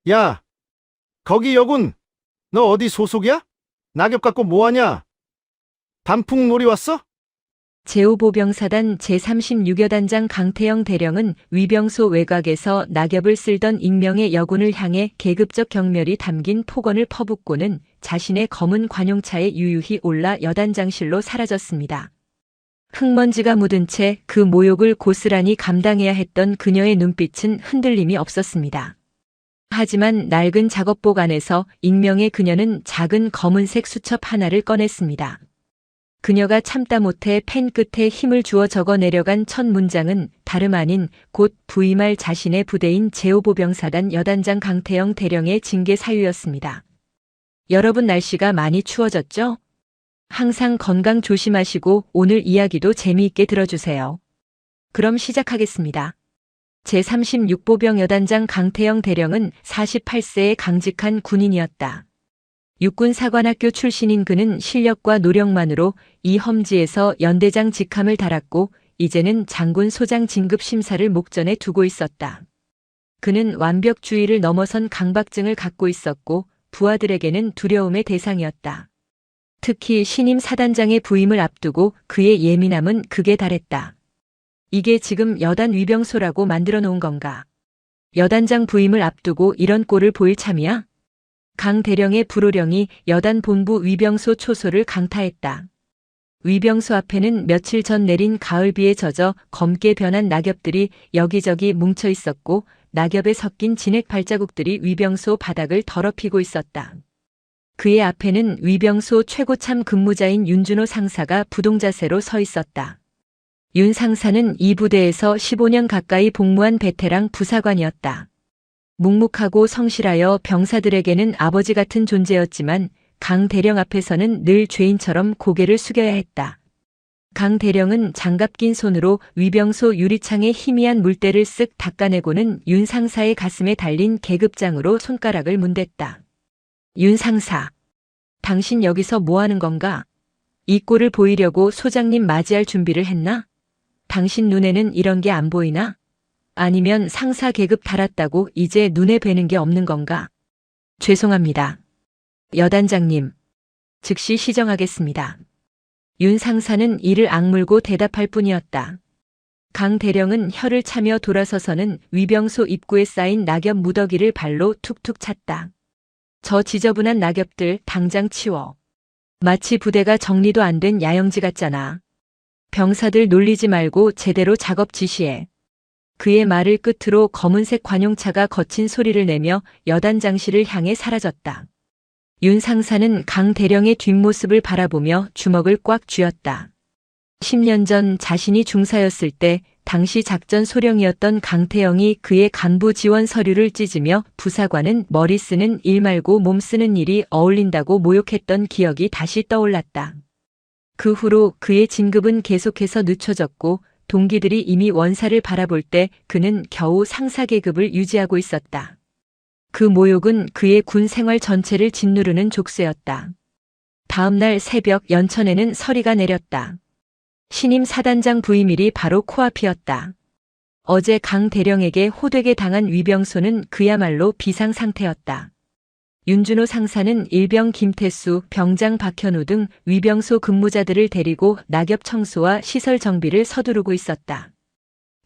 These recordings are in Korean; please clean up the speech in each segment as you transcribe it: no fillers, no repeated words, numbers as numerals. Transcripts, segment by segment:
야, 거기 여군, 너 어디 소속이야? 낙엽 갖고 뭐하냐? 단풍놀이 왔어? 제5보병사단 제36여 단장 강태영 대령은 위병소 외곽에서 낙엽을 쓸던 익명의 여군을 향해 계급적 경멸이 담긴 폭언을 퍼붓고는 자신의 검은 관용차에 유유히 올라 여단장실로 사라졌습니다. 흙먼지가 묻은 채 그 모욕을 고스란히 감당해야 했던 그녀의 눈빛은 흔들림이 없었습니다. 하지만 낡은 작업복 안에서 익명의 그녀는 작은 검은색 수첩 하나를 꺼냈습니다. 그녀가 참다 못해 펜 끝에 힘을 주어 적어 내려간 첫 문장은 다름 아닌 곧 부임할 자신의 부대인 제5보병사단 여단장 강태영 대령의 징계 사유였습니다. 여러분, 날씨가 많이 추워졌죠? 항상 건강 조심하시고 오늘 이야기도 재미있게 들어주세요. 그럼 시작하겠습니다. 제36보병 여단장 강태영 대령은 48세의 강직한 군인이었다. 육군사관학교 출신인 그는 실력과 노력만으로 이 험지에서 연대장 직함을 달았고 이제는 장군 소장 진급 심사를 목전에 두고 있었다. 그는 완벽주의를 넘어선 강박증을 갖고 있었고 부하들에게는 두려움의 대상이었다. 특히 신임 사단장의 부임을 앞두고 그의 예민함은 극에 달했다. 이게 지금 여단 위병소라고 만들어 놓은 건가? 여단장 부임을 앞두고 이런 꼴을 보일 참이야? 강 대령의 불호령이 여단 본부 위병소 초소를 강타했다. 위병소 앞에는 며칠 전 내린 가을비에 젖어 검게 변한 낙엽들이 여기저기 뭉쳐 있었고 낙엽에 섞인 진액 발자국들이 위병소 바닥을 더럽히고 있었다. 그의 앞에는 위병소 최고참 근무자인 윤준호 상사가 부동자세로 서 있었다. 윤 상사는 이 부대에서 15년 가까이 복무한 베테랑 부사관이었다. 묵묵하고 성실하여 병사들에게는 아버지 같은 존재였지만 강 대령 앞에서는 늘 죄인처럼 고개를 숙여야 했다. 강 대령은 장갑 낀 손으로 위병소 유리창에 희미한 물때를 쓱 닦아내고는 윤 상사의 가슴에 달린 계급장으로 손가락을 문댔다. 윤 상사, 당신 여기서 뭐 하는 건가? 이 꼴을 보이려고 소장님 맞이할 준비를 했나? 당신 눈에는 이런 게 안 보이나? 아니면 상사 계급 달았다고 이제 눈에 뵈는 게 없는 건가? 죄송합니다. 여단장님, 즉시 시정하겠습니다. 윤 상사는 이를 악물고 대답할 뿐이었다. 강 대령은 혀를 차며 돌아서서는 위병소 입구에 쌓인 낙엽 무더기를 발로 툭툭 찼다. 저 지저분한 낙엽들 당장 치워. 마치 부대가 정리도 안 된 야영지 같잖아. 병사들 놀리지 말고 제대로 작업 지시해. 그의 말을 끝으로 검은색 관용차가 거친 소리를 내며 여단장실을 향해 사라졌다. 윤 상사는 강 대령의 뒷모습을 바라보며 주먹을 꽉 쥐었다. 10년 전 자신이 중사였을 때 당시 작전 소령이었던 강태영이 그의 간부 지원 서류를 찢으며 부사관은 머리 쓰는 일 말고 몸 쓰는 일이 어울린다고 모욕했던 기억이 다시 떠올랐다. 그 후로 그의 진급은 계속해서 늦춰졌고 동기들이 이미 원사를 바라볼 때 그는 겨우 상사 계급을 유지하고 있었다. 그 모욕은 그의 군 생활 전체를 짓누르는 족쇄였다. 다음 날 새벽 연천에는 서리가 내렸다. 신임 사단장 부임일이 바로 코앞이었다. 어제 강 대령에게 호되게 당한 위병소는 그야말로 비상 상태였다. 윤준호 상사는 일병 김태수, 병장 박현우 등 위병소 근무자들을 데리고 낙엽 청소와 시설 정비를 서두르고 있었다.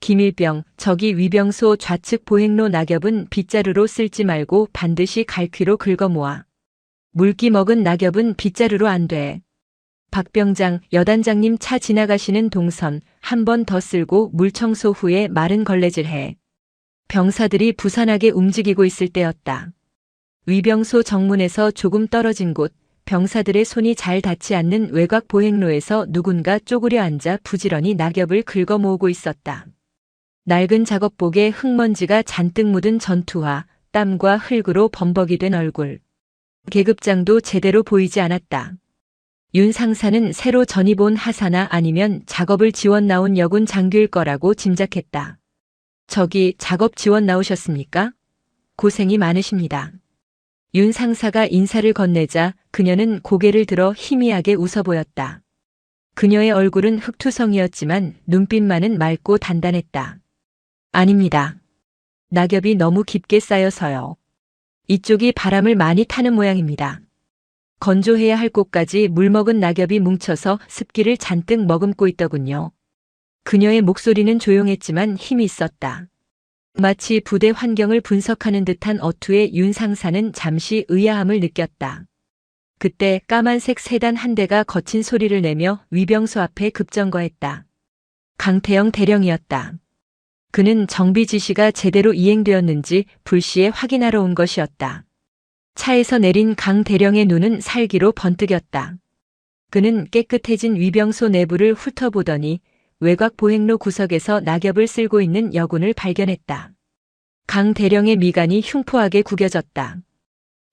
김일병, 저기 위병소 좌측 보행로 낙엽은 빗자루로 쓸지 말고 반드시 갈퀴로 긁어모아. 물기 먹은 낙엽은 빗자루로 안 돼. 박병장, 여단장님 차 지나가시는 동선 한 번 더 쓸고 물 청소 후에 마른 걸레질해. 병사들이 부산하게 움직이고 있을 때였다. 위병소 정문에서 조금 떨어진 곳, 병사들의 손이 잘 닿지 않는 외곽 보행로에서 누군가 쪼그려 앉아 부지런히 낙엽을 긁어 모으고 있었다. 낡은 작업복에 흙먼지가 잔뜩 묻은 전투화, 땀과 흙으로 범벅이 된 얼굴. 계급장도 제대로 보이지 않았다. 윤 상사는 새로 전입 온 하사나 아니면 작업을 지원 나온 여군 장교일 거라고 짐작했다. 저기 작업 지원 나오셨습니까? 고생이 많으십니다. 윤 상사가 인사를 건네자 그녀는 고개를 들어 희미하게 웃어 보였다. 그녀의 얼굴은 흙투성이었지만 눈빛만은 맑고 단단했다. 아닙니다. 낙엽이 너무 깊게 쌓여서요. 이쪽이 바람을 많이 타는 모양입니다. 건조해야 할 곳까지 물먹은 낙엽이 뭉쳐서 습기를 잔뜩 머금고 있더군요. 그녀의 목소리는 조용했지만 힘이 있었다. 마치 부대 환경을 분석하는 듯한 어투의 윤 상사는 잠시 의아함을 느꼈다. 그때 까만색 세단 한 대가 거친 소리를 내며 위병소 앞에 급정거했다. 강태영 대령이었다. 그는 정비 지시가 제대로 이행되었는지 불시에 확인하러 온 것이었다. 차에서 내린 강 대령의 눈은 살기로 번뜩였다. 그는 깨끗해진 위병소 내부를 훑어보더니 외곽 보행로 구석에서 낙엽을 쓸고 있는 여군을 발견했다. 강 대령의 미간이 흉포하게 구겨졌다.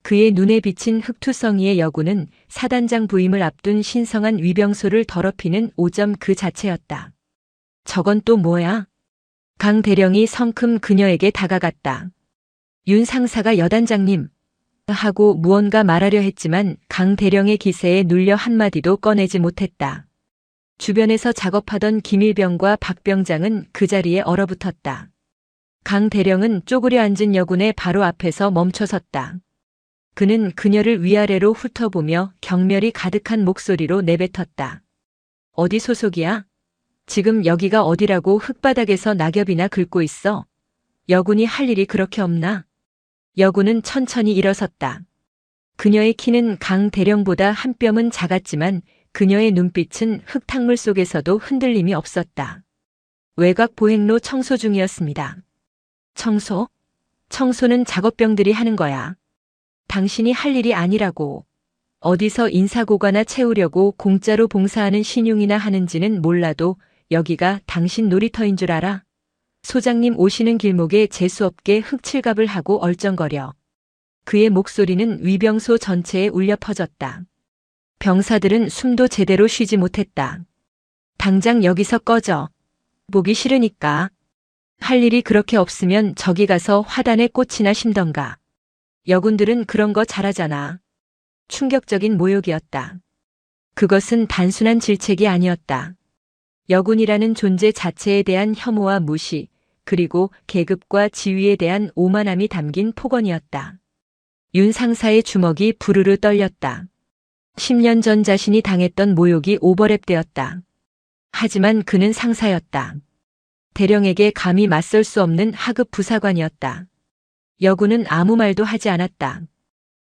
그의 눈에 비친 흑투성이의 여군은 사단장 부임을 앞둔 신성한 위병소를 더럽히는 오점 그 자체였다. 저건 또 뭐야? 강 대령이 성큼 그녀에게 다가갔다. 윤 상사가 여단장님 하고 무언가 말하려 했지만 강 대령의 기세에 눌려 한마디도 꺼내지 못했다. 주변에서 작업하던 김일병과 박병장은 그 자리에 얼어붙었다. 강 대령은 쪼그려 앉은 여군의 바로 앞에서 멈춰섰다. 그는 그녀를 위아래로 훑어보며 경멸이 가득한 목소리로 내뱉었다. 어디 소속이야? 지금 여기가 어디라고 흙바닥에서 낙엽이나 긁고 있어? 여군이 할 일이 그렇게 없나? 여군은 천천히 일어섰다. 그녀의 키는 강 대령보다 한 뼘은 작았지만 그녀의 눈빛은 흙탕물 속에서도 흔들림이 없었다. 외곽 보행로 청소 중이었습니다. 청소? 청소는 작업병들이 하는 거야. 당신이 할 일이 아니라고. 어디서 인사고과나 채우려고 공짜로 봉사하는 신용이나 하는지는 몰라도 여기가 당신 놀이터인 줄 알아? 소장님 오시는 길목에 재수없게 흙칠갑을 하고 얼쩡거려. 그의 목소리는 위병소 전체에 울려 퍼졌다. 병사들은 숨도 제대로 쉬지 못했다. 당장 여기서 꺼져. 보기 싫으니까. 할 일이 그렇게 없으면 저기 가서 화단에 꽃이나 심던가. 여군들은 그런 거 잘하잖아. 충격적인 모욕이었다. 그것은 단순한 질책이 아니었다. 여군이라는 존재 자체에 대한 혐오와 무시, 그리고 계급과 지위에 대한 오만함이 담긴 폭언이었다. 윤 상사의 주먹이 부르르 떨렸다. 10년 전 자신이 당했던 모욕이 오버랩되었다. 하지만 그는 상사였다. 대령에게 감히 맞설 수 없는 하급 부사관이었다. 여군은 아무 말도 하지 않았다.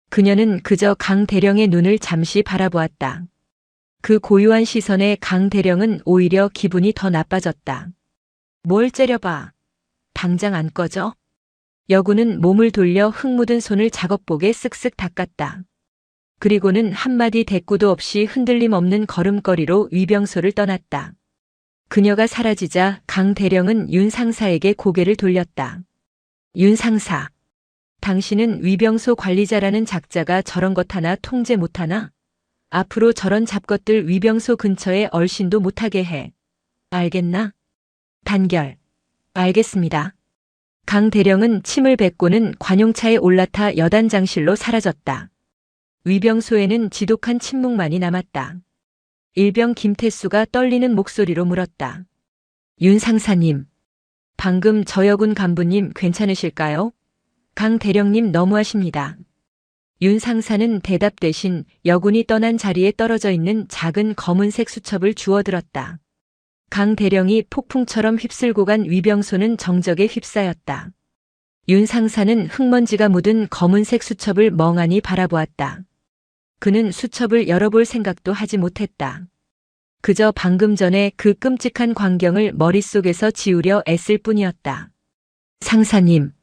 그녀는 그저 강 대령의 눈을 잠시 바라보았다. 그 고요한 시선에 강 대령은 오히려 기분이 더 나빠졌다. 뭘 째려봐. 당장 안 꺼져? 여군은 몸을 돌려 흙 묻은 손을 작업복에 쓱쓱 닦았다. 그리고는 한마디 대꾸도 없이 흔들림 없는 걸음걸이로 위병소를 떠났다. 그녀가 사라지자 강 대령은 윤 상사에게 고개를 돌렸다. 윤 상사. 당신은 위병소 관리자라는 작자가 저런 것 하나 통제 못하나? 앞으로 저런 잡것들 위병소 근처에 얼씬도 못하게 해. 알겠나? 단결. 알겠습니다. 강 대령은 침을 뱉고는 관용차에 올라타 여단장실로 사라졌다. 위병소에는 지독한 침묵만이 남았다. 일병 김태수가 떨리는 목소리로 물었다. 윤 상사님, 방금 저 여군 간부님 괜찮으실까요? 강 대령님 너무하십니다. 윤 상사는 대답 대신 여군이 떠난 자리에 떨어져 있는 작은 검은색 수첩을 주워들었다. 강 대령이 폭풍처럼 휩쓸고 간 위병소는 정적에 휩싸였다. 윤 상사는 흙먼지가 묻은 검은색 수첩을 멍하니 바라보았다. 그는 수첩을 열어볼 생각도 하지 못했다. 그저 방금 전에 그 끔찍한 광경을 머릿속에서 지우려 애쓸 뿐이었다. 상사님,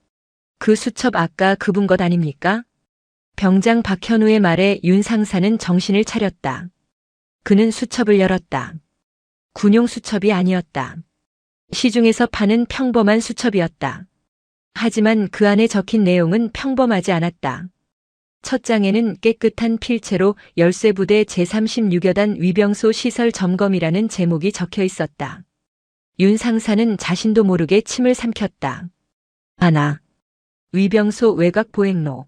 그 수첩 아까 그분 것 아닙니까? 병장 박현우의 말에 윤 상사는 정신을 차렸다. 그는 수첩을 열었다. 군용 수첩이 아니었다. 시중에서 파는 평범한 수첩이었다. 하지만 그 안에 적힌 내용은 평범하지 않았다. 첫 장에는 깨끗한 필체로 열쇠부대 제36여단 위병소 시설 점검이라는 제목이 적혀 있었다. 윤 상사는 자신도 모르게 침을 삼켰다. 하나. 위병소 외곽 보행로.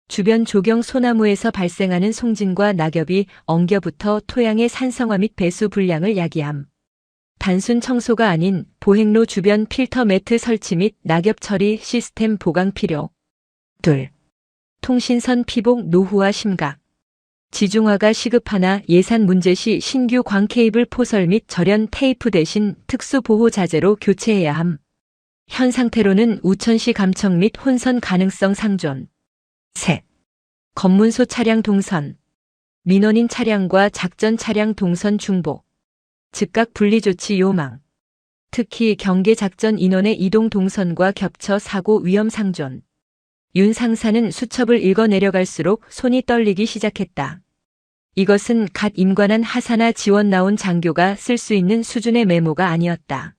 주변 조경 소나무에서 발생하는 송진과 낙엽이 엉겨붙어 토양의 산성화 및 배수 불량을 야기함. 단순 청소가 아닌 보행로 주변 필터 매트 설치 및 낙엽 처리 시스템 보강 필요. 둘. 통신선 피복 노후화 심각. 지중화가 시급하나 예산 문제 시 신규 광케이블 포설 및 절연 테이프 대신 특수 보호 자재로 교체해야 함. 현 상태로는 우천시 감청 및 혼선 가능성 상존. 셋. 검문소 차량 동선. 민원인 차량과 작전 차량 동선 중복. 즉각 분리 조치 요망. 특히 경계 작전 인원의 이동 동선과 겹쳐 사고 위험 상존. 윤 상사는 수첩을 읽어 내려갈수록 손이 떨리기 시작했다. 이것은 갓 임관한 하사나 지원 나온 장교가 쓸 수 있는 수준의 메모가 아니었다.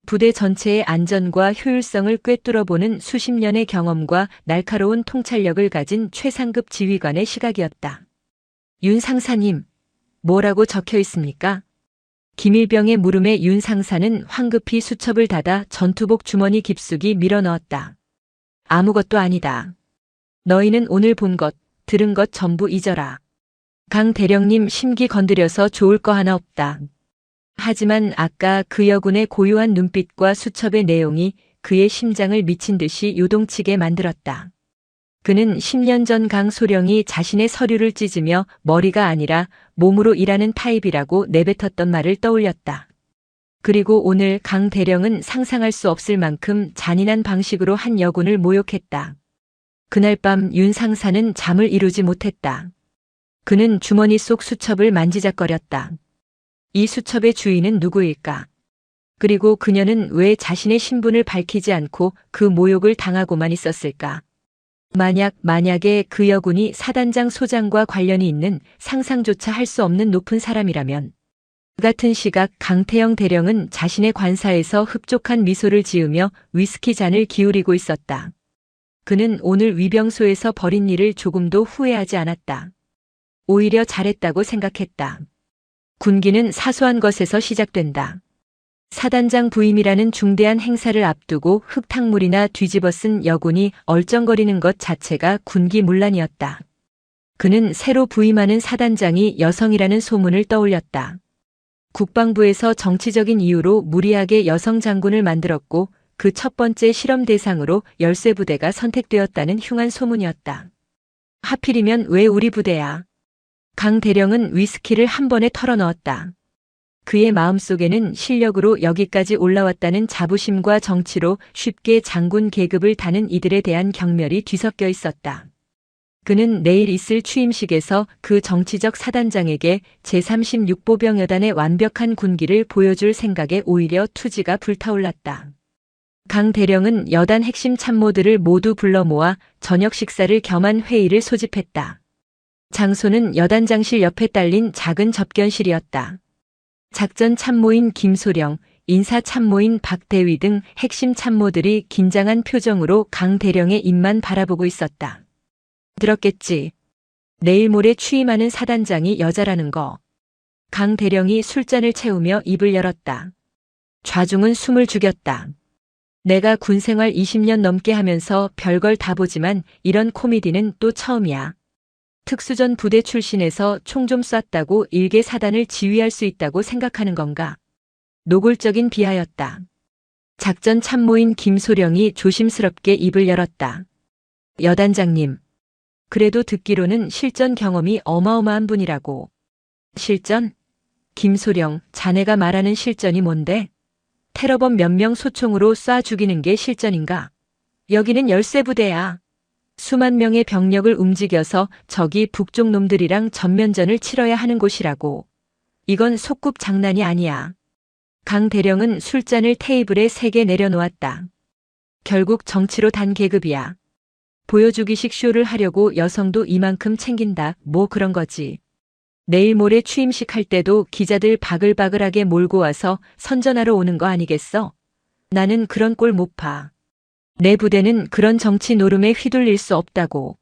부대 전체의 안전과 효율성을 꿰뚫어보는 수십 년의 경험과 날카로운 통찰력을 가진 최상급 지휘관의 시각이었다. 윤 상사님, 뭐라고 적혀 있습니까? 김일병의 물음에 윤 상사는 황급히 수첩을 닫아 전투복 주머니 깊숙이 밀어넣었다. 아무것도 아니다. 너희는 오늘 본 것, 들은 것 전부 잊어라. 강 대령님 심기 건드려서 좋을 거 하나 없다. 하지만 아까 그 여군의 고요한 눈빛과 수첩의 내용이 그의 심장을 미친 듯이 요동치게 만들었다. 그는 10년 전 강 소령이 자신의 서류를 찢으며 머리가 아니라 몸으로 일하는 타입이라고 내뱉었던 말을 떠올렸다. 그리고 오늘 강 대령은 상상할 수 없을 만큼 잔인한 방식으로 한 여군을 모욕했다. 그날 밤 윤 상사는 잠을 이루지 못했다. 그는 주머니 속 수첩을 만지작거렸다. 이 수첩의 주인은 누구일까? 그리고 그녀는 왜 자신의 신분을 밝히지 않고 그 모욕을 당하고만 있었을까? 만약에 그 여군이 사단장 소장과 관련이 있는 상상조차 할 수 없는 높은 사람이라면 그 같은 시각 강태영 대령은 자신의 관사에서 흡족한 미소를 지으며 위스키 잔을 기울이고 있었다. 그는 오늘 위병소에서 벌인 일을 조금도 후회하지 않았다. 오히려 잘했다고 생각했다. 군기는 사소한 것에서 시작된다. 사단장 부임이라는 중대한 행사를 앞두고 흙탕물이나 뒤집어 쓴 여군이 얼쩡거리는 것 자체가 군기문란이었다. 그는 새로 부임하는 사단장이 여성이라는 소문을 떠올렸다. 국방부에서 정치적인 이유로 무리하게 여성 장군을 만들었고 그 첫 번째 실험 대상으로 열쇠부대가 선택되었다는 흉한 소문이었다. 하필이면 왜 우리 부대야? 강 대령은 위스키를 한 번에 털어넣었다. 그의 마음속에는 실력으로 여기까지 올라왔다는 자부심과 정치로 쉽게 장군 계급을 다는 이들에 대한 경멸이 뒤섞여 있었다. 그는 내일 있을 취임식에서 그 정치적 사단장에게 제36보병 여단의 완벽한 군기를 보여줄 생각에 오히려 투지가 불타올랐다. 강 대령은 여단 핵심 참모들을 모두 불러 모아 저녁 식사를 겸한 회의를 소집했다. 장소는 여단장실 옆에 딸린 작은 접견실이었다. 작전 참모인 김소령, 인사 참모인 박대위 등 핵심 참모들이 긴장한 표정으로 강 대령의 입만 바라보고 있었다. 들었겠지. 내일 모레 취임하는 사단장이 여자라는 거. 강 대령이 술잔을 채우며 입을 열었다. 좌중은 숨을 죽였다. 내가 군생활 20년 넘게 하면서 별걸 다 보지만 이런 코미디는 또 처음이야. 특수전 부대 출신에서 총 좀 쐈다고 일개 사단을 지휘할 수 있다고 생각하는 건가? 노골적인 비하였다. 작전 참모인 김소령이 조심스럽게 입을 열었다. 여단장님, 그래도 듣기로는 실전 경험이 어마어마한 분이라고. 실전? 김소령, 자네가 말하는 실전이 뭔데? 테러범 몇 명 소총으로 쏴 죽이는 게 실전인가? 여기는 열세부대야. 수만 명의 병력을 움직여서 적이 북쪽 놈들이랑 전면전을 치러야 하는 곳이라고. 이건 소꿉 장난이 아니야. 강 대령은 술잔을 테이블에 3개 내려놓았다. 결국 정치로 단 계급이야. 보여주기식 쇼를 하려고 여성도 이만큼 챙긴다. 뭐 그런 거지. 내일 모레 취임식 할 때도 기자들 바글바글하게 몰고 와서 선전하러 오는 거 아니겠어? 나는 그런 꼴 못 봐. 내 부대는 그런 정치 노름에 휘둘릴 수 없다고.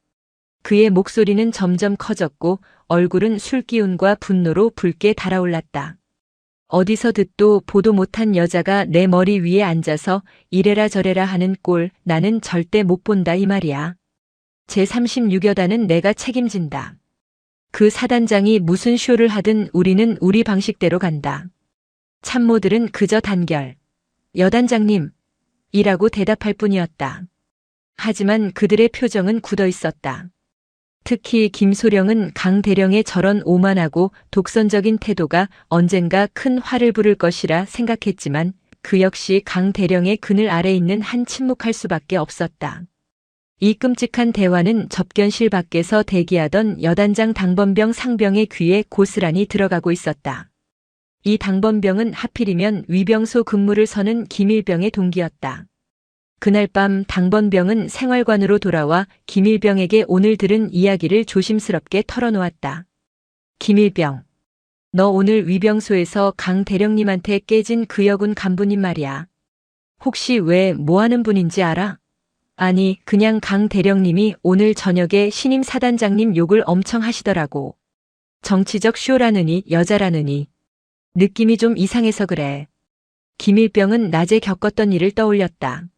그의 목소리는 점점 커졌고 얼굴은 술기운과 분노로 붉게 달아올랐다. 어디서 듣도 보도 못한 여자가 내 머리 위에 앉아서 이래라 저래라 하는 꼴 나는 절대 못 본다 이 말이야. 제36여단은 내가 책임진다. 그 사단장이 무슨 쇼를 하든 우리는 우리 방식대로 간다. 참모들은 그저 단결. 여단장님, 이라고 대답할 뿐이었다. 하지만 그들의 표정은 굳어 있었다. 특히 김소령은 강 대령의 저런 오만하고 독선적인 태도가 언젠가 큰 화를 부를 것이라 생각했지만 그 역시 강 대령의 그늘 아래 있는 한 침묵할 수밖에 없었다. 이 끔찍한 대화는 접견실 밖에서 대기하던 여단장 당번병 상병의 귀에 고스란히 들어가고 있었다. 이 당번병은 하필이면 위병소 근무를 서는 김일병의 동기였다. 그날 밤 당번병은 생활관으로 돌아와 김일병에게 오늘 들은 이야기를 조심스럽게 털어놓았다. 김일병, 너 오늘 위병소에서 강 대령님한테 깨진 그 여군 간부님 말이야. 혹시 왜 뭐하는 분인지 알아? 아니, 그냥 강 대령님이 오늘 저녁에 신임 사단장님 욕을 엄청 하시더라고. 정치적 쇼라느니 여자라느니. 느낌이 좀 이상해서 그래. 김일병은 낮에 겪었던 일을 떠올렸다.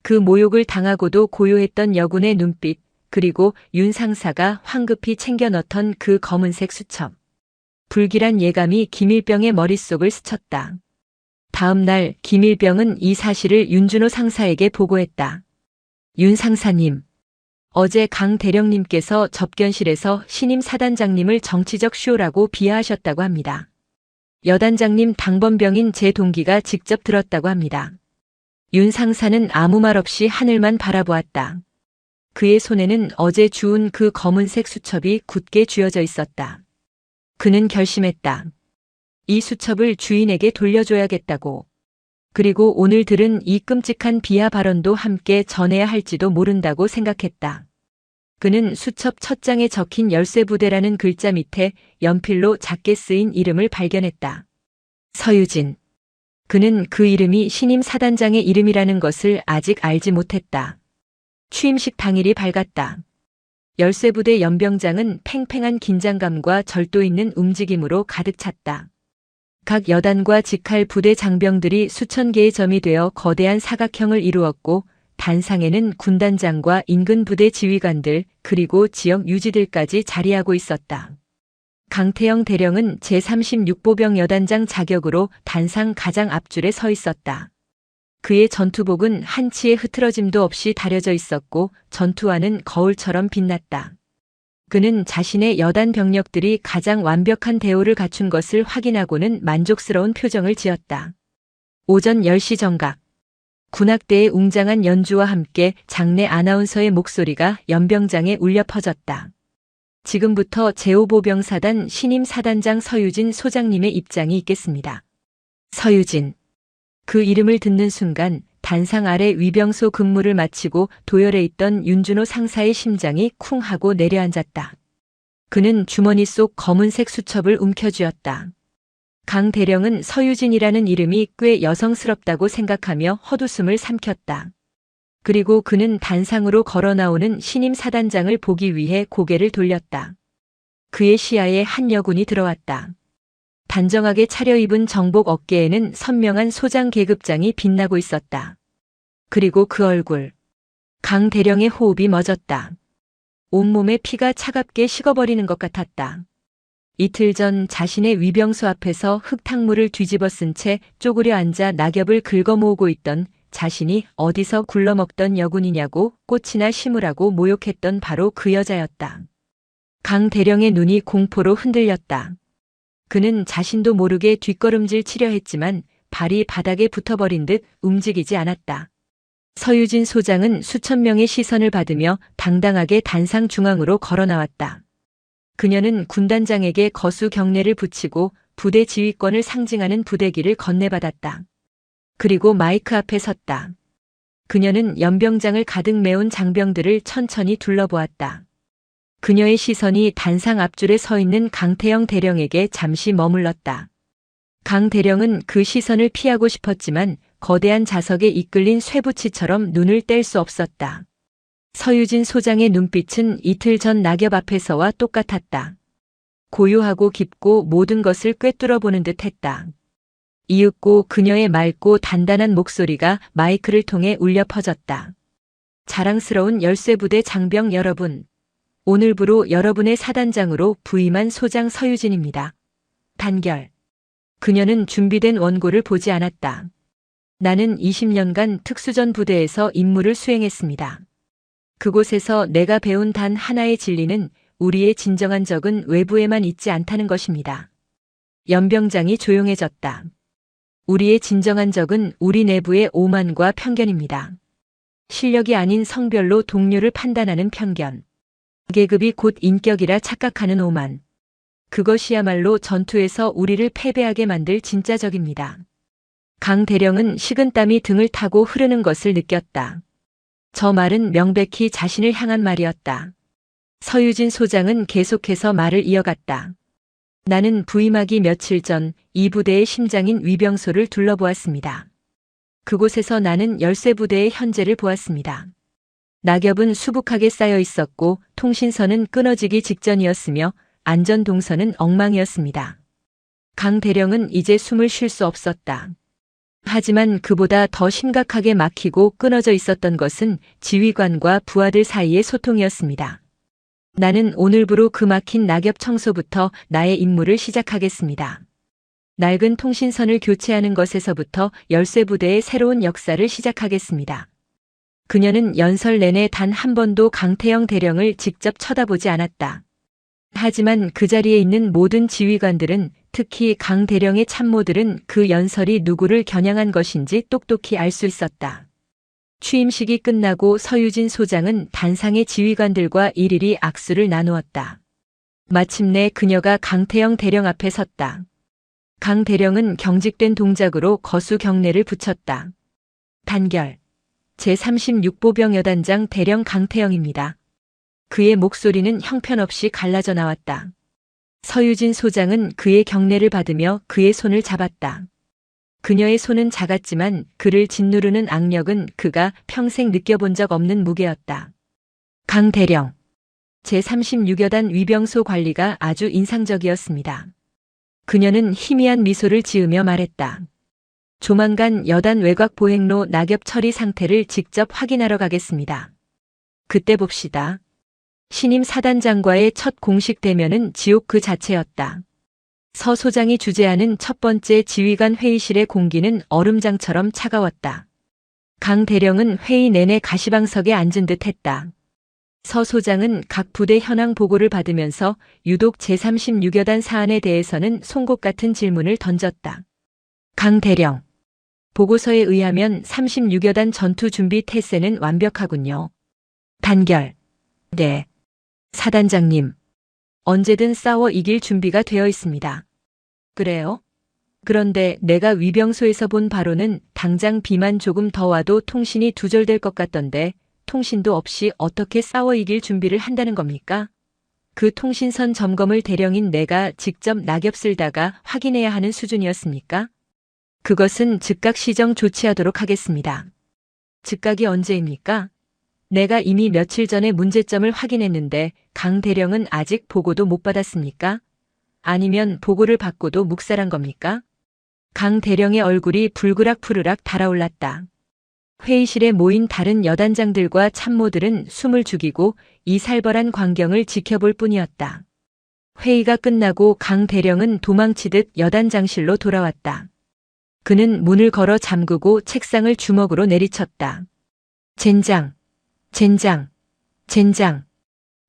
그 모욕을 당하고도 고요했던 여군의 눈빛, 그리고 윤 상사가 황급히 챙겨 넣던 그 검은색 수첩. 불길한 예감이 김일병의 머릿속을 스쳤다. 다음 날 김일병은 이 사실을 윤준호 상사에게 보고했다. 윤 상사님, 어제 강 대령님께서 접견실에서 신임 사단장님을 정치적 쇼라고 비하하셨다고 합니다. 여단장님 당번병인 제 동기가 직접 들었다고 합니다. 윤 상사는 아무 말 없이 하늘만 바라보았다. 그의 손에는 어제 주운 그 검은색 수첩이 굳게 쥐어져 있었다. 그는 결심했다. 이 수첩을 주인에게 돌려줘야겠다고. 그리고 오늘 들은 이 끔찍한 비하 발언도 함께 전해야 할지도 모른다고 생각했다. 그는 수첩 첫 장에 적힌 열쇠부대라는 글자 밑에 연필로 작게 쓰인 이름을 발견했다. 서유진. 그는 그 이름이 신임 사단장의 이름이라는 것을 아직 알지 못했다. 취임식 당일이 밝았다. 열쇠부대 연병장은 팽팽한 긴장감과 절도 있는 움직임으로 가득 찼다. 각 여단과 직할 부대 장병들이 수천 개의 점이 되어 거대한 사각형을 이루었고 단상에는 군단장과 인근 부대 지휘관들 그리고 지역 유지들까지 자리하고 있었다. 강태영 대령은 제36보병 여단장 자격으로 단상 가장 앞줄에 서 있었다. 그의 전투복은 한치의 흐트러짐도 없이 다려져 있었고 전투화는 거울처럼 빛났다. 그는 자신의 여단 병력들이 가장 완벽한 대우를 갖춘 것을 확인하고는 만족스러운 표정을 지었다. 오전 10시 정각. 군악대의 웅장한 연주와 함께 장내 아나운서의 목소리가 연병장에 울려 퍼졌다. 지금부터 제5보병사단 신임 사단장 서유진 소장님의 입장이 있겠습니다. 서유진. 그 이름을 듣는 순간 단상 아래 위병소 근무를 마치고 도열해 있던 윤준호 상사의 심장이 쿵 하고 내려앉았다. 그는 주머니 속 검은색 수첩을 움켜쥐었다. 강 대령은 서유진이라는 이름이 꽤 여성스럽다고 생각하며 헛웃음을 삼켰다. 그리고 그는 단상으로 걸어 나오는 신임 사단장을 보기 위해 고개를 돌렸다. 그의 시야에 한 여군이 들어왔다. 단정하게 차려입은 정복 어깨에는 선명한 소장 계급장이 빛나고 있었다. 그리고 그 얼굴. 강 대령의 호흡이 멎었다. 온몸에 피가 차갑게 식어버리는 것 같았다. 이틀 전 자신의 위병소 앞에서 흙탕물을 뒤집어 쓴 채 쪼그려 앉아 낙엽을 긁어 모으고 있던 자신이 어디서 굴러먹던 여군이냐고 꽃이나 심으라고 모욕했던 바로 그 여자였다. 강 대령의 눈이 공포로 흔들렸다. 그는 자신도 모르게 뒷걸음질 치려 했지만 발이 바닥에 붙어버린 듯 움직이지 않았다. 서유진 소장은 수천 명의 시선을 받으며 당당하게 단상 중앙으로 걸어 나왔다. 그녀는 군단장에게 거수 경례를 붙이고 부대 지휘권을 상징하는 부대기를 건네받았다. 그리고 마이크 앞에 섰다. 그녀는 연병장을 가득 메운 장병들을 천천히 둘러보았다. 그녀의 시선이 단상 앞줄에 서 있는 강태영 대령에게 잠시 머물렀다. 강 대령은 그 시선을 피하고 싶었지만 거대한 자석에 이끌린 쇠붙이처럼 눈을 뗄 수 없었다. 서유진 소장의 눈빛은 이틀 전 낙엽 앞에서와 똑같았다. 고요하고 깊고 모든 것을 꿰뚫어 보는 듯 했다. 이윽고 그녀의 맑고 단단한 목소리가 마이크를 통해 울려 퍼졌다. 자랑스러운 열쇠부대 장병 여러분. 오늘부로 여러분의 사단장으로 부임한 소장 서유진입니다. 단결. 그녀는 준비된 원고를 보지 않았다. 나는 20년간 특수전 부대에서 임무를 수행했습니다. 그곳에서 내가 배운 단 하나의 진리는 우리의 진정한 적은 외부에만 있지 않다는 것입니다. 연병장이 조용해졌다. 우리의 진정한 적은 우리 내부의 오만과 편견입니다. 실력이 아닌 성별로 동료를 판단하는 편견. 계급이 곧 인격이라 착각하는 오만. 그것이야말로 전투에서 우리를 패배하게 만들 진짜 적입니다. 강 대령은 식은땀이 등을 타고 흐르는 것을 느꼈다. 저 말은 명백히 자신을 향한 말이었다. 서유진 소장은 계속해서 말을 이어갔다. 나는 부임하기 며칠 전 이 부대의 심장인 위병소를 둘러보았습니다. 그곳에서 나는 열쇠부대의 현재를 보았습니다. 낙엽은 수북하게 쌓여 있었고 통신선은 끊어지기 직전이었으며 안전동선은 엉망이었습니다. 강 대령은 이제 숨을 쉴 수 없었다. 하지만 그보다 더 심각하게 막히고 끊어져 있었던 것은 지휘관과 부하들 사이의 소통이었습니다. 나는 오늘부로 그 막힌 낙엽 청소부터 나의 임무를 시작하겠습니다. 낡은 통신선을 교체하는 것에서부터 열쇠부대의 새로운 역사를 시작하겠습니다. 그녀는 연설 내내 단 한 번도 강태영 대령을 직접 쳐다보지 않았다. 하지만 그 자리에 있는 모든 지휘관들은, 특히 강 대령의 참모들은 그 연설이 누구를 겨냥한 것인지 똑똑히 알 수 있었다. 취임식이 끝나고 서유진 소장은 단상의 지휘관들과 일일이 악수를 나누었다. 마침내 그녀가 강태영 대령 앞에 섰다. 강 대령은 경직된 동작으로 거수 경례를 붙였다. 단결. 제36보병 여단장 대령 강태영입니다. 그의 목소리는 형편없이 갈라져 나왔다. 서유진 소장은 그의 경례를 받으며 그의 손을 잡았다. 그녀의 손은 작았지만 그를 짓누르는 악력은 그가 평생 느껴본 적 없는 무게였다. 강 대령. 제36여단 위병소 관리가 아주 인상적이었습니다. 그녀는 희미한 미소를 지으며 말했다. 조만간 여단 외곽 보행로 낙엽 처리 상태를 직접 확인하러 가겠습니다. 그때 봅시다. 신임 사단장과의 첫 공식 대면은 지옥 그 자체였다. 서 소장이 주재하는 첫 번째 지휘관 회의실의 공기는 얼음장처럼 차가웠다. 강 대령은 회의 내내 가시방석에 앉은 듯 했다. 서 소장은 각 부대 현황 보고를 받으면서 유독 제36여단 사안에 대해서는 송곳 같은 질문을 던졌다. 강 대령. 보고서에 의하면 36여단 전투 준비 태세는 완벽하군요. 단결. 네. 사단장님. 언제든 싸워 이길 준비가 되어 있습니다. 그래요? 그런데 내가 위병소에서 본 바로는 당장 비만 조금 더 와도 통신이 두절될 것 같던데 통신도 없이 어떻게 싸워 이길 준비를 한다는 겁니까? 그 통신선 점검을 대령인 내가 직접 낙엽 쓸다가 확인해야 하는 수준이었습니까? 그것은 즉각 시정 조치하도록 하겠습니다. 즉각이 언제입니까? 내가 이미 며칠 전에 문제점을 확인했는데 강 대령은 아직 보고도 못 받았습니까? 아니면 보고를 받고도 묵살한 겁니까? 강 대령의 얼굴이 불그락푸르락 달아올랐다. 회의실에 모인 다른 여단장들과 참모들은 숨을 죽이고 이 살벌한 광경을 지켜볼 뿐이었다. 회의가 끝나고 강 대령은 도망치듯 여단장실로 돌아왔다. 그는 문을 걸어 잠그고 책상을 주먹으로 내리쳤다. 젠장, 젠장, 젠장.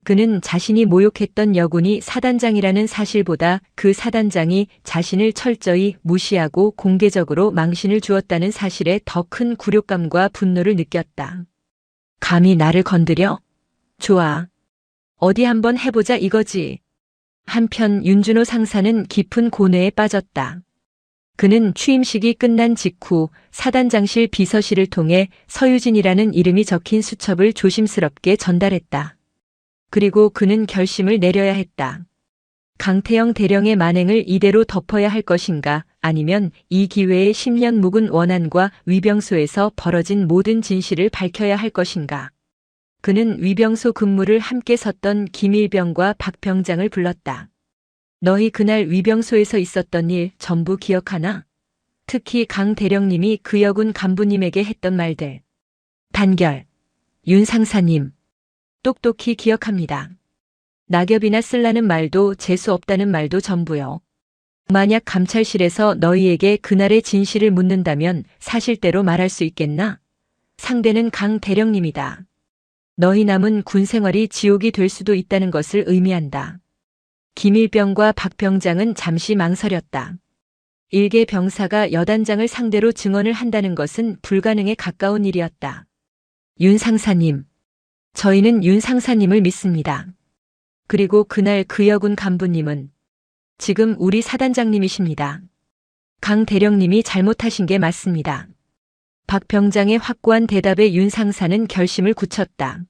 그는 자신이 모욕했던 여군이 사단장이라는 사실보다 그 사단장이 자신을 철저히 무시하고 공개적으로 망신을 주었다는 사실에 더 큰 굴욕감과 분노를 느꼈다. 감히 나를 건드려? 좋아. 어디 한번 해보자 이거지. 한편 윤준호 상사는 깊은 고뇌에 빠졌다. 그는 취임식이 끝난 직후 사단장실 비서실을 통해 서유진이라는 이름이 적힌 수첩을 조심스럽게 전달했다. 그리고 그는 결심을 내려야 했다. 강태영 대령의 만행을 이대로 덮어야 할 것인가, 아니면 이 기회에 10년 묵은 원한과 위병소에서 벌어진 모든 진실을 밝혀야 할 것인가. 그는 위병소 근무를 함께 섰던 김일병과 박 병장을 불렀다. 너희 그날 위병소에서 있었던 일 전부 기억하나? 특히 강 대령님이 그 여군 간부님에게 했던 말들. 단결. 윤 상사님. 똑똑히 기억합니다. 낙엽이나 쓸라는 말도 재수 없다는 말도 전부요. 만약 감찰실에서 너희에게 그날의 진실을 묻는다면 사실대로 말할 수 있겠나? 상대는 강 대령님이다. 너희 남은 군 생활이 지옥이 될 수도 있다는 것을 의미한다. 김일병과 박 병장은 잠시 망설였다. 일개 병사가 여단장을 상대로 증언을 한다는 것은 불가능에 가까운 일이었다. 윤 상사님. 저희는 윤 상사님을 믿습니다. 그리고 그날 그 여군 간부님은 지금 우리 사단장님이십니다. 강 대령님이 잘못하신 게 맞습니다. 박 병장의 확고한 대답에 윤 상사는 결심을 굳혔다.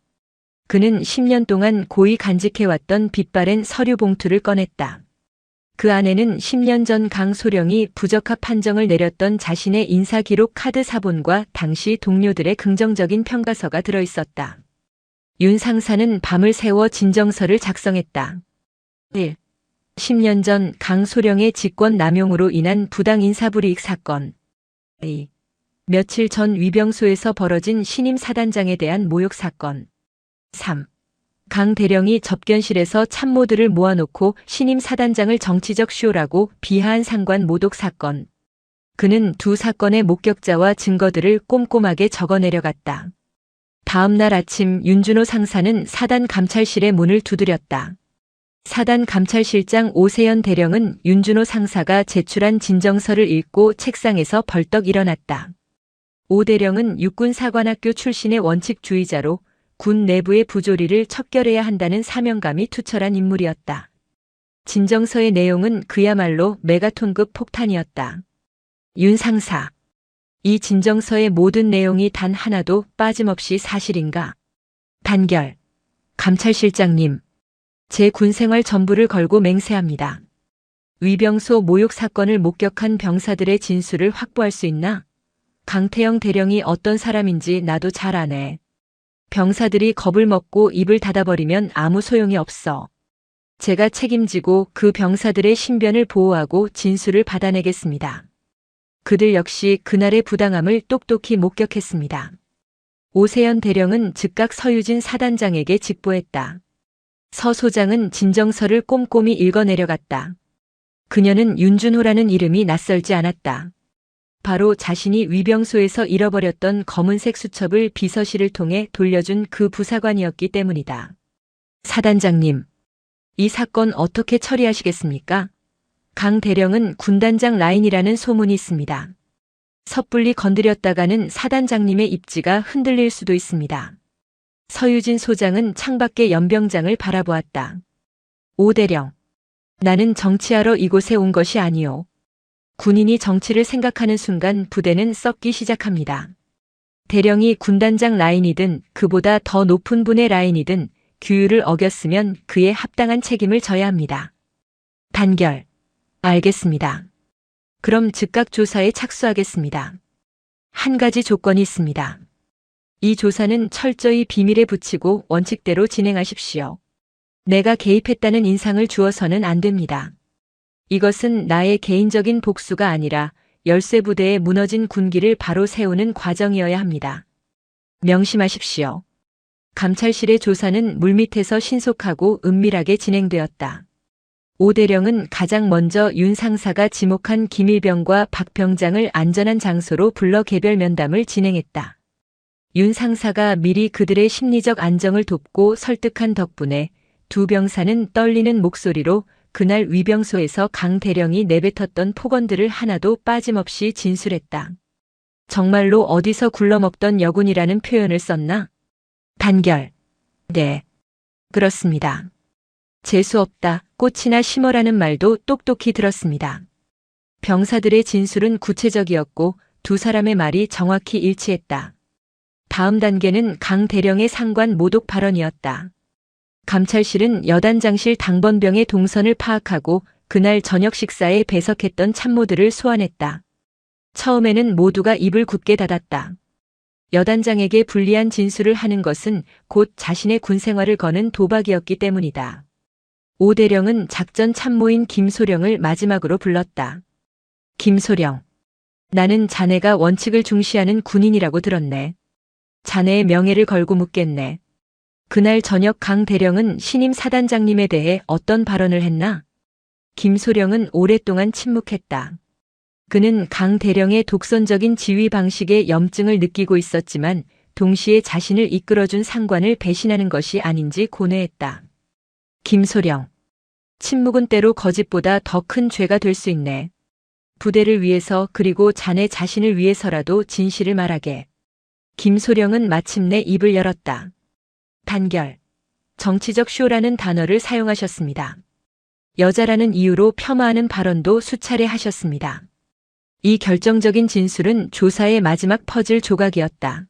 그는 10년 동안 고이 간직해왔던 빛바랜 서류 봉투를 꺼냈다. 그 안에는 10년 전 강소령이 부적합 판정을 내렸던 자신의 인사기록 카드 사본과 당시 동료들의 긍정적인 평가서가 들어있었다. 윤 상사는 밤을 새워 진정서를 작성했다. 1. 10년 전 강소령의 직권 남용으로 인한 부당 인사불이익 사건. 2. 며칠 전 위병소에서 벌어진 신임 사단장에 대한 모욕 사건. 3. 강 대령이 접견실에서 참모들을 모아놓고 신임 사단장을 정치적 쇼라고 비하한 상관 모독 사건. 그는 두 사건의 목격자와 증거들을 꼼꼼하게 적어내려갔다. 다음 날 아침 윤준호 상사는 사단 감찰실의 문을 두드렸다. 사단 감찰실장 오세연 대령은 윤준호 상사가 제출한 진정서를 읽고 책상에서 벌떡 일어났다. 오 대령은 육군사관학교 출신의 원칙주의자로 군 내부의 부조리를 척결해야 한다는 사명감이 투철한 인물이었다. 진정서의 내용은 그야말로 메가톤급 폭탄이었다. 윤 상사. 이 진정서의 모든 내용이 단 하나도 빠짐없이 사실인가? 단결. 감찰실장님. 제 군생활 전부를 걸고 맹세합니다. 위병소 모욕 사건을 목격한 병사들의 진술을 확보할 수 있나? 강태영 대령이 어떤 사람인지 나도 잘 아네. 병사들이 겁을 먹고 입을 닫아버리면 아무 소용이 없어. 제가 책임지고 그 병사들의 신변을 보호하고 진술을 받아내겠습니다. 그들 역시 그날의 부당함을 똑똑히 목격했습니다. 오세연 대령은 즉각 서유진 사단장에게 직보했다. 서 소장은 진정서를 꼼꼼히 읽어내려갔다. 그녀는 윤준호라는 이름이 낯설지 않았다. 바로 자신이 위병소에서 잃어버렸던 검은색 수첩을 비서실을 통해 돌려준 그 부사관이었기 때문이다. 사단장님, 이 사건 어떻게 처리하시겠습니까? 강 대령은 군단장 라인이라는 소문이 있습니다. 섣불리 건드렸다가는 사단장님의 입지가 흔들릴 수도 있습니다. 서유진 소장은 창밖의 연병장을 바라보았다. 오 대령, 나는 정치하러 이곳에 온 것이 아니오. 군인이 정치를 생각하는 순간 부대는 썩기 시작합니다. 대령이 군단장 라인이든 그보다 더 높은 분의 라인이든 규율을 어겼으면 그에 합당한 책임을 져야 합니다. 단결. 알겠습니다. 그럼 즉각 조사에 착수하겠습니다. 한 가지 조건이 있습니다. 이 조사는 철저히 비밀에 붙이고 원칙대로 진행하십시오. 내가 개입했다는 인상을 주어서는 안 됩니다. 이것은 나의 개인적인 복수가 아니라 열쇠부대의 무너진 군기를 바로 세우는 과정이어야 합니다. 명심하십시오. 감찰실의 조사는 물밑에서 신속하고 은밀하게 진행되었다. 오 대령은 가장 먼저 윤 상사가 지목한 김일병과 박 병장을 안전한 장소로 불러 개별 면담을 진행했다. 윤 상사가 미리 그들의 심리적 안정을 돕고 설득한 덕분에 두 병사는 떨리는 목소리로 그날 위병소에서 강 대령이 내뱉었던 폭언들을 하나도 빠짐없이 진술했다. 정말로 어디서 굴러먹던 여군이라는 표현을 썼나? 단결. 네. 그렇습니다. 재수없다, 꽃이나 심어라는 말도 똑똑히 들었습니다. 병사들의 진술은 구체적이었고 두 사람의 말이 정확히 일치했다. 다음 단계는 강 대령의 상관 모독 발언이었다. 감찰실은 여단장실 당번병의 동선을 파악하고 그날 저녁 식사에 배석했던 참모들을 소환했다. 처음에는 모두가 입을 굳게 닫았다. 여단장에게 불리한 진술을 하는 것은 곧 자신의 군생활을 거는 도박이었기 때문이다. 오 대령은 작전 참모인 김소령을 마지막으로 불렀다. 김소령, 나는 자네가 원칙을 중시하는 군인이라고 들었네. 자네의 명예를 걸고 묻겠네. 그날 저녁 강 대령은 신임 사단장님에 대해 어떤 발언을 했나? 김소령은 오랫동안 침묵했다. 그는 강 대령의 독선적인 지휘 방식에 염증을 느끼고 있었지만 동시에 자신을 이끌어준 상관을 배신하는 것이 아닌지 고뇌했다. 김소령. 침묵은 때로 거짓보다 더 큰 죄가 될 수 있네. 부대를 위해서 그리고 자네 자신을 위해서라도 진실을 말하게. 김소령은 마침내 입을 열었다. 단결. 정치적 쇼라는 단어를 사용하셨습니다. 여자라는 이유로 폄하하는 발언도 수차례 하셨습니다. 이 결정적인 진술은 조사의 마지막 퍼즐 조각이었다.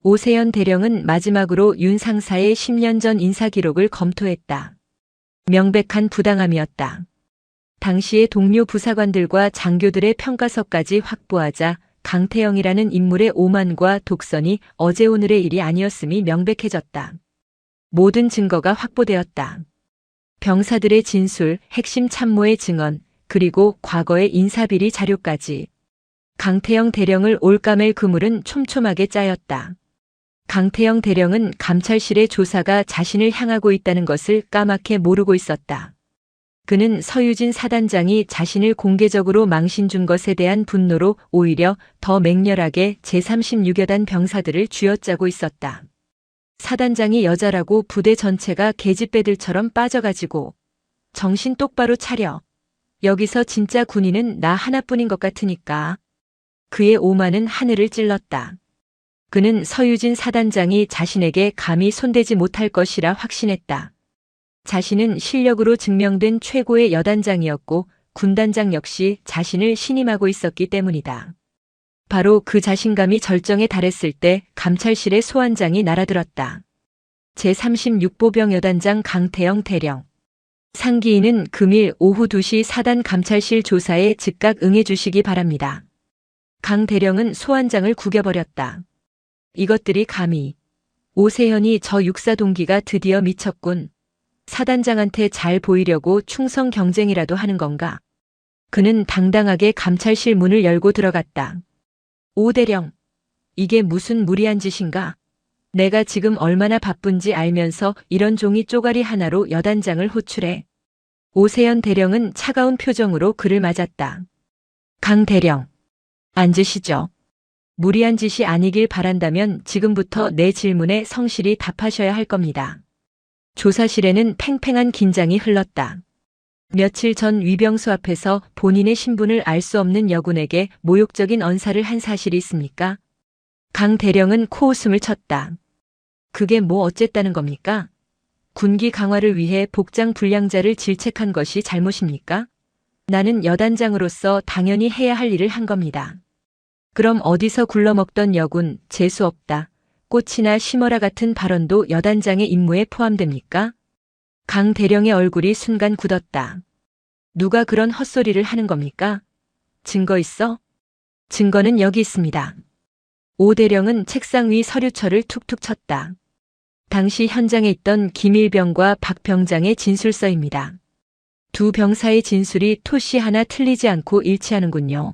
오세연 대령은 마지막으로 윤 상사의 10년 전 인사 기록을 검토했다. 명백한 부당함이었다. 당시의 동료 부사관들과 장교들의 평가서까지 확보하자 강태영이라는 인물의 오만과 독선이 어제 오늘의 일이 아니었음이 명백해졌다. 모든 증거가 확보되었다. 병사들의 진술, 핵심 참모의 증언, 그리고 과거의 인사비리 자료까지. 강태영 대령을 올까맬 그물은 촘촘하게 짜였다. 강태영 대령은 감찰실의 조사가 자신을 향하고 있다는 것을 까맣게 모르고 있었다. 그는 서유진 사단장이 자신을 공개적으로 망신 준 것에 대한 분노로 오히려 더 맹렬하게 제36여단 병사들을 쥐어짜고 있었다. 사단장이 여자라고 부대 전체가 계집애들처럼 빠져가지고 정신 똑바로 차려. 여기서 진짜 군인은 나 하나뿐인 것 같으니까. 그의 오만은 하늘을 찔렀다. 그는 서유진 사단장이 자신에게 감히 손대지 못할 것이라 확신했다. 자신은 실력으로 증명된 최고의 여단장이었고 군단장 역시 자신을 신임하고 있었기 때문이다. 바로 그 자신감이 절정에 달했을 때 감찰실의 소환장이 날아들었다. 제36보병 여단장 강태영 대령. 상기인은 금일 오후 2시 사단 감찰실 조사에 즉각 응해주시기 바랍니다. 강 대령은 소환장을 구겨버렸다. 이것들이 감히. 오세현이 저 육사 동기가 드디어 미쳤군. 사단장한테 잘 보이려고 충성 경쟁이라도 하는 건가? 그는 당당하게 감찰실 문을 열고 들어갔다. 오 대령, 이게 무슨 무리한 짓인가? 내가 지금 얼마나 바쁜지 알면서 이런 종이 쪼가리 하나로 여단장을 호출해. 오세현 대령은 차가운 표정으로 그를 맞았다. 강 대령, 앉으시죠. 무리한 짓이 아니길 바란다면 지금부터 내 질문에 성실히 답하셔야 할 겁니다. 조사실에는 팽팽한 긴장이 흘렀다. 며칠 전 위병소 앞에서 본인의 신분을 알 수 없는 여군에게 모욕적인 언사를 한 사실이 있습니까? 강 대령은 코웃음을 쳤다. 그게 뭐 어쨌다는 겁니까? 군기 강화를 위해 복장 불량자를 질책한 것이 잘못입니까? 나는 여단장으로서 당연히 해야 할 일을 한 겁니다. 그럼 어디서 굴러먹던 여군, 재수없다. 꽃이나 심어라 같은 발언도 여단장의 임무에 포함됩니까? 강 대령의 얼굴이 순간 굳었다. 누가 그런 헛소리를 하는 겁니까? 증거 있어? 증거는 여기 있습니다. 오 대령은 책상 위 서류철을 툭툭 쳤다. 당시 현장에 있던 김일병과 박 병장의 진술서입니다. 두 병사의 진술이 토시 하나 틀리지 않고 일치하는군요.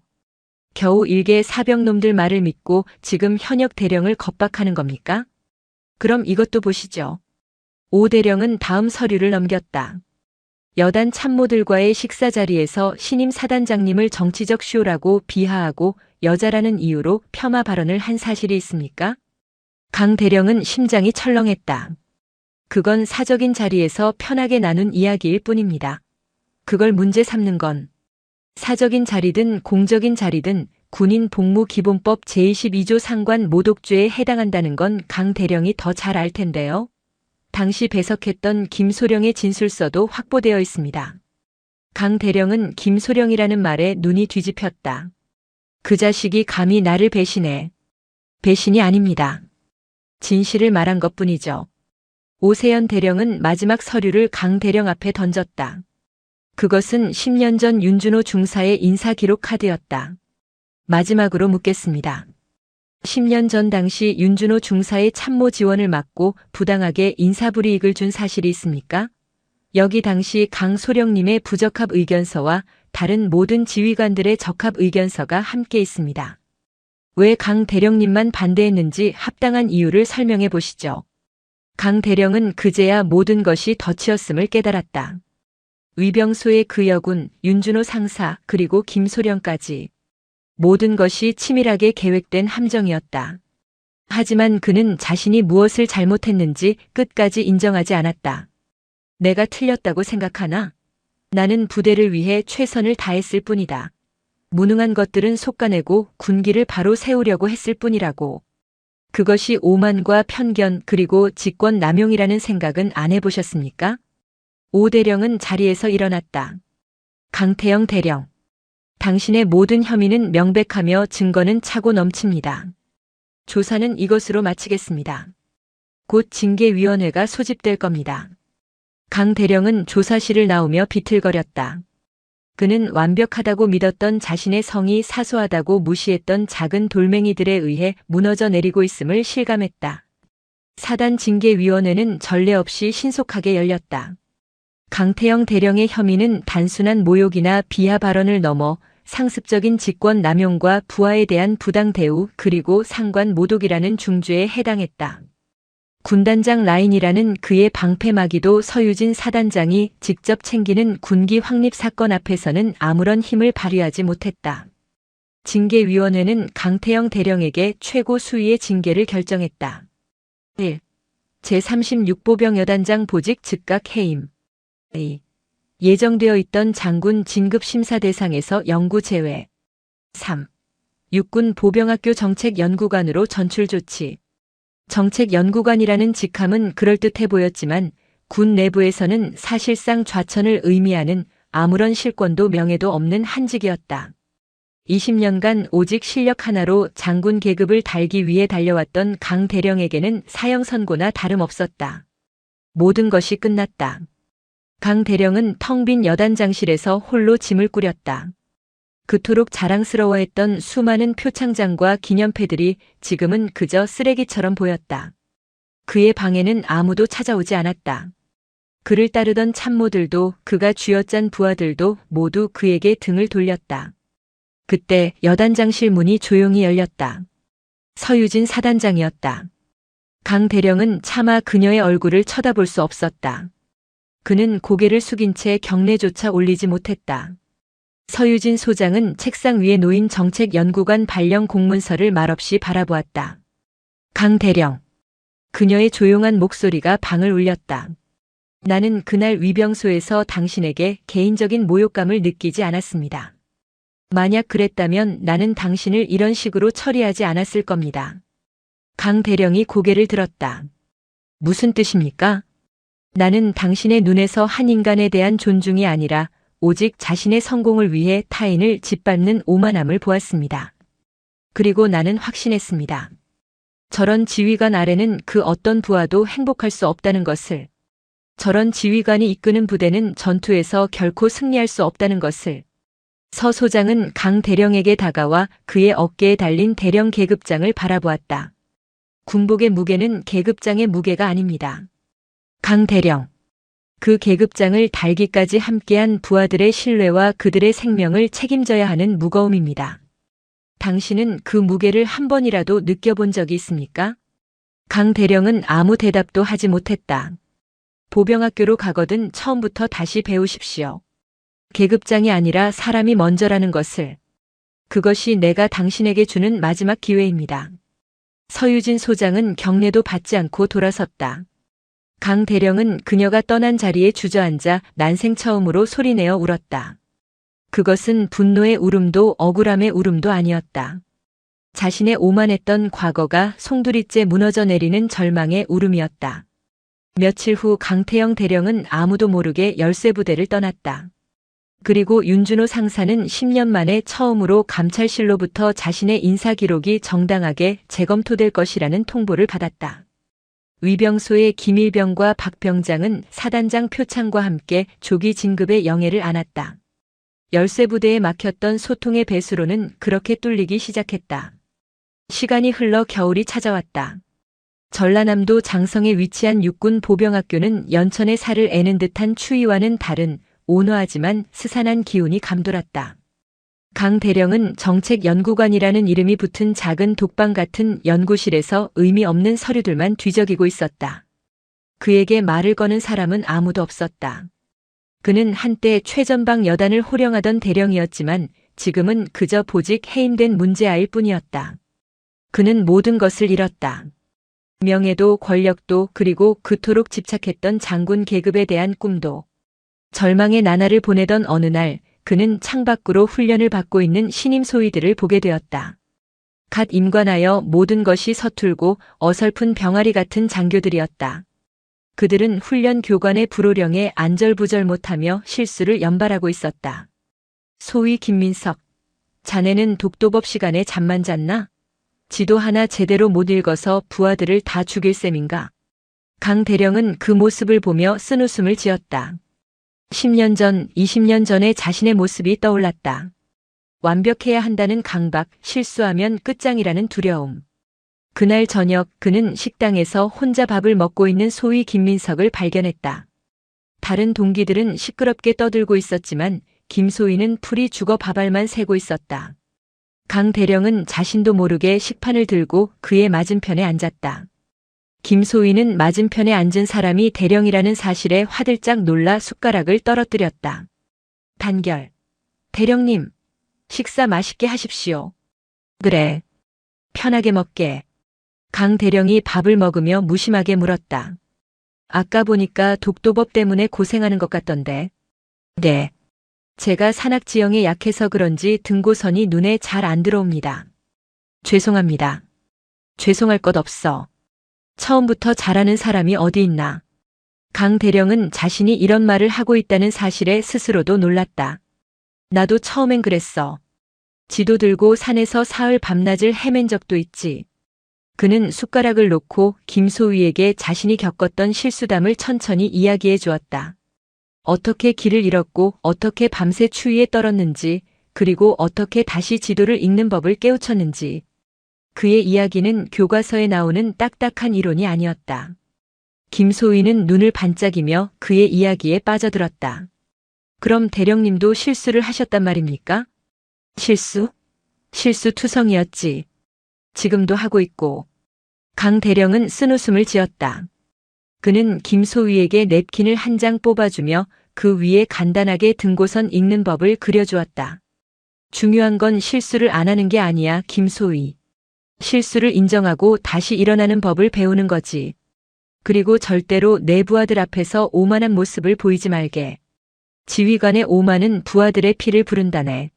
겨우 일개 사병놈들 말을 믿고 지금 현역 대령을 겁박하는 겁니까? 그럼 이것도 보시죠. 오 대령은 다음 서류를 넘겼다. 여단 참모들과의 식사 자리에서 신임 사단장님을 정치적 쇼라고 비하하고 여자라는 이유로 폄하 발언을 한 사실이 있습니까? 강 대령은 심장이 철렁했다. 그건 사적인 자리에서 편하게 나눈 이야기일 뿐입니다. 그걸 문제 삼는 건 사적인 자리든 공적인 자리든 군인 복무기본법 제22조 상관 모독죄에 해당한다는 건 강 대령이 더 잘 알 텐데요. 당시 배석했던 김소령의 진술서도 확보되어 있습니다. 강 대령은 김소령이라는 말에 눈이 뒤집혔다. 그 자식이 감히 나를 배신해. 배신이 아닙니다. 진실을 말한 것뿐이죠. 오세연 대령은 마지막 서류를 강 대령 앞에 던졌다. 그것은 10년 전 윤준호 중사의 인사기록 카드였다. 마지막으로 묻겠습니다. 10년 전 당시 윤준호 중사의 참모 지원을 막고 부당하게 인사불이익을 준 사실이 있습니까? 여기 당시 강소령님의 부적합 의견서와 다른 모든 지휘관들의 적합 의견서가 함께 있습니다. 왜 강 대령님만 반대했는지 합당한 이유를 설명해 보시죠. 강 대령은 그제야 모든 것이 덫이었음을 깨달았다. 위병소의 그 여군, 윤준호 상사, 그리고 김소령까지. 모든 것이 치밀하게 계획된 함정이었다. 하지만 그는 자신이 무엇을 잘못했는지 끝까지 인정하지 않았다. 내가 틀렸다고 생각하나? 나는 부대를 위해 최선을 다했을 뿐이다. 무능한 것들은 속가내고 군기를 바로 세우려고 했을 뿐이라고. 그것이 오만과 편견 그리고 직권 남용이라는 생각은 안 해보셨습니까? 오 대령은 자리에서 일어났다. 강태영 대령. 당신의 모든 혐의는 명백하며 증거는 차고 넘칩니다. 조사는 이것으로 마치겠습니다. 곧 징계위원회가 소집될 겁니다. 강 대령은 조사실을 나오며 비틀거렸다. 그는 완벽하다고 믿었던 자신의 성이 사소하다고 무시했던 작은 돌멩이들에 의해 무너져 내리고 있음을 실감했다. 사단 징계위원회는 전례 없이 신속하게 열렸다. 강태영 대령의 혐의는 단순한 모욕이나 비하 발언을 넘어 상습적인 직권 남용과 부하에 대한 부당 대우 그리고 상관 모독이라는 중죄에 해당했다. 군단장 라인이라는 그의 방패막이도 서유진 사단장이 직접 챙기는 군기 확립 사건 앞에서는 아무런 힘을 발휘하지 못했다. 징계위원회는 강태영 대령에게 최고 수위의 징계를 결정했다. 1. 제36보병 여단장 보직 즉각 해임. 2. 예정되어 있던 장군 진급 심사 대상에서 영구 제외. 3. 육군 보병학교 정책연구관으로 전출 조치. 정책연구관이라는 직함은 그럴듯해 보였지만 군 내부에서는 사실상 좌천을 의미하는 아무런 실권도 명예도 없는 한직이었다. 20년간 오직 실력 하나로 장군 계급을 달기 위해 달려왔던 강 대령에게는 사형 선고나 다름없었다. 모든 것이 끝났다. 강 대령은 텅 빈 여단장실에서 홀로 짐을 꾸렸다. 그토록 자랑스러워했던 수많은 표창장과 기념패들이 지금은 그저 쓰레기처럼 보였다. 그의 방에는 아무도 찾아오지 않았다. 그를 따르던 참모들도 그가 쥐어짠 부하들도 모두 그에게 등을 돌렸다. 그때 여단장실 문이 조용히 열렸다. 서유진 사단장이었다. 강 대령은 차마 그녀의 얼굴을 쳐다볼 수 없었다. 그는 고개를 숙인 채 경례조차 올리지 못했다. 서유진 소장은 책상 위에 놓인 정책연구관 발령 공문서를 말없이 바라보았다. 강 대령. 그녀의 조용한 목소리가 방을 울렸다. 나는 그날 위병소에서 당신에게 개인적인 모욕감을 느끼지 않았습니다. 만약 그랬다면 나는 당신을 이런 식으로 처리하지 않았을 겁니다. 강 대령이 고개를 들었다. 무슨 뜻입니까? 나는 당신의 눈에서 한 인간에 대한 존중이 아니라 오직 자신의 성공을 위해 타인을 짓밟는 오만함을 보았습니다. 그리고 나는 확신했습니다. 저런 지휘관 아래는 그 어떤 부하도 행복할 수 없다는 것을, 저런 지휘관이 이끄는 부대는 전투에서 결코 승리할 수 없다는 것을. 서 소장은 강 대령에게 다가와 그의 어깨에 달린 대령 계급장을 바라보았다. 군복의 무게는 계급장의 무게가 아닙니다. 강 대령. 그 계급장을 달기까지 함께한 부하들의 신뢰와 그들의 생명을 책임져야 하는 무거움입니다. 당신은 그 무게를 한 번이라도 느껴본 적이 있습니까? 강 대령은 아무 대답도 하지 못했다. 보병학교로 가거든 처음부터 다시 배우십시오. 계급장이 아니라 사람이 먼저라는 것을. 그것이 내가 당신에게 주는 마지막 기회입니다. 서유진 소장은 경례도 받지 않고 돌아섰다. 강 대령은 그녀가 떠난 자리에 주저앉아 난생 처음으로 소리내어 울었다. 그것은 분노의 울음도 억울함의 울음도 아니었다. 자신의 오만했던 과거가 송두리째 무너져 내리는 절망의 울음이었다. 며칠 후 강태영 대령은 아무도 모르게 열쇠부대를 떠났다. 그리고 윤준호 상사는 10년 만에 처음으로 감찰실로부터 자신의 인사 기록이 정당하게 재검토될 것이라는 통보를 받았다. 위병소의 김일병과 박병장은 사단장 표창과 함께 조기 진급의 영예를 안았다. 열쇠부대에 막혔던 소통의 배수로는 그렇게 뚫리기 시작했다. 시간이 흘러 겨울이 찾아왔다. 전라남도 장성에 위치한 육군 보병학교는 연천의 살을 애는 듯한 추위와는 다른 온화하지만 스산한 기운이 감돌았다. 강 대령은 정책연구관이라는 이름이 붙은 작은 독방 같은 연구실에서 의미 없는 서류들만 뒤적이고 있었다. 그에게 말을 거는 사람은 아무도 없었다. 그는 한때 최전방 여단을 호령하던 대령이었지만 지금은 그저 보직 해임된 문제아일 뿐이었다. 그는 모든 것을 잃었다. 명예도 권력도 그리고 그토록 집착했던 장군 계급에 대한 꿈도. 절망의 나날을 보내던 어느 날 그는 창밖으로 훈련을 받고 있는 신임 소위들을 보게 되었다. 갓 임관하여 모든 것이 서툴고 어설픈 병아리 같은 장교들이었다. 그들은 훈련 교관의 불호령에 안절부절 못하며 실수를 연발하고 있었다. 소위 김민석, 자네는 독도법 시간에 잠만 잤나? 지도 하나 제대로 못 읽어서 부하들을 다 죽일 셈인가? 강 대령은 그 모습을 보며 쓴웃음을 지었다. 10년 전, 20년 전의 자신의 모습이 떠올랐다. 완벽해야 한다는 강박, 실수하면 끝장이라는 두려움. 그날 저녁 그는 식당에서 혼자 밥을 먹고 있는 소위 김민석을 발견했다. 다른 동기들은 시끄럽게 떠들고 있었지만 김소희는 풀이 죽어 밥알만 새고 있었다. 강 대령은 자신도 모르게 식판을 들고 그의 맞은편에 앉았다. 김소희는 맞은편에 앉은 사람이 대령이라는 사실에 화들짝 놀라 숟가락을 떨어뜨렸다. 단결. 대령님, 식사 맛있게 하십시오. 그래. 편하게 먹게. 강 대령이 밥을 먹으며 무심하게 물었다. 아까 보니까 독도법 때문에 고생하는 것 같던데. 네. 제가 산악지형에 약해서 그런지 등고선이 눈에 잘 안 들어옵니다. 죄송합니다. 죄송할 것 없어. 처음부터 잘하는 사람이 어디 있나. 강 대령은 자신이 이런 말을 하고 있다는 사실에 스스로도 놀랐다. 나도 처음엔 그랬어. 지도 들고 산에서 사흘 밤낮을 헤맨 적도 있지. 그는 숟가락을 놓고 김소희에게 자신이 겪었던 실수담을 천천히 이야기해 주었다. 어떻게 길을 잃었고 어떻게 밤새 추위에 떨었는지 그리고 어떻게 다시 지도를 읽는 법을 깨우쳤는지. 그의 이야기는 교과서에 나오는 딱딱한 이론이 아니었다. 김소희는 눈을 반짝이며 그의 이야기에 빠져들었다. 그럼 대령님도 실수를 하셨단 말입니까? 실수? 실수투성이었지. 지금도 하고 있고. 강 대령은 쓴웃음을 지었다. 그는 김소희에게 냅킨을 한 장 뽑아주며 그 위에 간단하게 등고선 읽는 법을 그려주었다. 중요한 건 실수를 안 하는 게 아니야, 김소희. 실수를 인정하고 다시 일어나는 법을 배우는 거지. 그리고 절대로 내 부하들 앞에서 오만한 모습을 보이지 말게. 지휘관의 오만은 부하들의 피를 부른다네.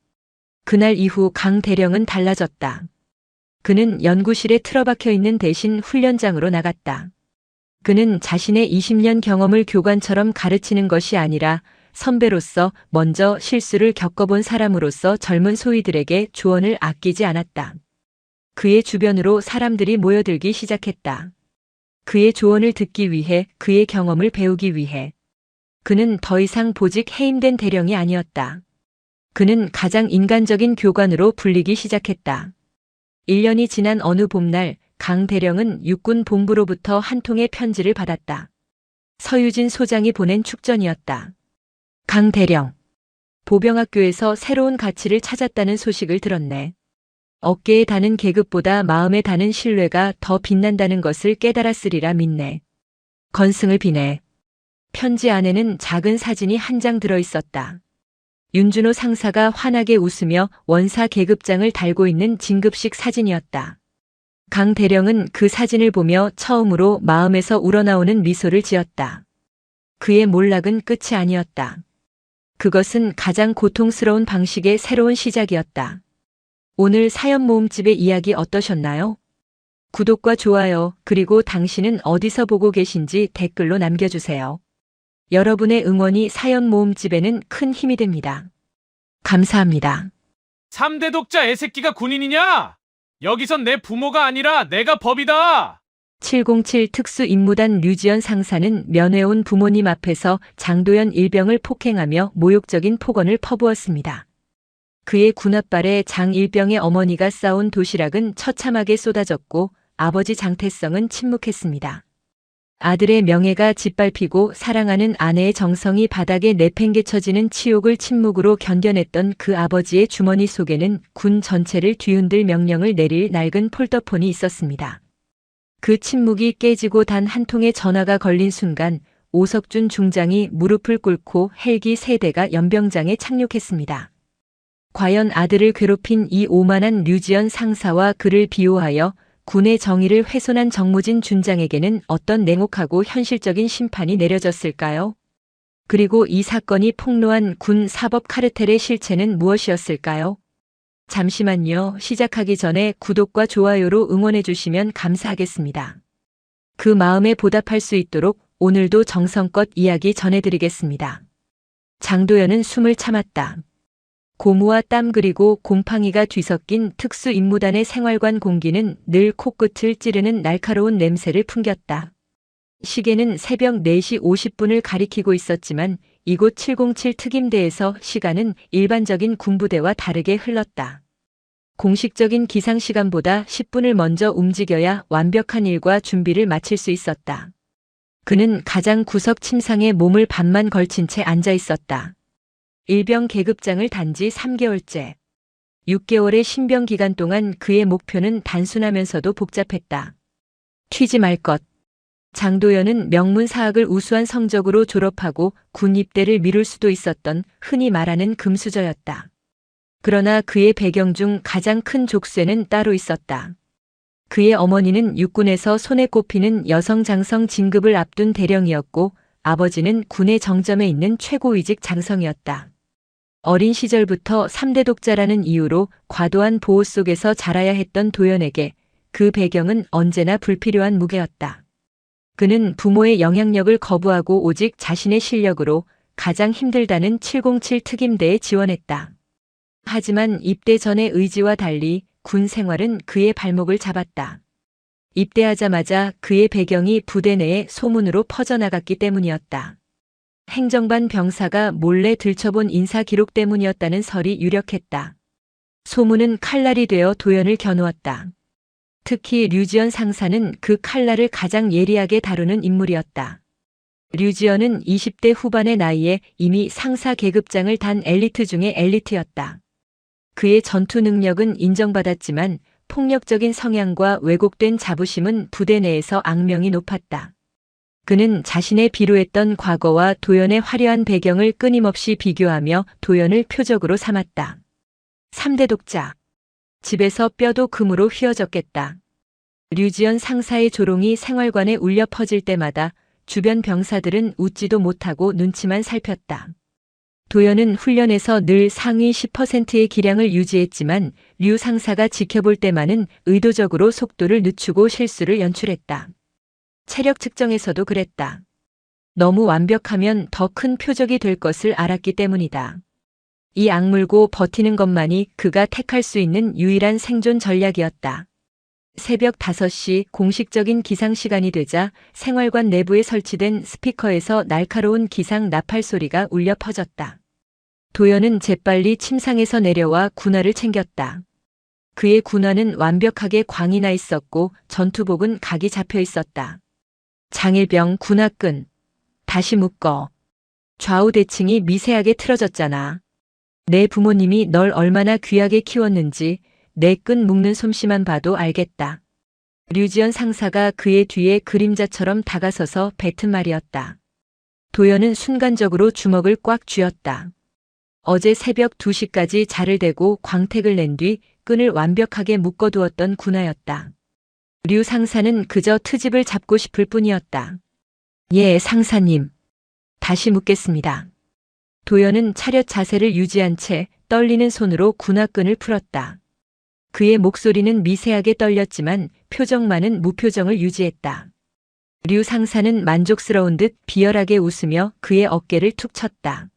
그날 이후 강 대령은 달라졌다. 그는 연구실에 틀어박혀 있는 대신 훈련장으로 나갔다. 그는 자신의 20년 경험을 교관처럼 가르치는 것이 아니라 선배로서 먼저 실수를 겪어본 사람으로서 젊은 소위들에게 조언을 아끼지 않았다. 그의 주변으로 사람들이 모여들기 시작했다. 그의 조언을 듣기 위해, 그의 경험을 배우기 위해. 그는 더 이상 보직 해임된 대령이 아니었다. 그는 가장 인간적인 교관으로 불리기 시작했다. 1년이 지난 어느 봄날 강 대령은 육군 본부로부터 한 통의 편지를 받았다. 서유진 소장이 보낸 축전이었다. 강 대령, 보병학교에서 새로운 가치를 찾았다는 소식을 들었네. 어깨에 다는 계급보다 마음에 다는 신뢰가 더 빛난다는 것을 깨달았으리라 믿네. 건승을 비네. 편지 안에는 작은 사진이 한 장 들어 있었다. 윤준호 상사가 환하게 웃으며 원사 계급장을 달고 있는 진급식 사진이었다. 강 대령은 그 사진을 보며 처음으로 마음에서 우러나오는 미소를 지었다. 그의 몰락은 끝이 아니었다. 그것은 가장 고통스러운 방식의 새로운 시작이었다. 오늘 사연 모음집의 이야기 어떠셨나요? 구독과 좋아요, 그리고 당신은 어디서 보고 계신지 댓글로 남겨주세요. 여러분의 응원이 사연 모음집에는 큰 힘이 됩니다. 감사합니다. 3대 독자 애새끼가 군인이냐? 여기선 내 부모가 아니라 내가 법이다. 707 특수임무단 류지연 상사는 면회온 부모님 앞에서 장도연 일병을 폭행하며 모욕적인 폭언을 퍼부었습니다. 그의 군홧발에 장일병의 어머니가 싸온 도시락은 처참하게 쏟아졌고 아버지 장태성은 침묵했습니다. 아들의 명예가 짓밟히고 사랑하는 아내의 정성이 바닥에 내팽개쳐지는 치욕을 침묵으로 견뎌냈던 그 아버지의 주머니 속에는 군 전체를 뒤흔들 명령을 내릴 낡은 폴더폰이 있었습니다. 그 침묵이 깨지고 단 한 통의 전화가 걸린 순간 오석준 중장이 무릎을 꿇고 헬기 3대가 연병장에 착륙했습니다. 과연 아들을 괴롭힌 이 오만한 류지연 상사와 그를 비호하여 군의 정의를 훼손한 정무진 준장에게는 어떤 냉혹하고 현실적인 심판이 내려졌을까요? 그리고 이 사건이 폭로한 군 사법 카르텔의 실체는 무엇이었을까요? 잠시만요. 시작하기 전에 구독과 좋아요로 응원해 주시면 감사하겠습니다. 그 마음에 보답할 수 있도록 오늘도 정성껏 이야기 전해드리겠습니다. 장도연은 숨을 참았다. 고무와 땀 그리고 곰팡이가 뒤섞인 특수 임무단의 생활관 공기는 늘 코끝을 찌르는 날카로운 냄새를 풍겼다. 시계는 새벽 4시 50분을 가리키고 있었지만 이곳 707 특임대에서 시간은 일반적인 군부대와 다르게 흘렀다. 공식적인 기상시간보다 10분을 먼저 움직여야 완벽한 일과 준비를 마칠 수 있었다. 그는 가장 구석 침상에 몸을 반만 걸친 채 앉아 있었다. 일병 계급장을 단지 3개월째. 6개월의 신병 기간 동안 그의 목표는 단순하면서도 복잡했다. 튀지 말 것. 장도연은 명문사학을 우수한 성적으로 졸업하고 군 입대를 미룰 수도 있었던 흔히 말하는 금수저였다. 그러나 그의 배경 중 가장 큰 족쇄는 따로 있었다. 그의 어머니는 육군에서 손에 꼽히는 여성 장성 진급을 앞둔 대령이었고 아버지는 군의 정점에 있는 최고위직 장성이었다. 어린 시절부터 3대 독자라는 이유로 과도한 보호 속에서 자라야 했던 도연에게 그 배경은 언제나 불필요한 무게였다. 그는 부모의 영향력을 거부하고 오직 자신의 실력으로 가장 힘들다는 707 특임대에 지원했다. 하지만 입대 전의 의지와 달리 군 생활은 그의 발목을 잡았다. 입대하자마자 그의 배경이 부대 내에 소문으로 퍼져나갔기 때문이었다. 행정반 병사가 몰래 들춰본 인사 기록 때문이었다는 설이 유력했다. 소문은 칼날이 되어 도연을 겨누었다. 특히 류지연 상사는 그 칼날을 가장 예리하게 다루는 인물이었다. 류지연은 20대 후반의 나이에 이미 상사 계급장을 단 엘리트 중의 엘리트였다. 그의 전투 능력은 인정받았지만 폭력적인 성향과 왜곡된 자부심은 부대 내에서 악명이 높았다. 그는 자신의 비루했던 과거와 도연의 화려한 배경을 끊임없이 비교하며 도연을 표적으로 삼았다. 3대 독자. 집에서 뼈도 금으로 휘어졌겠다. 류지연 상사의 조롱이 생활관에 울려 퍼질 때마다 주변 병사들은 웃지도 못하고 눈치만 살폈다. 도연은 훈련에서 늘 상위 10%의 기량을 유지했지만 류 상사가 지켜볼 때만은 의도적으로 속도를 늦추고 실수를 연출했다. 체력 측정에서도 그랬다. 너무 완벽하면 더 큰 표적이 될 것을 알았기 때문이다. 이 악물고 버티는 것만이 그가 택할 수 있는 유일한 생존 전략이었다. 새벽 5시 공식적인 기상시간이 되자 생활관 내부에 설치된 스피커에서 날카로운 기상 나팔 소리가 울려 퍼졌다. 도연은 재빨리 침상에서 내려와 군화를 챙겼다. 그의 군화는 완벽하게 광이 나 있었고 전투복은 각이 잡혀 있었다. 장일병 군화끈. 다시 묶어. 좌우 대칭이 미세하게 틀어졌잖아. 내 부모님이 널 얼마나 귀하게 키웠는지 내 끈 묶는 솜씨만 봐도 알겠다. 류지연 상사가 그의 뒤에 그림자처럼 다가서서 뱉은 말이었다. 도연은 순간적으로 주먹을 꽉 쥐었다. 어제 새벽 2시까지 자를 대고 광택을 낸 뒤 끈을 완벽하게 묶어두었던 군화였다. 류 상사는 그저 트집을 잡고 싶을 뿐이었다. 예, 상사님. 다시 묻겠습니다. 도연은 차렷 자세를 유지한 채 떨리는 손으로 군화끈을 풀었다. 그의 목소리는 미세하게 떨렸지만 표정만은 무표정을 유지했다. 류 상사는 만족스러운 듯 비열하게 웃으며 그의 어깨를 툭 쳤다.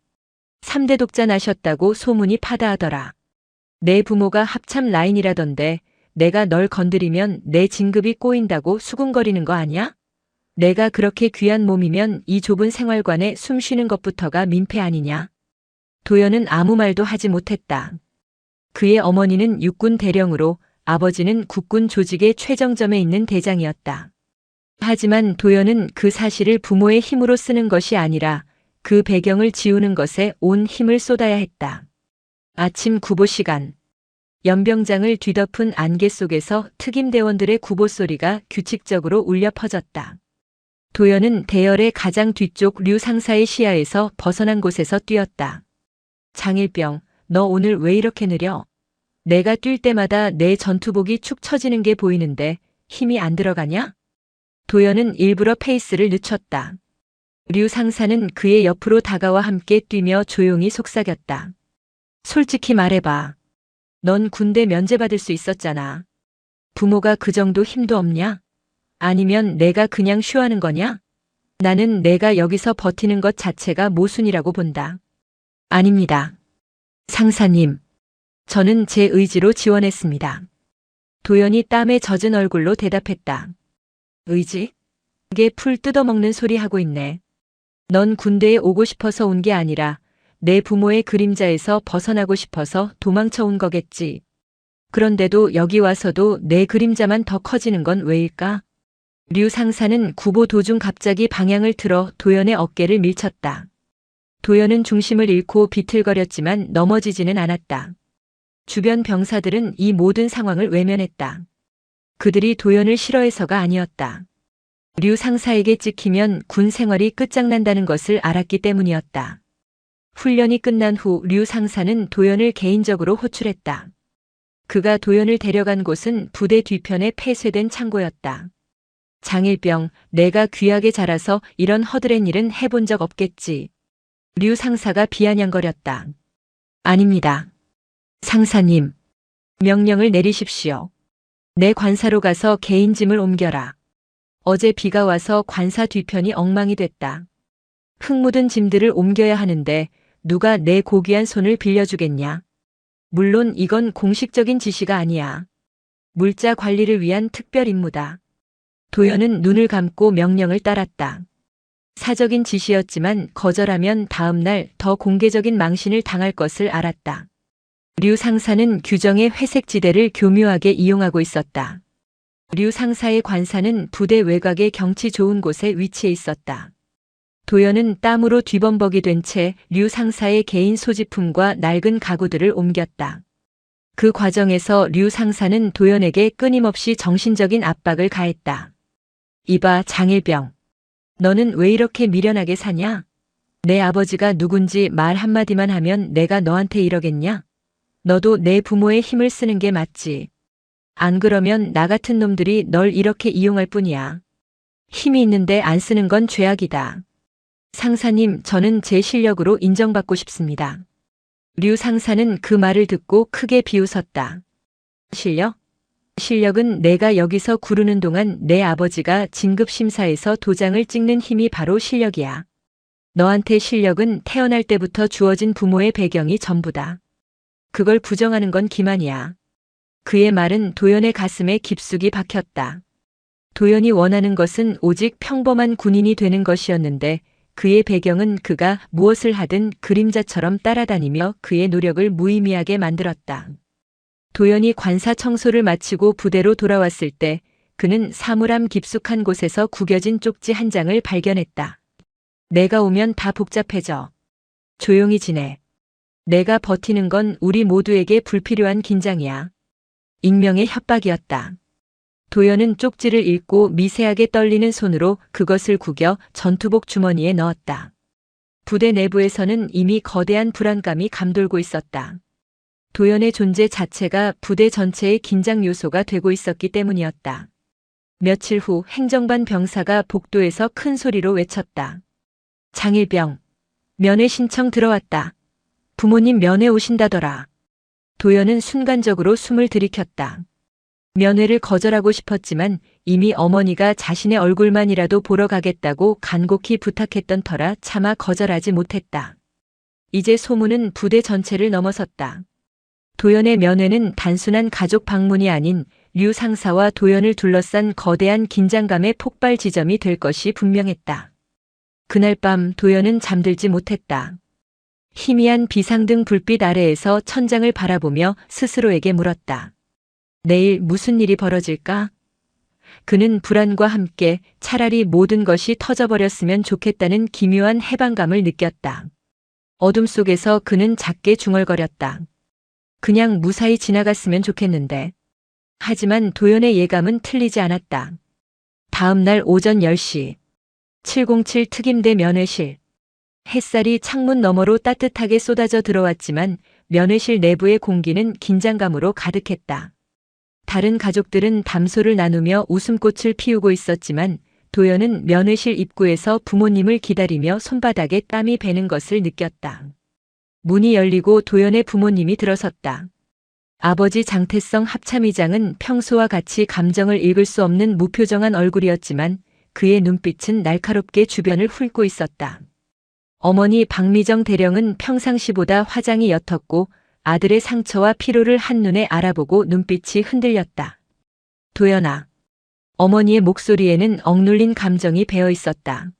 3대 독자 나셨다고 소문이 파다하더라. 내 부모가 합참 라인이라던데 내가 널 건드리면 내 진급이 꼬인다고 수군거리는 거 아니야? 내가 그렇게 귀한 몸이면 이 좁은 생활관에 숨 쉬는 것부터가 민폐 아니냐? 도연은 아무 말도 하지 못했다. 그의 어머니는 육군 대령으로 아버지는 국군 조직의 최정점에 있는 대장이었다. 하지만 도연은 그 사실을 부모의 힘으로 쓰는 것이 아니라 그 배경을 지우는 것에 온 힘을 쏟아야 했다. 아침 구보 시간. 연병장을 뒤덮은 안개 속에서 특임대원들의 구보 소리가 규칙적으로 울려 퍼졌다. 도연은 대열의 가장 뒤쪽 류 상사의 시야에서 벗어난 곳에서 뛰었다. 장일병, 너 오늘 왜 이렇게 느려? 내가 뛸 때마다 내 전투복이 축 처지는 게 보이는데 힘이 안 들어가냐? 도연은 일부러 페이스를 늦췄다. 류 상사는 그의 옆으로 다가와 함께 뛰며 조용히 속삭였다. 솔직히 말해봐. 넌 군대 면제받을 수 있었잖아. 부모가 그 정도 힘도 없냐? 아니면 내가 그냥 쉬하는 거냐? 나는 내가 여기서 버티는 것 자체가 모순이라고 본다. 아닙니다. 상사님. 저는 제 의지로 지원했습니다. 도연이 땀에 젖은 얼굴로 대답했다. 의지? 이게 풀 뜯어먹는 소리 하고 있네. 넌 군대에 오고 싶어서 온 게 아니라 내 부모의 그림자에서 벗어나고 싶어서 도망쳐 온 거겠지. 그런데도 여기 와서도 내 그림자만 더 커지는 건 왜일까? 류 상사는 구보 도중 갑자기 방향을 틀어 도연의 어깨를 밀쳤다. 도연은 중심을 잃고 비틀거렸지만 넘어지지는 않았다. 주변 병사들은 이 모든 상황을 외면했다. 그들이 도연을 싫어해서가 아니었다. 류 상사에게 찍히면 군 생활이 끝장난다는 것을 알았기 때문이었다. 훈련이 끝난 후 류 상사는 도연을 개인적으로 호출했다. 그가 도연을 데려간 곳은 부대 뒤편에 폐쇄된 창고였다. 장일병, 내가 귀하게 자라서 이런 허드렛 일은 해본 적 없겠지. 류 상사가 비아냥거렸다. 아닙니다. 상사님, 명령을 내리십시오. 내 관사로 가서 개인 짐을 옮겨라. 어제 비가 와서 관사 뒤편이 엉망이 됐다. 흙 묻은 짐들을 옮겨야 하는데 누가 내 고귀한 손을 빌려주겠냐? 물론 이건 공식적인 지시가 아니야. 물자 관리를 위한 특별 임무다. 도연은 눈을 감고 명령을 따랐다. 사적인 지시였지만 거절하면 다음 날 더 공개적인 망신을 당할 것을 알았다. 류 상사는 규정의 회색 지대를 교묘하게 이용하고 있었다. 류 상사의 관사는 부대 외곽의 경치 좋은 곳에 위치해 있었다. 도연은 땀으로 뒤범벅이 된 채 류 상사의 개인 소지품과 낡은 가구들을 옮겼다. 그 과정에서 류 상사는 도연에게 끊임없이 정신적인 압박을 가했다. 이봐 장일병. 너는 왜 이렇게 미련하게 사냐? 내 아버지가 누군지 말 한마디만 하면 내가 너한테 이러겠냐? 너도 내 부모의 힘을 쓰는 게 맞지. 안 그러면 나 같은 놈들이 널 이렇게 이용할 뿐이야. 힘이 있는데 안 쓰는 건 죄악이다. 상사님, 저는 제 실력으로 인정받고 싶습니다. 류 상사는 그 말을 듣고 크게 비웃었다. 실력? 실력은 내가 여기서 구르는 동안 내 아버지가 진급심사에서 도장을 찍는 힘이 바로 실력이야. 너한테 실력은 태어날 때부터 주어진 부모의 배경이 전부다. 그걸 부정하는 건 기만이야. 그의 말은 도연의 가슴에 깊숙이 박혔다. 도연이 원하는 것은 오직 평범한 군인이 되는 것이었는데 그의 배경은 그가 무엇을 하든 그림자처럼 따라다니며 그의 노력을 무의미하게 만들었다. 도연이 관사 청소를 마치고 부대로 돌아왔을 때 그는 사물함 깊숙한 곳에서 구겨진 쪽지 한 장을 발견했다. 내가 오면 다 복잡해져. 조용히 지내. 내가 버티는 건 우리 모두에게 불필요한 긴장이야. 익명의 협박이었다. 도연은 쪽지를 읽고 미세하게 떨리는 손으로 그것을 구겨 전투복 주머니에 넣었다. 부대 내부에서는 이미 거대한 불안감이 감돌고 있었다. 도연의 존재 자체가 부대 전체의 긴장 요소가 되고 있었기 때문이었다. 며칠 후 행정반 병사가 복도에서 큰 소리로 외쳤다. 장일병, 면회 신청 들어왔다. 부모님 면회 오신다더라. 도연은 순간적으로 숨을 들이켰다. 면회를 거절하고 싶었지만 이미 어머니가 자신의 얼굴만이라도 보러 가겠다고 간곡히 부탁했던 터라 차마 거절하지 못했다. 이제 소문은 부대 전체를 넘어섰다. 도연의 면회는 단순한 가족 방문이 아닌 류 상사와 도연을 둘러싼 거대한 긴장감의 폭발 지점이 될 것이 분명했다. 그날 밤 도연은 잠들지 못했다. 희미한 비상등 불빛 아래에서 천장을 바라보며 스스로에게 물었다. 내일 무슨 일이 벌어질까? 그는 불안과 함께 차라리 모든 것이 터져버렸으면 좋겠다는 기묘한 해방감을 느꼈다. 어둠 속에서 그는 작게 중얼거렸다. 그냥 무사히 지나갔으면 좋겠는데. 하지만 도연의 예감은 틀리지 않았다. 다음 날 오전 10시. 707 특임대 면회실. 햇살이 창문 너머로 따뜻하게 쏟아져 들어왔지만 면회실 내부의 공기는 긴장감으로 가득했다. 다른 가족들은 담소를 나누며 웃음꽃을 피우고 있었지만 도연은 면회실 입구에서 부모님을 기다리며 손바닥에 땀이 배는 것을 느꼈다. 문이 열리고 도연의 부모님이 들어섰다. 아버지 장태성 합참의장은 평소와 같이 감정을 읽을 수 없는 무표정한 얼굴이었지만 그의 눈빛은 날카롭게 주변을 훑고 있었다. 어머니 박미정 대령은 평상시보다 화장이 옅었고 아들의 상처와 피로를 한눈에 알아보고 눈빛이 흔들렸다. 도연아. 어머니의 목소리에는 억눌린 감정이 배어 있었다.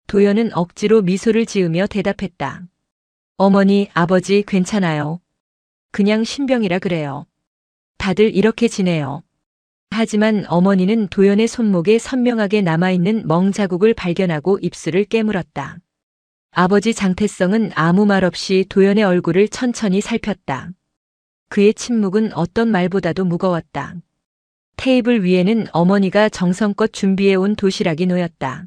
도연은 억지로 미소를 지으며 대답했다. 어머니, 아버지 괜찮아요. 그냥 신병이라 그래요. 다들 이렇게 지내요. 하지만 어머니는 도연의 손목에 선명하게 남아있는 멍 자국을 발견하고 입술을 깨물었다. 아버지 장태성은 아무 말 없이 도연의 얼굴을 천천히 살폈다. 그의 침묵은 어떤 말보다도 무거웠다. 테이블 위에는 어머니가 정성껏 준비해온 도시락이 놓였다.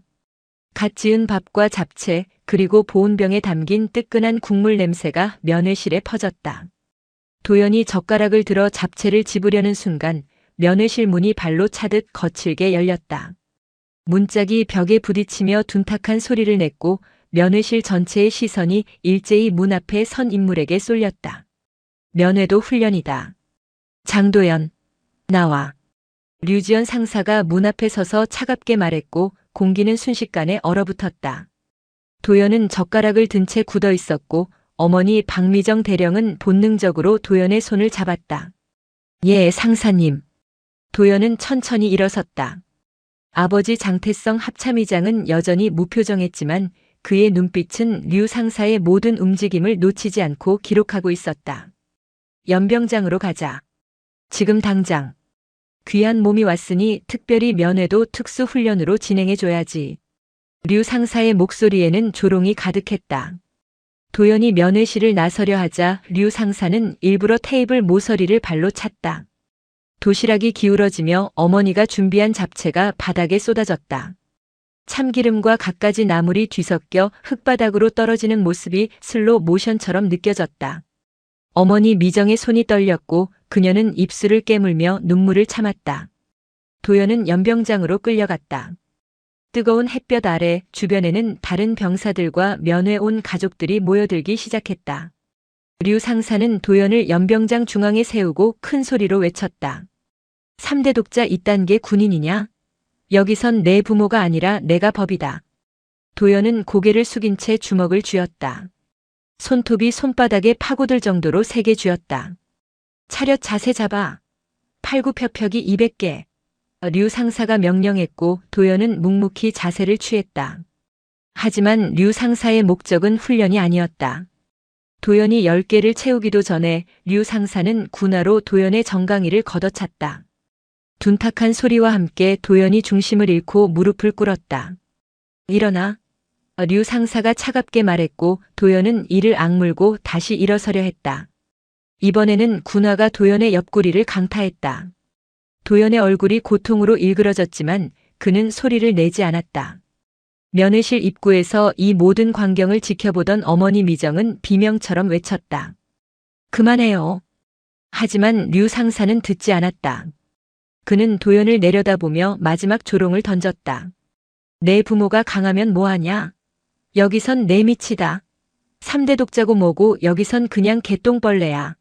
갓 지은 밥과 잡채 그리고 보온병에 담긴 뜨끈한 국물 냄새가 면회실에 퍼졌다. 도연이 젓가락을 들어 잡채를 집으려는 순간 면회실 문이 발로 차듯 거칠게 열렸다. 문짝이 벽에 부딪히며 둔탁한 소리를 냈고 면회실 전체의 시선이 일제히 문 앞에 선 인물에게 쏠렸다. 면회도 훈련이다. 장도연, 나와. 류지연 상사가 문 앞에 서서 차갑게 말했고 공기는 순식간에 얼어붙었다. 도연은 젓가락을 든 채 굳어 있었고 어머니 박미정 대령은 본능적으로 도연의 손을 잡았다. 예, 상사님. 도연은 천천히 일어섰다. 아버지 장태성 합참의장은 여전히 무표정했지만 그의 눈빛은 류 상사의 모든 움직임을 놓치지 않고 기록하고 있었다. 연병장으로 가자. 지금 당장. 귀한 몸이 왔으니 특별히 면회도 특수훈련으로 진행해줘야지. 류 상사의 목소리에는 조롱이 가득했다. 도연이 면회실을 나서려 하자 류 상사는 일부러 테이블 모서리를 발로 찼다. 도시락이 기울어지며 어머니가 준비한 잡채가 바닥에 쏟아졌다. 참기름과 갖가지 나물이 뒤섞여 흙바닥으로 떨어지는 모습이 슬로 모션처럼 느껴졌다. 어머니 미정의 손이 떨렸고 그녀는 입술을 깨물며 눈물을 참았다. 도연은 연병장으로 끌려갔다. 뜨거운 햇볕 아래 주변에는 다른 병사들과 면회 온 가족들이 모여들기 시작했다. 류 상사는 도연을 연병장 중앙에 세우고 큰 소리로 외쳤다. 3대 독자 이딴 게 군인이냐? 여기선 내 부모가 아니라 내가 법이다. 도연은 고개를 숙인 채 주먹을 쥐었다. 손톱이 손바닥에 파고들 정도로 세게 쥐었다. 차렷 자세 잡아. 팔굽혀펴기 200개. 류 상사가 명령했고 도연은 묵묵히 자세를 취했다. 하지만 류 상사의 목적은 훈련이 아니었다. 도연이 10개를 채우기도 전에 류 상사는 군화로 도연의 정강이를 걷어찼다. 둔탁한 소리와 함께 도연이 중심을 잃고 무릎을 꿇었다. 일어나. 류 상사가 차갑게 말했고 도연은 이를 악물고 다시 일어서려 했다. 이번에는 군화가 도연의 옆구리를 강타했다. 도연의 얼굴이 고통으로 일그러졌지만 그는 소리를 내지 않았다. 면회실 입구에서 이 모든 광경을 지켜보던 어머니 미정은 비명처럼 외쳤다. 그만해요. 하지만 류 상사는 듣지 않았다. 그는 도연을 내려다보며 마지막 조롱을 던졌다. 내 부모가 강하면 뭐하냐? 여기선 내 밑이다. 3대 독자고 뭐고 여기선 그냥 개똥벌레야.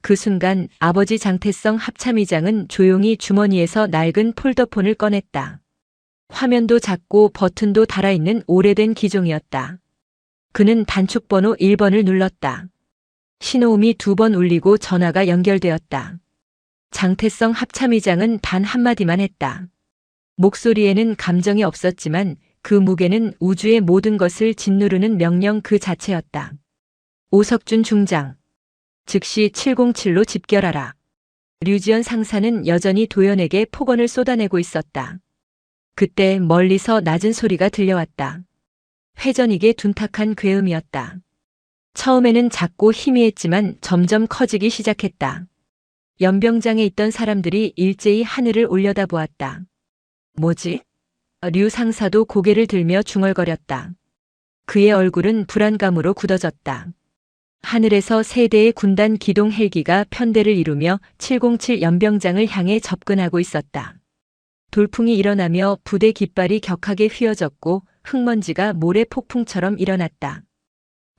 그 순간 아버지 장태성 합참의장은 조용히 주머니에서 낡은 폴더폰을 꺼냈다. 화면도 작고 버튼도 달아있는 오래된 기종이었다. 그는 단축번호 1번을 눌렀다. 신호음이 2번 울리고 전화가 연결되었다. 장태성 합참의장은 단 한마디만 했다. 목소리에는 감정이 없었지만 그 무게는 우주의 모든 것을 짓누르는 명령 그 자체였다. 오석준 중장. 즉시 707로 집결하라. 류지연 상사는 여전히 도연에게 폭언을 쏟아내고 있었다. 그때 멀리서 낮은 소리가 들려왔다. 회전이게 둔탁한 괴음이었다. 처음에는 작고 희미했지만 점점 커지기 시작했다. 연병장에 있던 사람들이 일제히 하늘을 올려다보았다. 뭐지? 류 상사도 고개를 들며 중얼거렸다. 그의 얼굴은 불안감으로 굳어졌다. 하늘에서 세 대의 군단 기동 헬기가 편대를 이루며 707 연병장을 향해 접근하고 있었다. 돌풍이 일어나며 부대 깃발이 격하게 휘어졌고 흙먼지가 모래 폭풍처럼 일어났다.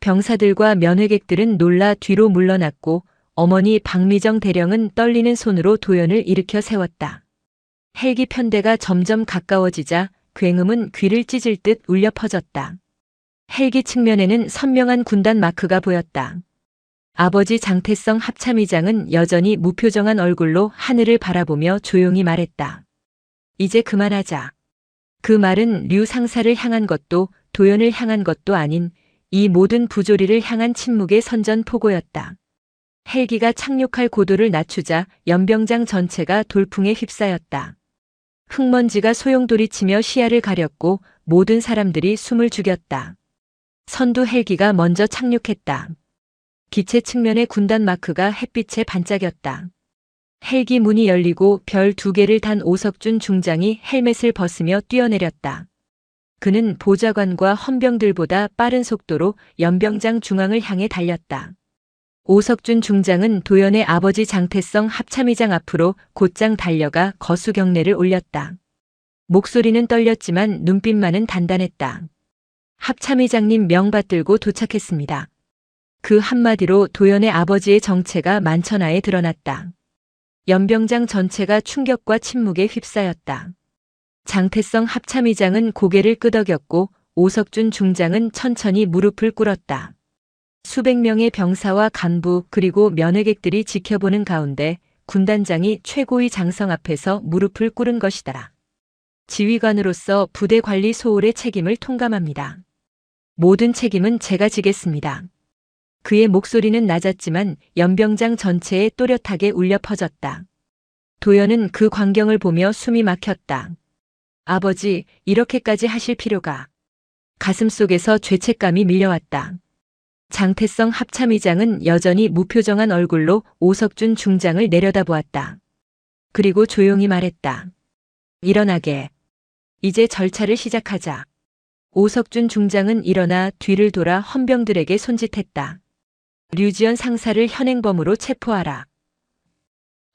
병사들과 면회객들은 놀라 뒤로 물러났고 어머니 박미정 대령은 떨리는 손으로 도연을 일으켜 세웠다. 헬기 편대가 점점 가까워지자 굉음은 귀를 찢을 듯 울려 퍼졌다. 헬기 측면에는 선명한 군단 마크가 보였다. 아버지 장태성 합참의장은 여전히 무표정한 얼굴로 하늘을 바라보며 조용히 말했다. 이제 그만하자. 그 말은 류 상사를 향한 것도 도연을 향한 것도 아닌 이 모든 부조리를 향한 침묵의 선전포고였다. 헬기가 착륙할 고도를 낮추자 연병장 전체가 돌풍에 휩싸였다. 흙먼지가 소용돌이치며 시야를 가렸고 모든 사람들이 숨을 죽였다. 선두 헬기가 먼저 착륙했다. 기체 측면의 군단 마크가 햇빛에 반짝였다. 헬기 문이 열리고 별 2개를 단 오석준 중장이 헬멧을 벗으며 뛰어내렸다. 그는 보좌관과 헌병들보다 빠른 속도로 연병장 중앙을 향해 달렸다. 오석준 중장은 도연의 아버지 장태성 합참의장 앞으로 곧장 달려가 거수 경례를 올렸다. 목소리는 떨렸지만 눈빛만은 단단했다. 합참의장님 명 받들고 도착했습니다. 그 한마디로 도연의 아버지의 정체가 만천하에 드러났다. 연병장 전체가 충격과 침묵에 휩싸였다. 장태성 합참의장은 고개를 끄덕였고 오석준 중장은 천천히 무릎을 꿇었다. 수백 명의 병사와 간부 그리고 면회객들이 지켜보는 가운데 군단장이 최고의 장성 앞에서 무릎을 꿇은 것이다. 지휘관으로서 부대 관리 소홀의 책임을 통감합니다. 모든 책임은 제가 지겠습니다. 그의 목소리는 낮았지만 연병장 전체에 또렷하게 울려 퍼졌다. 도연은 그 광경을 보며 숨이 막혔다. 아버지, 이렇게까지 하실 필요가. 가슴속에서 죄책감이 밀려왔다. 장태성 합참의장은 여전히 무표정한 얼굴로 오석준 중장을 내려다보았다. 그리고 조용히 말했다. 일어나게. 이제 절차를 시작하자. 오석준 중장은 일어나 뒤를 돌아 헌병들에게 손짓했다. 류지연 상사를 현행범으로 체포하라.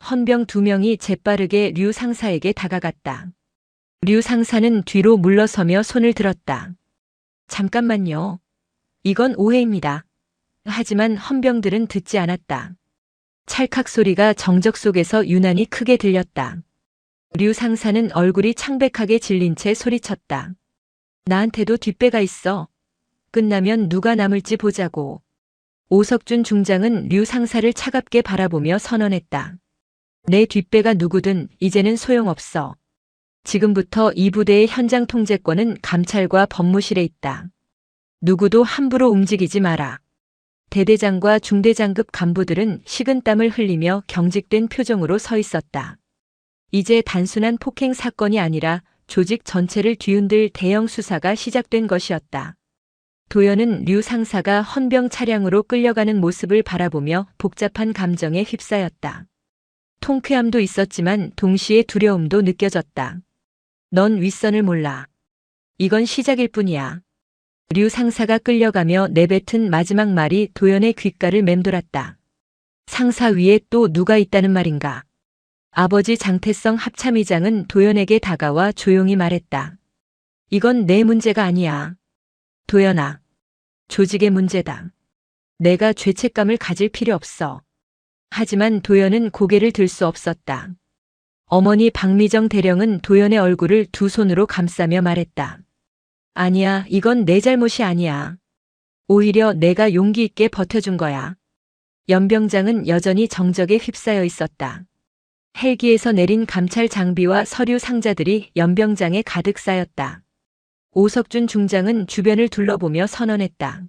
헌병 2명이 재빠르게 류 상사에게 다가갔다. 류 상사는 뒤로 물러서며 손을 들었다. 잠깐만요. 이건 오해입니다. 하지만 헌병들은 듣지 않았다. 찰칵 소리가 정적 속에서 유난히 크게 들렸다. 류 상사는 얼굴이 창백하게 질린 채 소리쳤다. 나한테도 뒷배가 있어. 끝나면 누가 남을지 보자고. 오석준 중장은 류 상사를 차갑게 바라보며 선언했다. 내 뒷배가 누구든 이제는 소용없어. 지금부터 이 부대의 현장 통제권은 감찰과 법무실에 있다. 누구도 함부로 움직이지 마라. 대대장과 중대장급 간부들은 식은땀을 흘리며 경직된 표정으로 서 있었다. 이제 단순한 폭행 사건이 아니라 조직 전체를 뒤흔들 대형 수사가 시작된 것이었다. 도연은 류 상사가 헌병 차량으로 끌려가는 모습을 바라보며 복잡한 감정에 휩싸였다. 통쾌함도 있었지만 동시에 두려움도 느껴졌다. 넌 윗선을 몰라. 이건 시작일 뿐이야. 류 상사가 끌려가며 내뱉은 마지막 말이 도연의 귓가를 맴돌았다. 상사 위에 또 누가 있다는 말인가? 아버지 장태성 합참의장은 도연에게 다가와 조용히 말했다. 이건 내 문제가 아니야. 도연아. 조직의 문제다. 내가 죄책감을 가질 필요 없어. 하지만 도연은 고개를 들 수 없었다. 어머니 박미정 대령은 도연의 얼굴을 두 손으로 감싸며 말했다. 아니야, 이건 내 잘못이 아니야. 오히려 내가 용기 있게 버텨준 거야. 연병장은 여전히 정적에 휩싸여 있었다. 헬기에서 내린 감찰 장비와 서류 상자들이 연병장에 가득 쌓였다. 오석준 중장은 주변을 둘러보며 선언했다.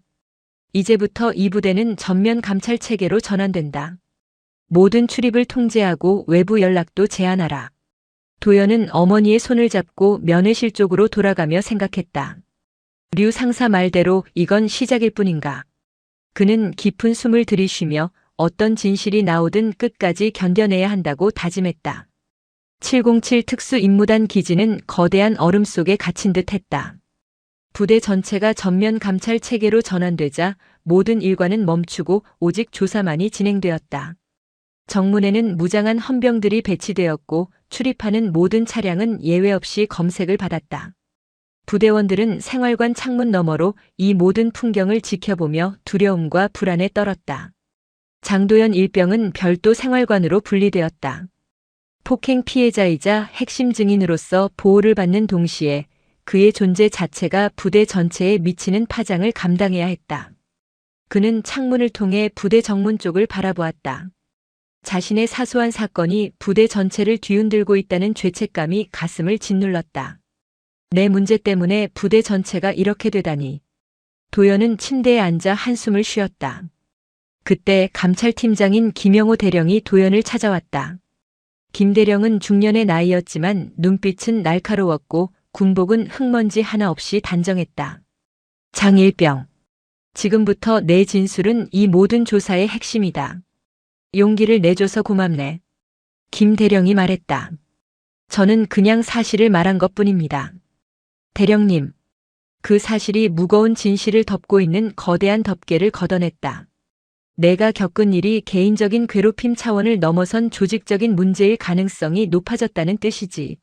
이제부터 이 부대는 전면 감찰 체계로 전환된다. 모든 출입을 통제하고 외부 연락도 제한하라. 도연은 어머니의 손을 잡고 면회실 쪽으로 돌아가며 생각했다. 류 상사 말대로 이건 시작일 뿐인가. 그는 깊은 숨을 들이쉬며 어떤 진실이 나오든 끝까지 견뎌내야 한다고 다짐했다. 707 특수임무단 기지는 거대한 얼음 속에 갇힌 듯 했다. 부대 전체가 전면 감찰 체계로 전환되자 모든 일과는 멈추고 오직 조사만이 진행되었다. 정문에는 무장한 헌병들이 배치되었고 출입하는 모든 차량은 예외 없이 검색을 받았다. 부대원들은 생활관 창문 너머로 이 모든 풍경을 지켜보며 두려움과 불안에 떨었다. 장도연 일병은 별도 생활관으로 분리되었다. 폭행 피해자이자 핵심 증인으로서 보호를 받는 동시에 그의 존재 자체가 부대 전체에 미치는 파장을 감당해야 했다. 그는 창문을 통해 부대 정문 쪽을 바라보았다. 자신의 사소한 사건이 부대 전체를 뒤흔들고 있다는 죄책감이 가슴을 짓눌렀다. 내 문제 때문에 부대 전체가 이렇게 되다니. 도연은 침대에 앉아 한숨을 쉬었다. 그때 감찰팀장인 김영호 대령이 도연을 찾아왔다. 김 대령은 중년의 나이였지만 눈빛은 날카로웠고 군복은 흙먼지 하나 없이 단정했다. 장일병. 지금부터 내 진술은 이 모든 조사의 핵심이다. 용기를 내줘서 고맙네. 김 대령이 말했다. 저는 그냥 사실을 말한 것뿐입니다. 대령님. 그 사실이 무거운 진실을 덮고 있는 거대한 덮개를 걷어냈다. 내가 겪은 일이 개인적인 괴롭힘 차원을 넘어선 조직적인 문제일 가능성이 높아졌다는 뜻이지.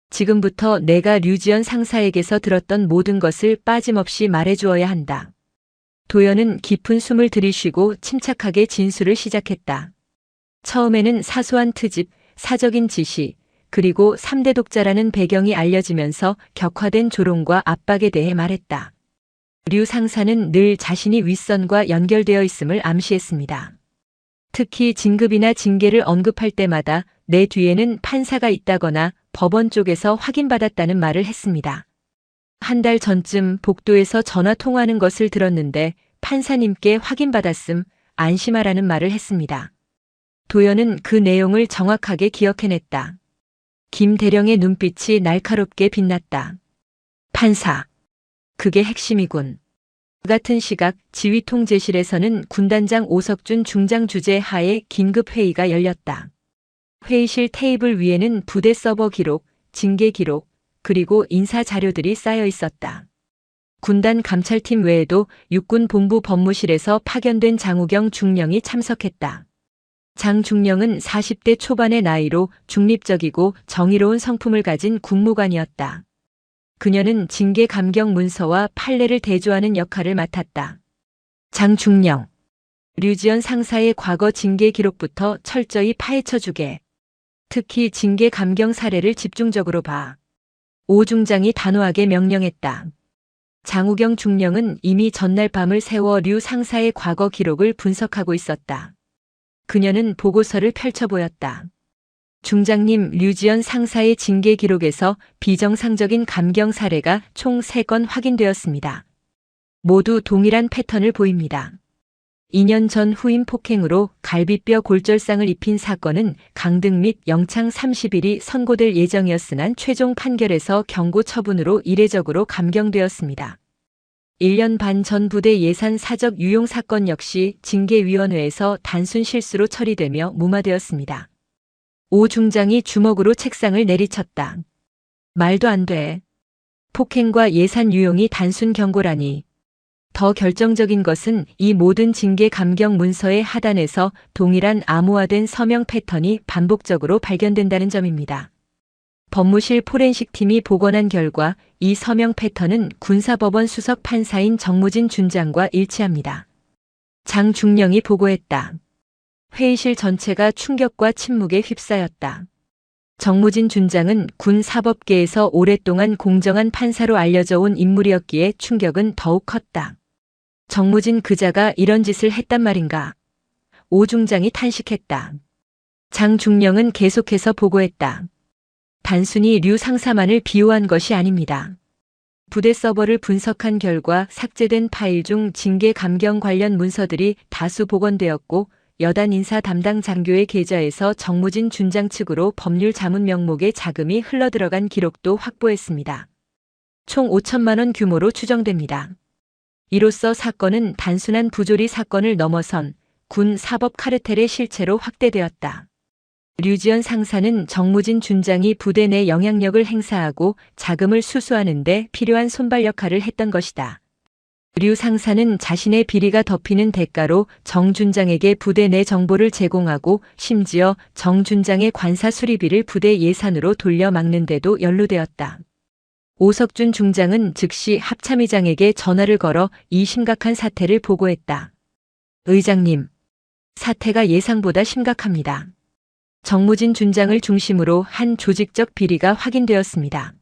지금부터 내가 류지연 상사에게서 들었던 모든 것을 빠짐없이 말해주어야 한다. 도연은 깊은 숨을 들이쉬고 침착하게 진술을 시작했다. 처음에는 사소한 트집, 사적인 지시, 그리고 3대 독자라는 배경이 알려지면서 격화된 조롱과 압박에 대해 말했다. 류 상사는 늘 자신이 윗선과 연결되어 있음을 암시했습니다. 특히 진급이나 징계를 언급할 때마다 내 뒤에는 판사가 있다거나 법원 쪽에서 확인받았다는 말을 했습니다. 한 달 전쯤 복도에서 전화 통화하는 것을 들었는데 판사님께 확인받았음, 안심하라는 말을 했습니다. 도연은 그 내용을 정확하게 기억해냈다. 김 대령의 눈빛이 날카롭게 빛났다. 판사. 그게 핵심이군. 같은 시각 지휘통제실에서는 군단장 오석준 중장 주재 하에 긴급 회의가 열렸다. 회의실 테이블 위에는 부대 서버 기록, 징계 기록, 그리고 인사 자료들이 쌓여 있었다. 군단 감찰팀 외에도 육군 본부 법무실에서 파견된 장우경 중령이 참석했다. 장 중령은 40대 초반의 나이로 중립적이고 정의로운 성품을 가진 국무관이었다. 그녀는 징계 감경 문서와 판례를 대조하는 역할을 맡았다. 장 중령. 류지연 상사의 과거 징계 기록부터 철저히 파헤쳐주게. 특히 징계 감경 사례를 집중적으로 봐. 오 중장이 단호하게 명령했다. 장우경 중령은 이미 전날 밤을 새워 류 상사의 과거 기록을 분석하고 있었다. 그녀는 보고서를 펼쳐 보였다. 중장님, 류지연 상사의 징계 기록에서 비정상적인 감경 사례가 총 3건 확인되었습니다. 모두 동일한 패턴을 보입니다. 2년 전 후임 폭행으로 갈비뼈 골절상을 입힌 사건은 강등 및 영창 30일이 선고될 예정이었으나 최종 판결에서 경고 처분으로 이례적으로 감경되었습니다. 1년 반 전 부대 예산 사적 유용 사건 역시 징계위원회에서 단순 실수로 처리되며 무마되었습니다. 오 중장이 주먹으로 책상을 내리쳤다. 말도 안 돼. 폭행과 예산 유용이 단순 경고라니. 더 결정적인 것은 이 모든 징계 감경 문서의 하단에서 동일한 암호화된 서명 패턴이 반복적으로 발견된다는 점입니다. 법무실 포렌식 팀이 복원한 결과 이 서명 패턴은 군사법원 수석 판사인 정무진 준장과 일치합니다. 장 중령이 보고했다. 회의실 전체가 충격과 침묵에 휩싸였다. 정무진 준장은 군 사법계에서 오랫동안 공정한 판사로 알려져 온 인물이었기에 충격은 더욱 컸다. 정무진 그자가 이런 짓을 했단 말인가? 오 중장이 탄식했다. 장 중령은 계속해서 보고했다. 단순히 류 상사만을 비호한 것이 아닙니다. 부대 서버를 분석한 결과 삭제된 파일 중 징계 감경 관련 문서들이 다수 복원되었고 여단 인사 담당 장교의 계좌에서 정무진 준장 측으로 법률 자문 명목의 자금이 흘러들어간 기록도 확보했습니다. 총 5천만 원 규모로 추정됩니다. 이로써 사건은 단순한 부조리 사건을 넘어선 군 사법 카르텔의 실체로 확대되었다. 류지연 상사는 정무진 준장이 부대 내 영향력을 행사하고 자금을 수수하는 데 필요한 손발 역할을 했던 것이다. 류 상사는 자신의 비리가 덮이는 대가로 정 준장에게 부대 내 정보를 제공하고 심지어 정 준장의 관사 수리비를 부대 예산으로 돌려 막는데도 연루되었다. 오석준 중장은 즉시 합참의장에게 전화를 걸어 이 심각한 사태를 보고했다. 의장님, 사태가 예상보다 심각합니다. 정무진 준장을 중심으로 한 조직적 비리가 확인되었습니다.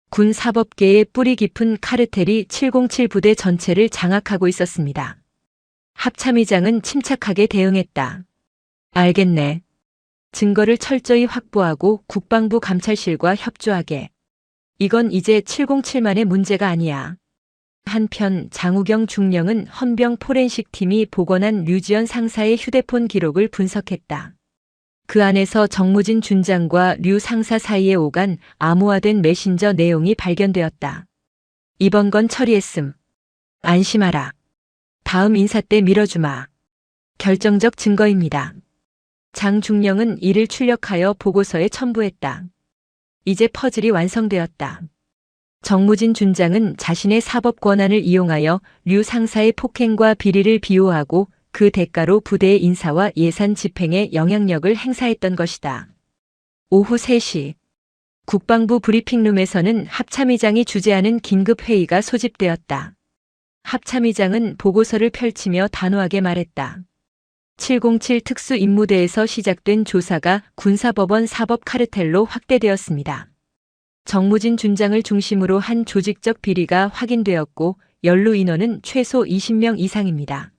군 사법계의 뿌리 깊은 카르텔이 707 부대 전체를 장악하고 있었습니다. 합참의장은 침착하게 대응했다. 알겠네. 증거를 철저히 확보하고 국방부 감찰실과 협조하게. 이건 이제 707만의 문제가 아니야. 한편 장우경 중령은 헌병 포렌식 팀이 복원한 류지연 상사의 휴대폰 기록을 분석했다. 그 안에서 정무진 준장과 류 상사 사이에 오간 암호화된 메신저 내용이 발견되었다. 이번 건 처리했음. 안심하라. 다음 인사 때 밀어주마. 결정적 증거입니다. 장중령은 이를 출력하여 보고서에 첨부했다. 이제 퍼즐이 완성되었다. 정무진 준장은 자신의 사법 권한을 이용하여 류 상사의 폭행과 비리를 비호하고 그 대가로 부대의 인사와 예산 집행에 영향력을 행사했던 것이다. 오후 3시 국방부 브리핑룸에서는 합참의장이 주재하는 긴급회의가 소집되었다. 합참의장은 보고서를 펼치며 단호하게 말했다. 707 특수임무대에서 시작된 조사가 군사법원 사법 카르텔로 확대되었습니다. 정무진 준장을 중심으로 한 조직적 비리가 확인되었고 연루 인원은 최소 20명 이상입니다.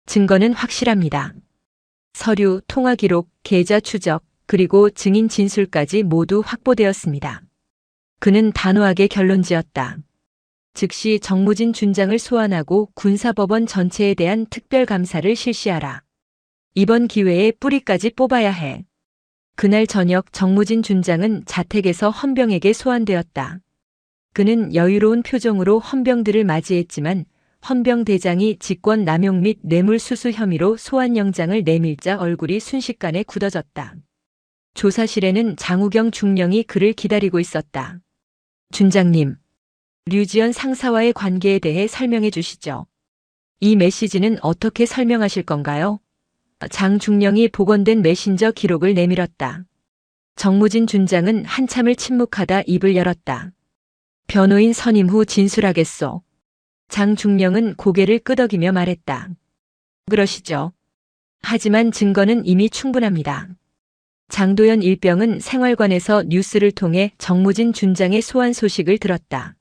증거는 확실합니다. 서류, 통화 기록, 계좌 추적, 그리고 증인 진술까지 모두 확보되었습니다. 그는 단호하게 결론지었다. 즉시 정무진 준장을 소환하고 군사법원 전체에 대한 특별감사를 실시하라. 이번 기회에 뿌리까지 뽑아야 해. 그날 저녁 정무진 준장은 자택에서 헌병에게 소환되었다. 그는 여유로운 표정으로 헌병들을 맞이했지만 헌병대장이 직권 남용 및 뇌물수수 혐의로 소환영장을 내밀자 얼굴이 순식간에 굳어졌다. 조사실에는 장우경 중령이 그를 기다리고 있었다. 준장님, 류지연 상사와의 관계에 대해 설명해 주시죠. 이 메시지는 어떻게 설명하실 건가요? 장중령이 복원된 메신저 기록을 내밀었다. 정무진 준장은 한참을 침묵하다 입을 열었다. 변호인 선임 후 진술하겠소. 장중령은 고개를 끄덕이며 말했다. 그러시죠. 하지만 증거는 이미 충분합니다. 장도연 일병은 생활관에서 뉴스를 통해 정무진 준장의 소환 소식을 들었다.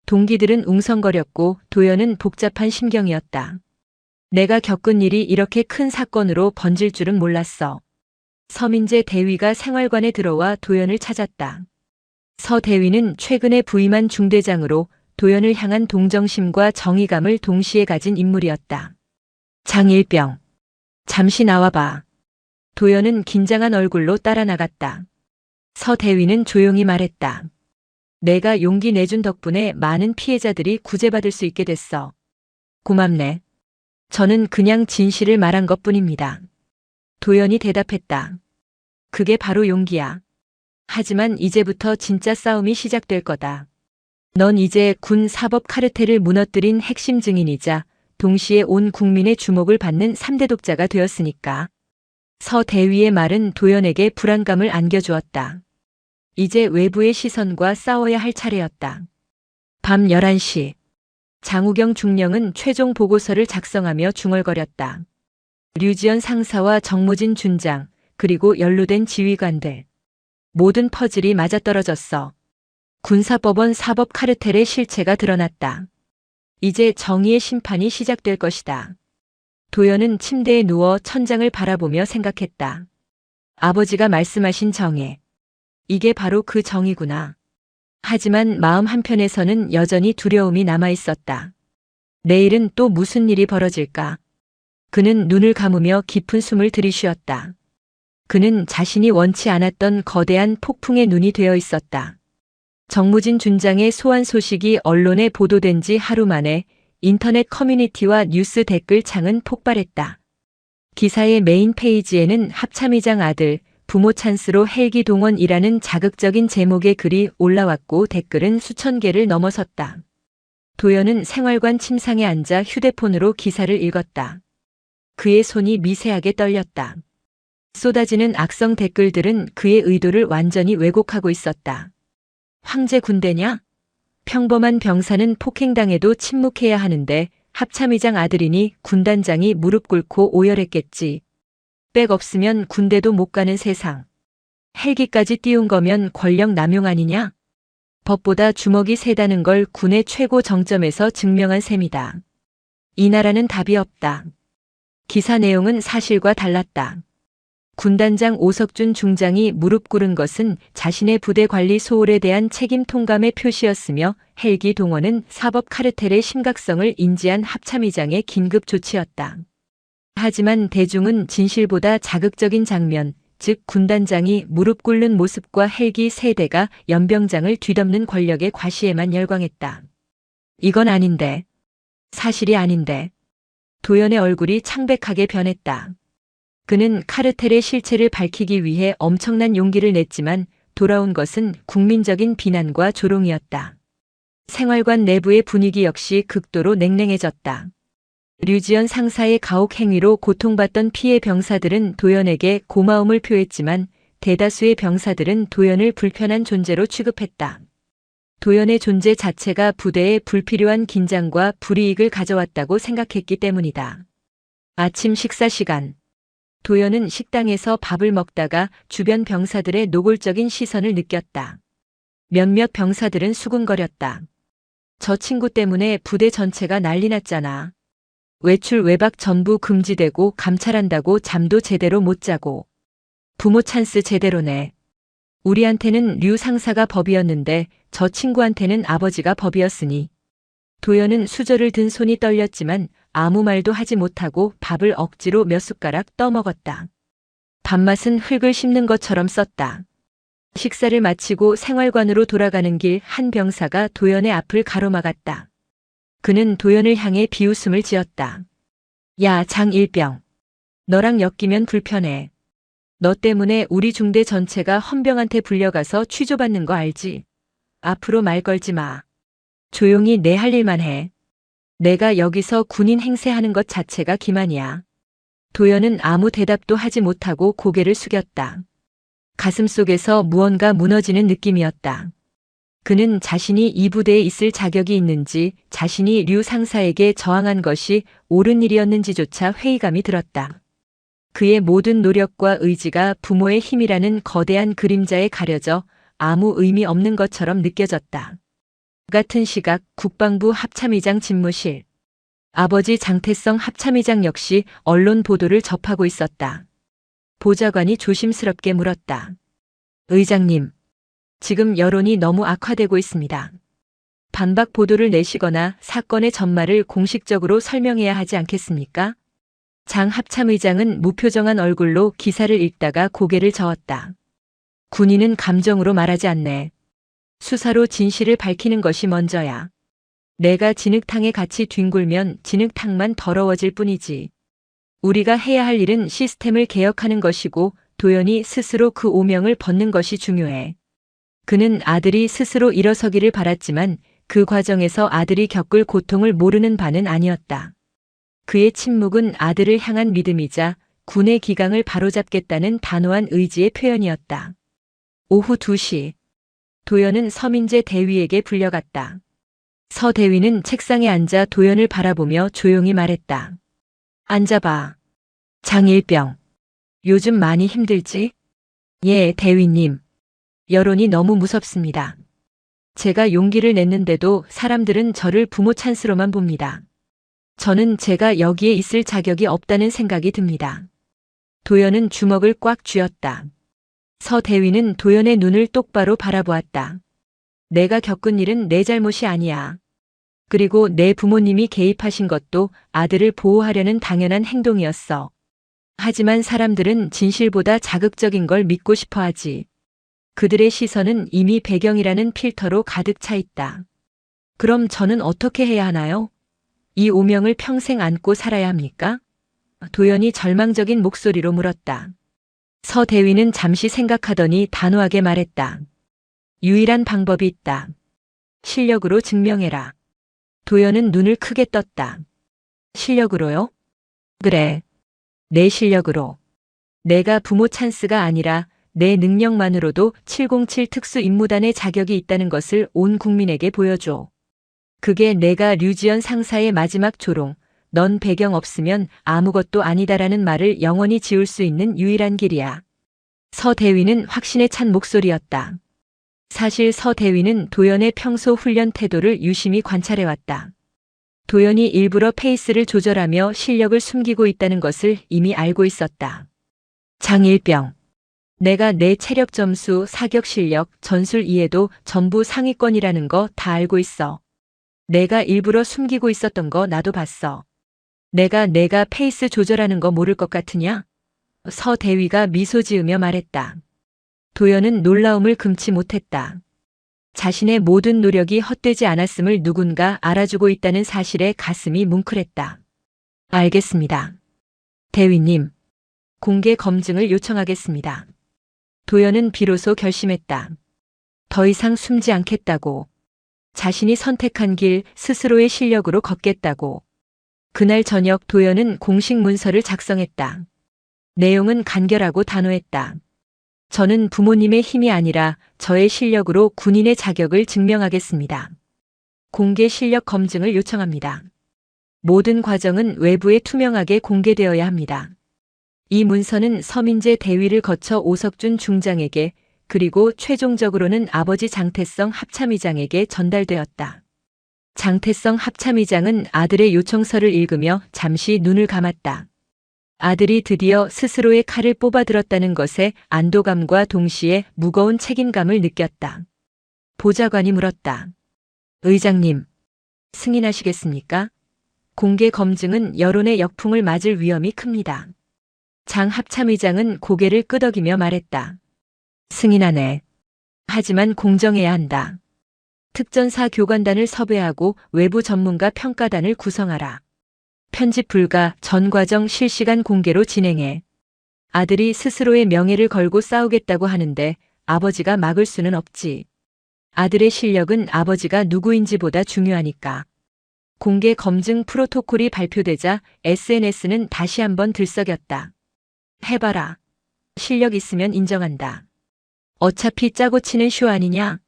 동기들은 웅성거렸고 도연은 복잡한 심경이었다. 내가 겪은 일이 이렇게 큰 사건으로 번질 줄은 몰랐어. 서민재 대위가 생활관에 들어와 도연을 찾았다. 서 대위는 최근에 부임한 중대장으로 도연을 향한 동정심과 정의감을 동시에 가진 인물이었다. 장일병, 잠시 나와봐. 도연은 긴장한 얼굴로 따라 나갔다. 서 대위는 조용히 말했다. 내가 용기 내준 덕분에 많은 피해자들이 구제받을 수 있게 됐어. 고맙네. 저는 그냥 진실을 말한 것뿐입니다. 도연이 대답했다. 그게 바로 용기야. 하지만 이제부터 진짜 싸움이 시작될 거다. 넌 이제 군 사법 카르텔을 무너뜨린 핵심 증인이자 동시에 온 국민의 주목을 받는 3대 독자가 되었으니까. 서 대위의 말은 도연에게 불안감을 안겨주었다. 이제 외부의 시선과 싸워야 할 차례였다. 밤 11시. 장우경 중령은 최종 보고서를 작성하며 중얼거렸다. 류지연 상사와 정무진 준장, 그리고 연루된 지휘관들. 모든 퍼즐이 맞아떨어졌어. 군사법원 사법 카르텔의 실체가 드러났다. 이제 정의의 심판이 시작될 것이다. 도연은 침대에 누워 천장을 바라보며 생각했다. 아버지가 말씀하신 정의. 이게 바로 그 정의구나. 하지만 마음 한편에서는 여전히 두려움이 남아 있었다. 내일은 또 무슨 일이 벌어질까? 그는 눈을 감으며 깊은 숨을 들이쉬었다. 그는 자신이 원치 않았던 거대한 폭풍의 눈이 되어 있었다. 정무진 준장의 소환 소식이 언론에 보도된 지 하루 만에 인터넷 커뮤니티와 뉴스 댓글 창은 폭발했다. 기사의 메인 페이지에는 합참의장 아들, 부모 찬스로 헬기 동원이라는 자극적인 제목의 글이 올라왔고 댓글은 수천 개를 넘어섰다. 도연은 생활관 침상에 앉아 휴대폰으로 기사를 읽었다. 그의 손이 미세하게 떨렸다. 쏟아지는 악성 댓글들은 그의 의도를 완전히 왜곡하고 있었다. 황제 군대냐? 평범한 병사는 폭행당해도 침묵해야 하는데 합참의장 아들이니 군단장이 무릎 꿇고 오열했겠지. 백 없으면 군대도 못 가는 세상. 헬기까지 띄운 거면 권력 남용 아니냐? 법보다 주먹이 세다는 걸 군의 최고 정점에서 증명한 셈이다. 이 나라는 답이 없다. 기사 내용은 사실과 달랐다. 군단장 오석준 중장이 무릎 꿇은 것은 자신의 부대 관리 소홀에 대한 책임 통감의 표시였으며 헬기 동원은 사법 카르텔의 심각성을 인지한 합참의장의 긴급 조치였다. 하지만 대중은 진실보다 자극적인 장면, 즉 군단장이 무릎 꿇는 모습과 헬기 세대가 연병장을 뒤덮는 권력의 과시에만 열광했다. 이건 아닌데. 사실이 아닌데. 도연의 얼굴이 창백하게 변했다. 그는 카르텔의 실체를 밝히기 위해 엄청난 용기를 냈지만 돌아온 것은 국민적인 비난과 조롱이었다. 생활관 내부의 분위기 역시 극도로 냉랭해졌다. 류지연 상사의 가혹 행위로 고통받던 피해 병사들은 도연에게 고마움을 표했지만 대다수의 병사들은 도연을 불편한 존재로 취급했다. 도연의 존재 자체가 부대에 불필요한 긴장과 불이익을 가져왔다고 생각했기 때문이다. 아침 식사 시간. 도연은 식당에서 밥을 먹다가 주변 병사들의 노골적인 시선을 느꼈다. 몇몇 병사들은 수군거렸다. 저 친구 때문에 부대 전체가 난리 났잖아. 외출 외박 전부 금지되고 감찰한다고 잠도 제대로 못 자고. 부모 찬스 제대로네. 우리한테는 류 상사가 법이었는데 저 친구한테는 아버지가 법이었으니. 도연은 수저를 든 손이 떨렸지만 아무 말도 하지 못하고 밥을 억지로 몇 숟가락 떠먹었다. 밥맛은 흙을 씹는 것처럼 썼다. 식사를 마치고 생활관으로 돌아가는 길 한 병사가 도연의 앞을 가로막았다. 그는 도연을 향해 비웃음을 지었다. 야, 장일병. 너랑 엮이면 불편해. 너 때문에 우리 중대 전체가 헌병한테 불려가서 취조받는 거 알지? 앞으로 말 걸지 마. 조용히 내 할 일만 해. 내가 여기서 군인 행세하는 것 자체가 기만이야. 도연은 아무 대답도 하지 못하고 고개를 숙였다. 가슴속에서 무언가 무너지는 느낌이었다. 그는 자신이 이 부대에 있을 자격이 있는지, 자신이 류 상사에게 저항한 것이 옳은 일이었는지조차 회의감이 들었다. 그의 모든 노력과 의지가 부모의 힘이라는 거대한 그림자에 가려져 아무 의미 없는 것처럼 느껴졌다. 같은 시각 국방부 합참의장 집무실. 아버지 장태성 합참의장 역시 언론 보도를 접하고 있었다. 보좌관이 조심스럽게 물었다. 의장님, 지금 여론이 너무 악화되고 있습니다. 반박 보도를 내시거나 사건의 전말을 공식적으로 설명해야 하지 않겠습니까? 장 합참의장은 무표정한 얼굴로 기사를 읽다가 고개를 저었다. 군인은 감정으로 말하지 않네. 수사로 진실을 밝히는 것이 먼저야. 내가 진흙탕에 같이 뒹굴면 진흙탕만 더러워질 뿐이지. 우리가 해야 할 일은 시스템을 개혁하는 것이고 도연이 스스로 그 오명을 벗는 것이 중요해. 그는 아들이 스스로 일어서기를 바랐지만 그 과정에서 아들이 겪을 고통을 모르는 바는 아니었다. 그의 침묵은 아들을 향한 믿음이자 군의 기강을 바로잡겠다는 단호한 의지의 표현이었다. 오후 2시. 도연은 서민재 대위에게 불려갔다. 서 대위는 책상에 앉아 도연을 바라보며 조용히 말했다. 앉아봐. 장일병. 요즘 많이 힘들지? 예, 대위님. 여론이 너무 무섭습니다. 제가 용기를 냈는데도 사람들은 저를 부모 찬스로만 봅니다. 저는 제가 여기에 있을 자격이 없다는 생각이 듭니다. 도연은 주먹을 꽉 쥐었다. 서 대위는 도연의 눈을 똑바로 바라보았다. 내가 겪은 일은 내 잘못이 아니야. 그리고 내 부모님이 개입하신 것도 아들을 보호하려는 당연한 행동이었어. 하지만 사람들은 진실보다 자극적인 걸 믿고 싶어 하지. 그들의 시선은 이미 배경이라는 필터로 가득 차 있다. 그럼 저는 어떻게 해야 하나요? 이 오명을 평생 안고 살아야 합니까? 도연이 절망적인 목소리로 물었다. 서 대위는 잠시 생각하더니 단호하게 말했다. 유일한 방법이 있다. 실력으로 증명해라. 도연은 눈을 크게 떴다. 실력으로요? 그래. 내 실력으로. 내가 부모 찬스가 아니라 내 능력만으로도 707 특수임무단의 자격이 있다는 것을 온 국민에게 보여줘. 그게 내가 류지연 상사의 마지막 조롱, 넌 배경 없으면 아무것도 아니다라는 말을 영원히 지울 수 있는 유일한 길이야. 서 대위는 확신에 찬 목소리였다. 사실 서 대위는 도연의 평소 훈련 태도를 유심히 관찰해왔다. 도연이 일부러 페이스를 조절하며 실력을 숨기고 있다는 것을 이미 알고 있었다. 장일병. 내가 내 체력 점수, 사격 실력, 전술 이해도 전부 상위권이라는 거 다 알고 있어. 내가 일부러 숨기고 있었던 거 나도 봤어. 내가 페이스 조절하는 거 모를 것 같으냐? 서 대위가 미소 지으며 말했다. 도연은 놀라움을 금치 못했다. 자신의 모든 노력이 헛되지 않았음을 누군가 알아주고 있다는 사실에 가슴이 뭉클했다. 알겠습니다. 대위님, 공개 검증을 요청하겠습니다. 도연은 비로소 결심했다. 더 이상 숨지 않겠다고. 자신이 선택한 길 스스로의 실력으로 걷겠다고. 그날 저녁 도연은 공식 문서를 작성했다. 내용은 간결하고 단호했다. 저는 부모님의 힘이 아니라 저의 실력으로 군인의 자격을 증명하겠습니다. 공개 실력 검증을 요청합니다. 모든 과정은 외부에 투명하게 공개되어야 합니다. 이 문서는 서민재 대위를 거쳐 오석준 중장에게 그리고 최종적으로는 아버지 장태성 합참의장에게 전달되었다. 장태성 합참의장은 아들의 요청서를 읽으며 잠시 눈을 감았다. 아들이 드디어 스스로의 칼을 뽑아들었다는 것에 안도감과 동시에 무거운 책임감을 느꼈다. 보좌관이 물었다. 의장님, 승인하시겠습니까? 공개 검증은 여론의 역풍을 맞을 위험이 큽니다. 장 합참의장은 고개를 끄덕이며 말했다. 승인하네. 하지만 공정해야 한다. 특전사 교관단을 섭외하고 외부 전문가 평가단을 구성하라. 편집 불가, 전 과정 실시간 공개로 진행해. 아들이 스스로의 명예를 걸고 싸우겠다고 하는데 아버지가 막을 수는 없지. 아들의 실력은 아버지가 누구인지보다 중요하니까. 공개 검증 프로토콜이 발표되자 SNS는 다시 한번 들썩였다. 해봐라. 실력 있으면 인정한다. 어차피 짜고 치는 쇼 아니냐?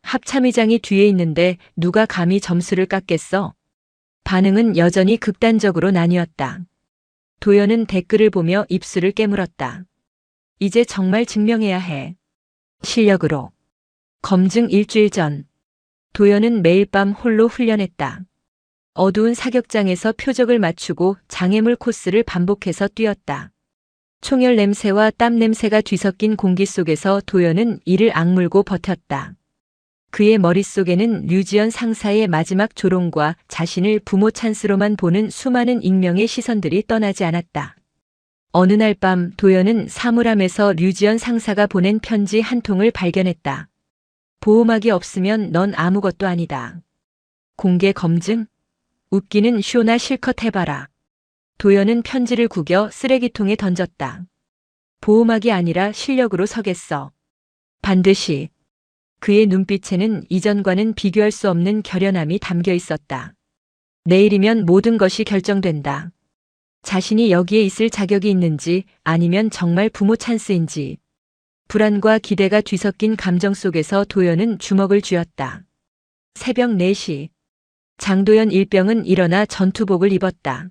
합참의장이 뒤에 있는데 누가 감히 점수를 깎겠어? 반응은 여전히 극단적으로 나뉘었다. 도연은 댓글을 보며 입술을 깨물었다. 이제 정말 증명해야 해. 실력으로. 검증 일주일 전. 도연은 매일 밤 홀로 훈련했다. 어두운 사격장에서 표적을 맞추고 장애물 코스를 반복해서 뛰었다. 총열 냄새와 땀 냄새가 뒤섞인 공기 속에서 도연은 이를 악물고 버텼다. 그의 머릿속에는 류지연 상사의 마지막 조롱과 자신을 부모 찬스로만 보는 수많은 익명의 시선들이 떠나지 않았다. 어느 날 밤 도연은 사물함에서 류지연 상사가 보낸 편지 한 통을 발견했다. 보호막이 없으면 넌 아무것도 아니다. 공개 검증? 웃기는 쇼나 실컷 해봐라. 도연은 편지를 구겨 쓰레기통에 던졌다. 보호막이 아니라 실력으로 서겠어. 반드시. 그의 눈빛에는 이전과는 비교할 수 없는 결연함이 담겨 있었다. 내일이면 모든 것이 결정된다. 자신이 여기에 있을 자격이 있는지 아니면 정말 부모 찬스인지. 불안과 기대가 뒤섞인 감정 속에서 도연은 주먹을 쥐었다. 새벽 4시. 장도연 일병은 일어나 전투복을 입었다.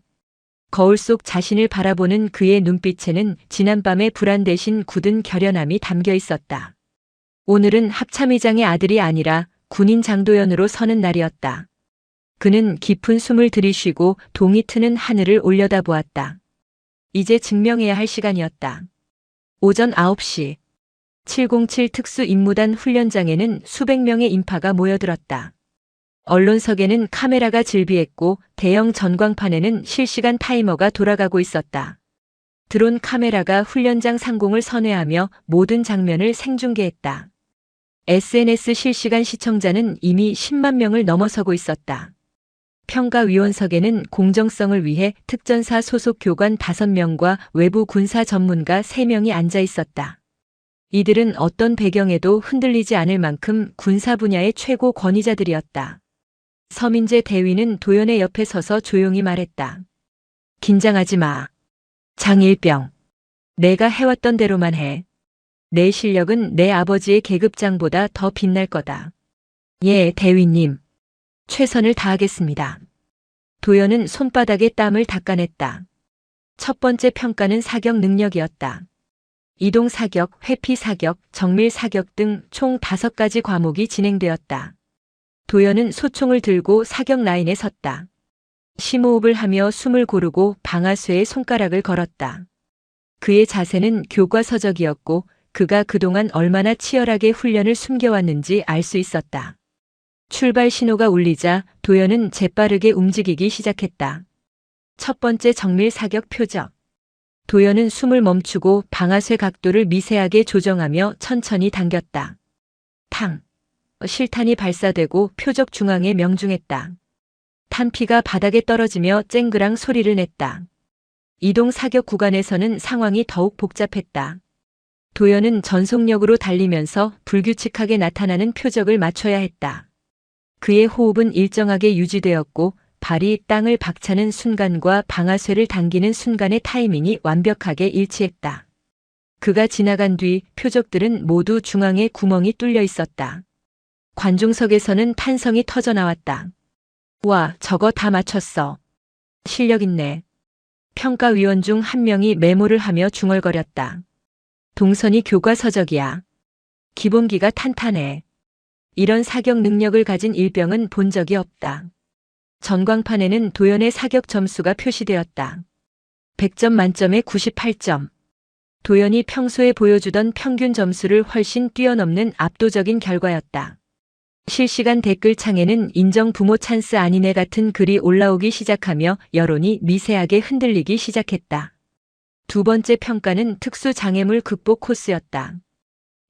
거울 속 자신을 바라보는 그의 눈빛에는 지난밤의 불안 대신 굳은 결연함이 담겨 있었다. 오늘은 합참의장의 아들이 아니라 군인 장도연으로 서는 날이었다. 그는 깊은 숨을 들이쉬고 동이 트는 하늘을 올려다보았다. 이제 증명해야 할 시간이었다. 오전 9시. 707 특수임무단 훈련장에는 수백 명의 인파가 모여들었다. 언론석에는 카메라가 질비했고 대형 전광판에는 실시간 타이머가 돌아가고 있었다. 드론 카메라가 훈련장 상공을 선회하며 모든 장면을 생중계했다. SNS 실시간 시청자는 이미 10만 명을 넘어서고 있었다. 평가위원석에는 공정성을 위해 특전사 소속 교관 5명과 외부 군사 전문가 3명이 앉아 있었다. 이들은 어떤 배경에도 흔들리지 않을 만큼 군사 분야의 최고 권위자들이었다. 서민재 대위는 도연의 옆에 서서 조용히 말했다. 긴장하지 마. 장일병. 내가 해왔던 대로만 해. 내 실력은 내 아버지의 계급장보다 더 빛날 거다. 예, 대위님. 최선을 다하겠습니다. 도연은 손바닥에 땀을 닦아냈다. 첫 번째 평가는 사격 능력이었다. 이동 사격, 회피 사격, 정밀 사격 등 총 5가지 과목이 진행되었다. 도연은 소총을 들고 사격 라인에 섰다. 심호흡을 하며 숨을 고르고 방아쇠에 손가락을 걸었다. 그의 자세는 교과서적이었고 그가 그동안 얼마나 치열하게 훈련을 숨겨왔는지 알 수 있었다. 출발 신호가 울리자 도연은 재빠르게 움직이기 시작했다. 첫 번째 정밀 사격 표적. 도연은 숨을 멈추고 방아쇠 각도를 미세하게 조정하며 천천히 당겼다. 탕. 실탄이 발사되고 표적 중앙에 명중했다. 탄피가 바닥에 떨어지며 쨍그랑 소리를 냈다. 이동 사격 구간에서는 상황이 더욱 복잡했다. 도연은 전속력으로 달리면서 불규칙하게 나타나는 표적을 맞춰야 했다. 그의 호흡은 일정하게 유지되었고 발이 땅을 박차는 순간과 방아쇠를 당기는 순간의 타이밍이 완벽하게 일치했다. 그가 지나간 뒤 표적들은 모두 중앙에 구멍이 뚫려 있었다. 관중석에서는 탄성이 터져 나왔다. 와, 저거 다 맞췄어. 실력 있네. 평가위원 중 한 명이 메모를 하며 중얼거렸다. 동선이 교과서적이야. 기본기가 탄탄해. 이런 사격 능력을 가진 일병은 본 적이 없다. 전광판에는 도연의 사격 점수가 표시되었다. 100점 만점에 98점. 도연이 평소에 보여주던 평균 점수를 훨씬 뛰어넘는 압도적인 결과였다. 실시간 댓글창에는 인정 부모 찬스 아니네 같은 글이 올라오기 시작하며 여론이 미세하게 흔들리기 시작했다. 두 번째 평가는 특수장애물 극복 코스였다.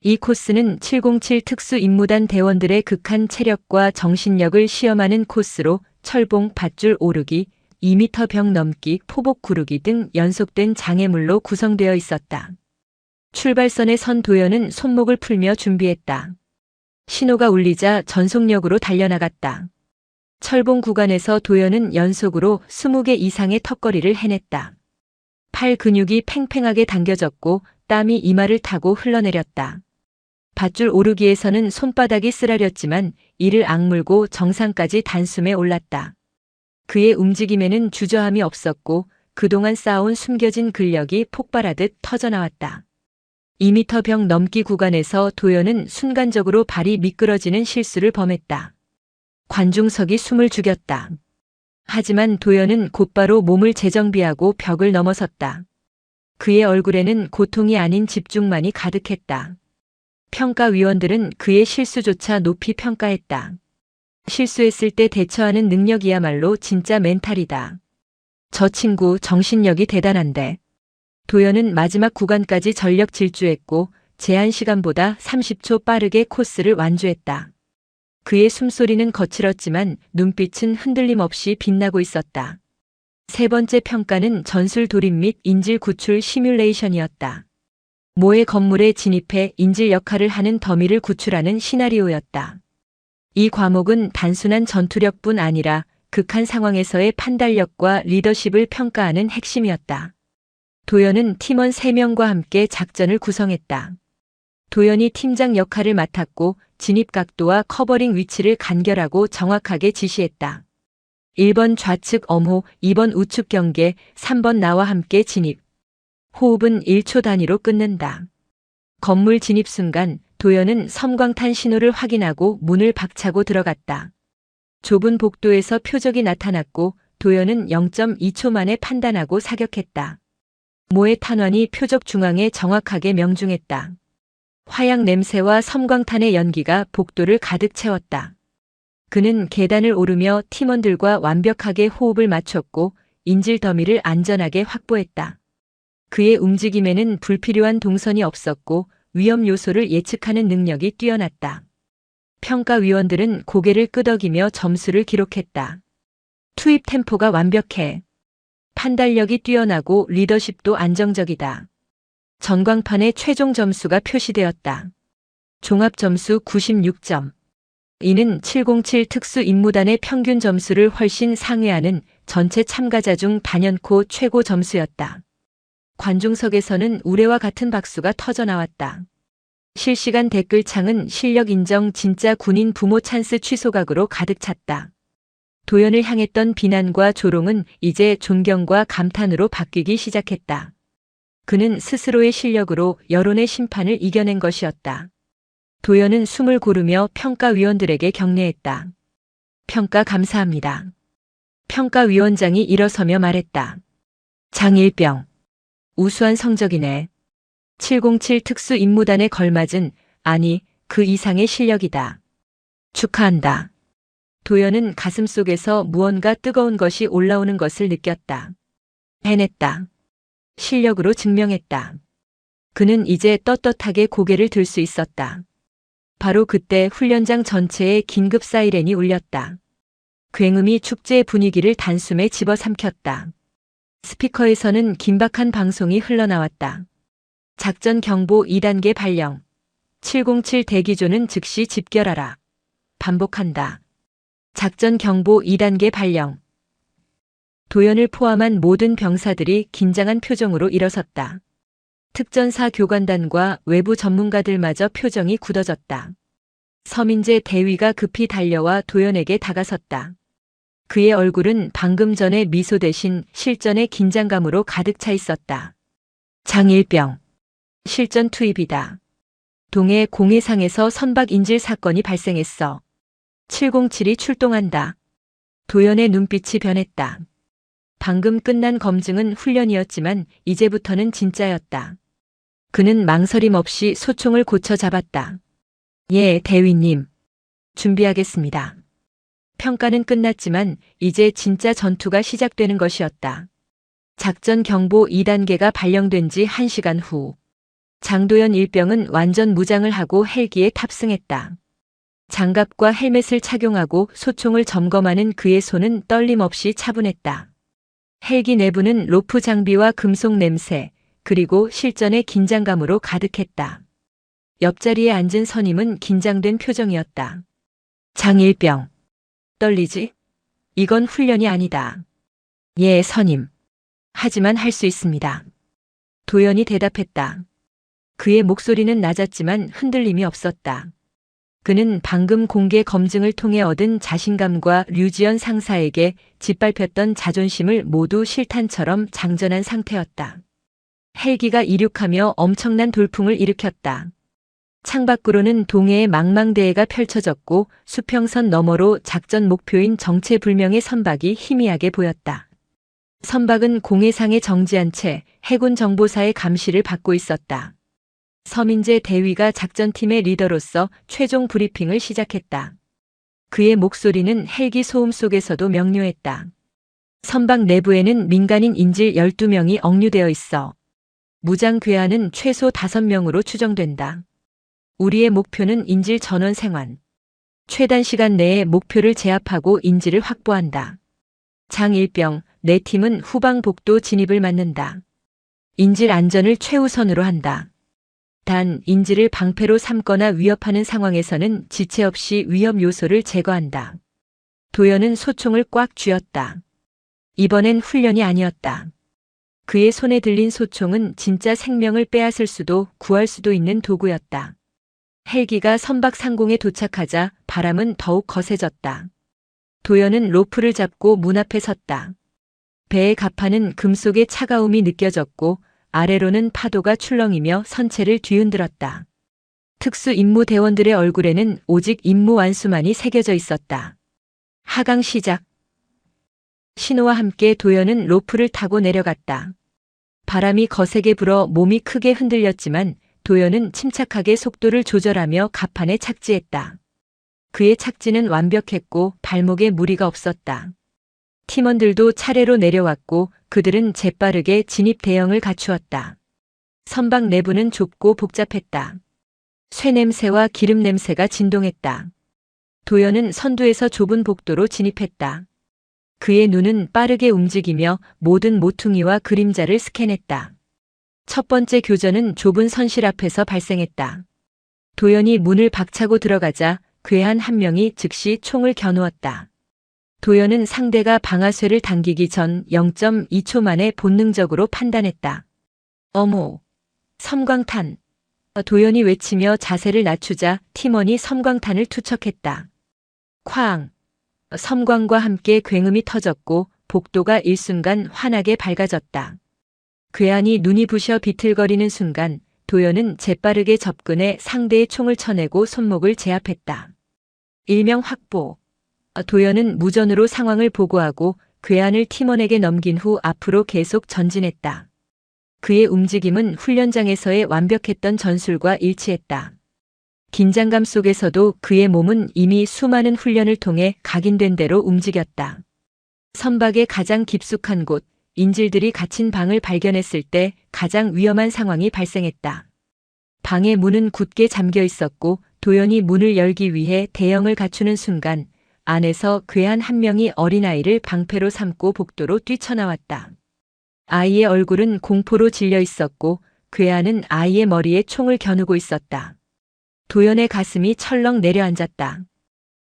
이 코스는 707 특수임무단 대원들의 극한 체력과 정신력을 시험하는 코스로 철봉, 밧줄 오르기, 2m 벽 넘기, 포복 구르기 등 연속된 장애물로 구성되어 있었다. 출발선에 선 도연은 손목을 풀며 준비했다. 신호가 울리자 전속력으로 달려나갔다. 철봉 구간에서 도연은 연속으로 20개 이상의 턱걸이를 해냈다. 팔 근육이 팽팽하게 당겨졌고 땀이 이마를 타고 흘러내렸다. 밧줄 오르기에서는 손바닥이 쓰라렸지만 이를 악물고 정상까지 단숨에 올랐다. 그의 움직임에는 주저함이 없었고 그동안 쌓아온 숨겨진 근력이 폭발하듯 터져나왔다. 2m 벽 넘기 구간에서 도연은 순간적으로 발이 미끄러지는 실수를 범했다. 관중석이 숨을 죽였다. 하지만 도연은 곧바로 몸을 재정비하고 벽을 넘어섰다. 그의 얼굴에는 고통이 아닌 집중만이 가득했다. 평가위원들은 그의 실수조차 높이 평가했다. 실수했을 때 대처하는 능력이야말로 진짜 멘탈이다. 저 친구 정신력이 대단한데. 도연은 마지막 구간까지 전력 질주했고 제한 시간보다 30초 빠르게 코스를 완주했다. 그의 숨소리는 거칠었지만 눈빛은 흔들림 없이 빛나고 있었다. 세 번째 평가는 전술 돌입 및 인질 구출 시뮬레이션이었다. 모의 건물에 진입해 인질 역할을 하는 더미를 구출하는 시나리오였다. 이 과목은 단순한 전투력뿐 아니라 극한 상황에서의 판단력과 리더십을 평가하는 핵심이었다. 도연은 팀원 3명과 함께 작전을 구성했다. 도연이 팀장 역할을 맡았고 진입 각도와 커버링 위치를 간결하고 정확하게 지시했다. 1번 좌측 엄호, 2번 우측 경계, 3번 나와 함께 진입. 호흡은 1초 단위로 끊는다. 건물 진입 순간 도연은 섬광탄 신호를 확인하고 문을 박차고 들어갔다. 좁은 복도에서 표적이 나타났고 도연은 0.2초 만에 판단하고 사격했다. 모의 탄환이 표적 중앙에 정확하게 명중했다. 화약 냄새와 섬광탄의 연기가 복도를 가득 채웠다. 그는 계단을 오르며 팀원들과 완벽하게 호흡을 맞췄고 인질 더미를 안전하게 확보했다. 그의 움직임에는 불필요한 동선이 없었고 위험 요소를 예측하는 능력이 뛰어났다. 평가위원들은 고개를 끄덕이며 점수를 기록했다. 투입 템포가 완벽해. 판단력이 뛰어나고 리더십도 안정적이다. 전광판에 최종 점수가 표시되었다. 종합 점수 96점. 이는 707 특수 임무단의 평균 점수를 훨씬 상회하는 전체 참가자 중 단연코 최고 점수였다. 관중석에서는 우레와 같은 박수가 터져나왔다. 실시간 댓글창은 실력 인정 진짜 군인 부모 찬스 취소각으로 가득 찼다. 도연을 향했던 비난과 조롱은 이제 존경과 감탄으로 바뀌기 시작했다. 그는 스스로의 실력으로 여론의 심판을 이겨낸 것이었다. 도연은 숨을 고르며 평가위원들에게 격려했다. 평가 감사합니다. 평가위원장이 일어서며 말했다. 장일병. 우수한 성적이네. 707 특수 임무단에 걸맞은, 아니, 그 이상의 실력이다. 축하한다. 도연은 가슴속에서 무언가 뜨거운 것이 올라오는 것을 느꼈다. 해냈다. 실력으로 증명했다. 그는 이제 떳떳하게 고개를 들 수 있었다. 바로 그때 훈련장 전체에 긴급 사이렌이 울렸다. 굉음이 축제의 분위기를 단숨에 집어삼켰다. 스피커에서는 긴박한 방송이 흘러나왔다. 작전 경보 2단계 발령. 707 대기조는 즉시 집결하라. 반복한다. 작전 경보 2단계 발령. 도연을 포함한 모든 병사들이 긴장한 표정으로 일어섰다. 특전사 교관단과 외부 전문가들마저 표정이 굳어졌다. 서민재 대위가 급히 달려와 도연에게 다가섰다. 그의 얼굴은 방금 전의 미소 대신 실전의 긴장감으로 가득 차 있었다. 장일병. 실전 투입이다. 동해 공해상에서 선박 인질 사건이 발생했어. 707이 출동한다. 도연의 눈빛이 변했다. 방금 끝난 검증은 훈련이었지만 이제부터는 진짜였다. 그는 망설임 없이 소총을 고쳐 잡았다. 예, 대위님. 준비하겠습니다. 평가는 끝났지만 이제 진짜 전투가 시작되는 것이었다. 작전 경보 2단계가 발령된 지 1시간 후. 장도연 일병은 완전 무장을 하고 헬기에 탑승했다. 장갑과 헬멧을 착용하고 소총을 점검하는 그의 손은 떨림 없이 차분했다. 헬기 내부는 로프 장비와 금속 냄새, 그리고 실전의 긴장감으로 가득했다. 옆자리에 앉은 선임은 긴장된 표정이었다. 장일병. 떨리지? 이건 훈련이 아니다. 예, 선임. 하지만 할 수 있습니다. 도연이 대답했다. 그의 목소리는 낮았지만 흔들림이 없었다. 그는 방금 공개 검증을 통해 얻은 자신감과 류지연 상사에게 짓밟혔던 자존심을 모두 실탄처럼 장전한 상태였다. 헬기가 이륙하며 엄청난 돌풍을 일으켰다. 창밖으로는 동해의 망망대해가 펼쳐졌고 수평선 너머로 작전 목표인 정체불명의 선박이 희미하게 보였다. 선박은 공해상에 정지한 채 해군 정보사의 감시를 받고 있었다. 서민재 대위가 작전팀의 리더로서 최종 브리핑을 시작했다. 그의 목소리는 헬기 소음 속에서도 명료했다. 선박 내부에는 민간인 인질 12명이 억류되어 있어. 무장 괴한은 최소 5명으로 추정된다. 우리의 목표는 인질 전원 생還. 최단 시간 내에 목표를 제압하고 인질을 확보한다. 장일병, 내 팀은 후방 복도 진입을 막는다. 인질 안전을 최우선으로 한다. 단 인질을 방패로 삼거나 위협하는 상황에서는 지체 없이 위협 요소를 제거한다. 도연은 소총을 꽉 쥐었다. 이번엔 훈련이 아니었다. 그의 손에 들린 소총은 진짜 생명을 빼앗을 수도 구할 수도 있는 도구였다. 헬기가 선박 상공에 도착하자 바람은 더욱 거세졌다. 도연은 로프를 잡고 문 앞에 섰다. 배의 가판은 금속의 차가움이 느껴졌고 아래로는 파도가 출렁이며 선체를 뒤흔들었다. 특수 임무 대원들의 얼굴에는 오직 임무 완수만이 새겨져 있었다. 하강 시작. 신호와 함께 도연은 로프를 타고 내려갔다. 바람이 거세게 불어 몸이 크게 흔들렸지만 도연은 침착하게 속도를 조절하며 가판에 착지했다. 그의 착지는 완벽했고 발목에 무리가 없었다. 팀원들도 차례로 내려왔고 그들은 재빠르게 진입 대형을 갖추었다. 선박 내부는 좁고 복잡했다. 쇠 냄새와 기름 냄새가 진동했다. 도연은 선두에서 좁은 복도로 진입했다. 그의 눈은 빠르게 움직이며 모든 모퉁이와 그림자를 스캔했다. 첫 번째 교전은 좁은 선실 앞에서 발생했다. 도연이 문을 박차고 들어가자 괴한 한 명이 즉시 총을 겨누었다. 도연은 상대가 방아쇠를 당기기 전 0.2초 만에 본능적으로 판단했다. 어머! 섬광탄! 도연이 외치며 자세를 낮추자 팀원이 섬광탄을 투척했다. 쾅! 섬광과 함께 굉음이 터졌고 복도가 일순간 환하게 밝아졌다. 괴한이 눈이 부셔 비틀거리는 순간 도연은 재빠르게 접근해 상대의 총을 쳐내고 손목을 제압했다. 일명 확보. 도연은 무전으로 상황을 보고하고 괴한을 팀원에게 넘긴 후 앞으로 계속 전진했다. 그의 움직임은 훈련장에서의 완벽했던 전술과 일치했다. 긴장감 속에서도 그의 몸은 이미 수많은 훈련을 통해 각인된 대로 움직였다. 선박의 가장 깊숙한 곳, 인질들이 갇힌 방을 발견했을 때 가장 위험한 상황이 발생했다. 방의 문은 굳게 잠겨 있었고 도연이 문을 열기 위해 대형을 갖추는 순간 안에서 괴한 한 명이 어린아이를 방패로 삼고 복도로 뛰쳐나왔다. 아이의 얼굴은 공포로 질려 있었고 괴한은 아이의 머리에 총을 겨누고 있었다. 도연의 가슴이 철렁 내려앉았다.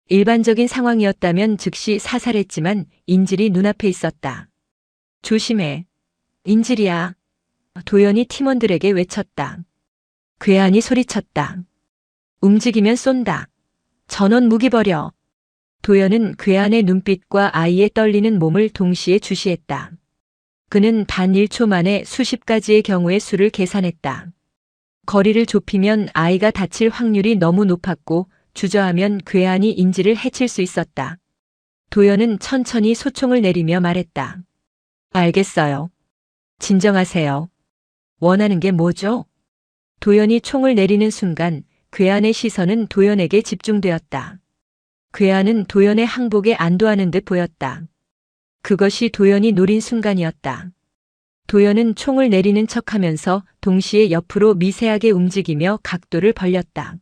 일반적인 상황이었다면 즉시 사살했지만 인질이 눈앞에 있었다. 조심해. 인질이야. 도연이 팀원들에게 외쳤다. 괴한이 소리쳤다. 움직이면 쏜다. 전원 무기 버려. 도연은 괴한의 눈빛과 아이의 떨리는 몸을 동시에 주시했다. 그는 단 1초 만에 수십 가지의 경우의 수를 계산했다. 거리를 좁히면 아이가 다칠 확률이 너무 높았고 주저하면 괴한이 인질을 해칠 수 있었다. 도연은 천천히 소총을 내리며 말했다. 알겠어요. 진정하세요. 원하는 게 뭐죠? 도연이 총을 내리는 순간 괴한의 시선은 도연에게 집중되었다. 괴한은 도연의 항복에 안도하는 듯 보였다. 그것이 도연이 노린 순간이었다. 도연은 총을 내리는 척하면서 동시에 옆으로 미세하게 움직이며 각도를 벌렸다.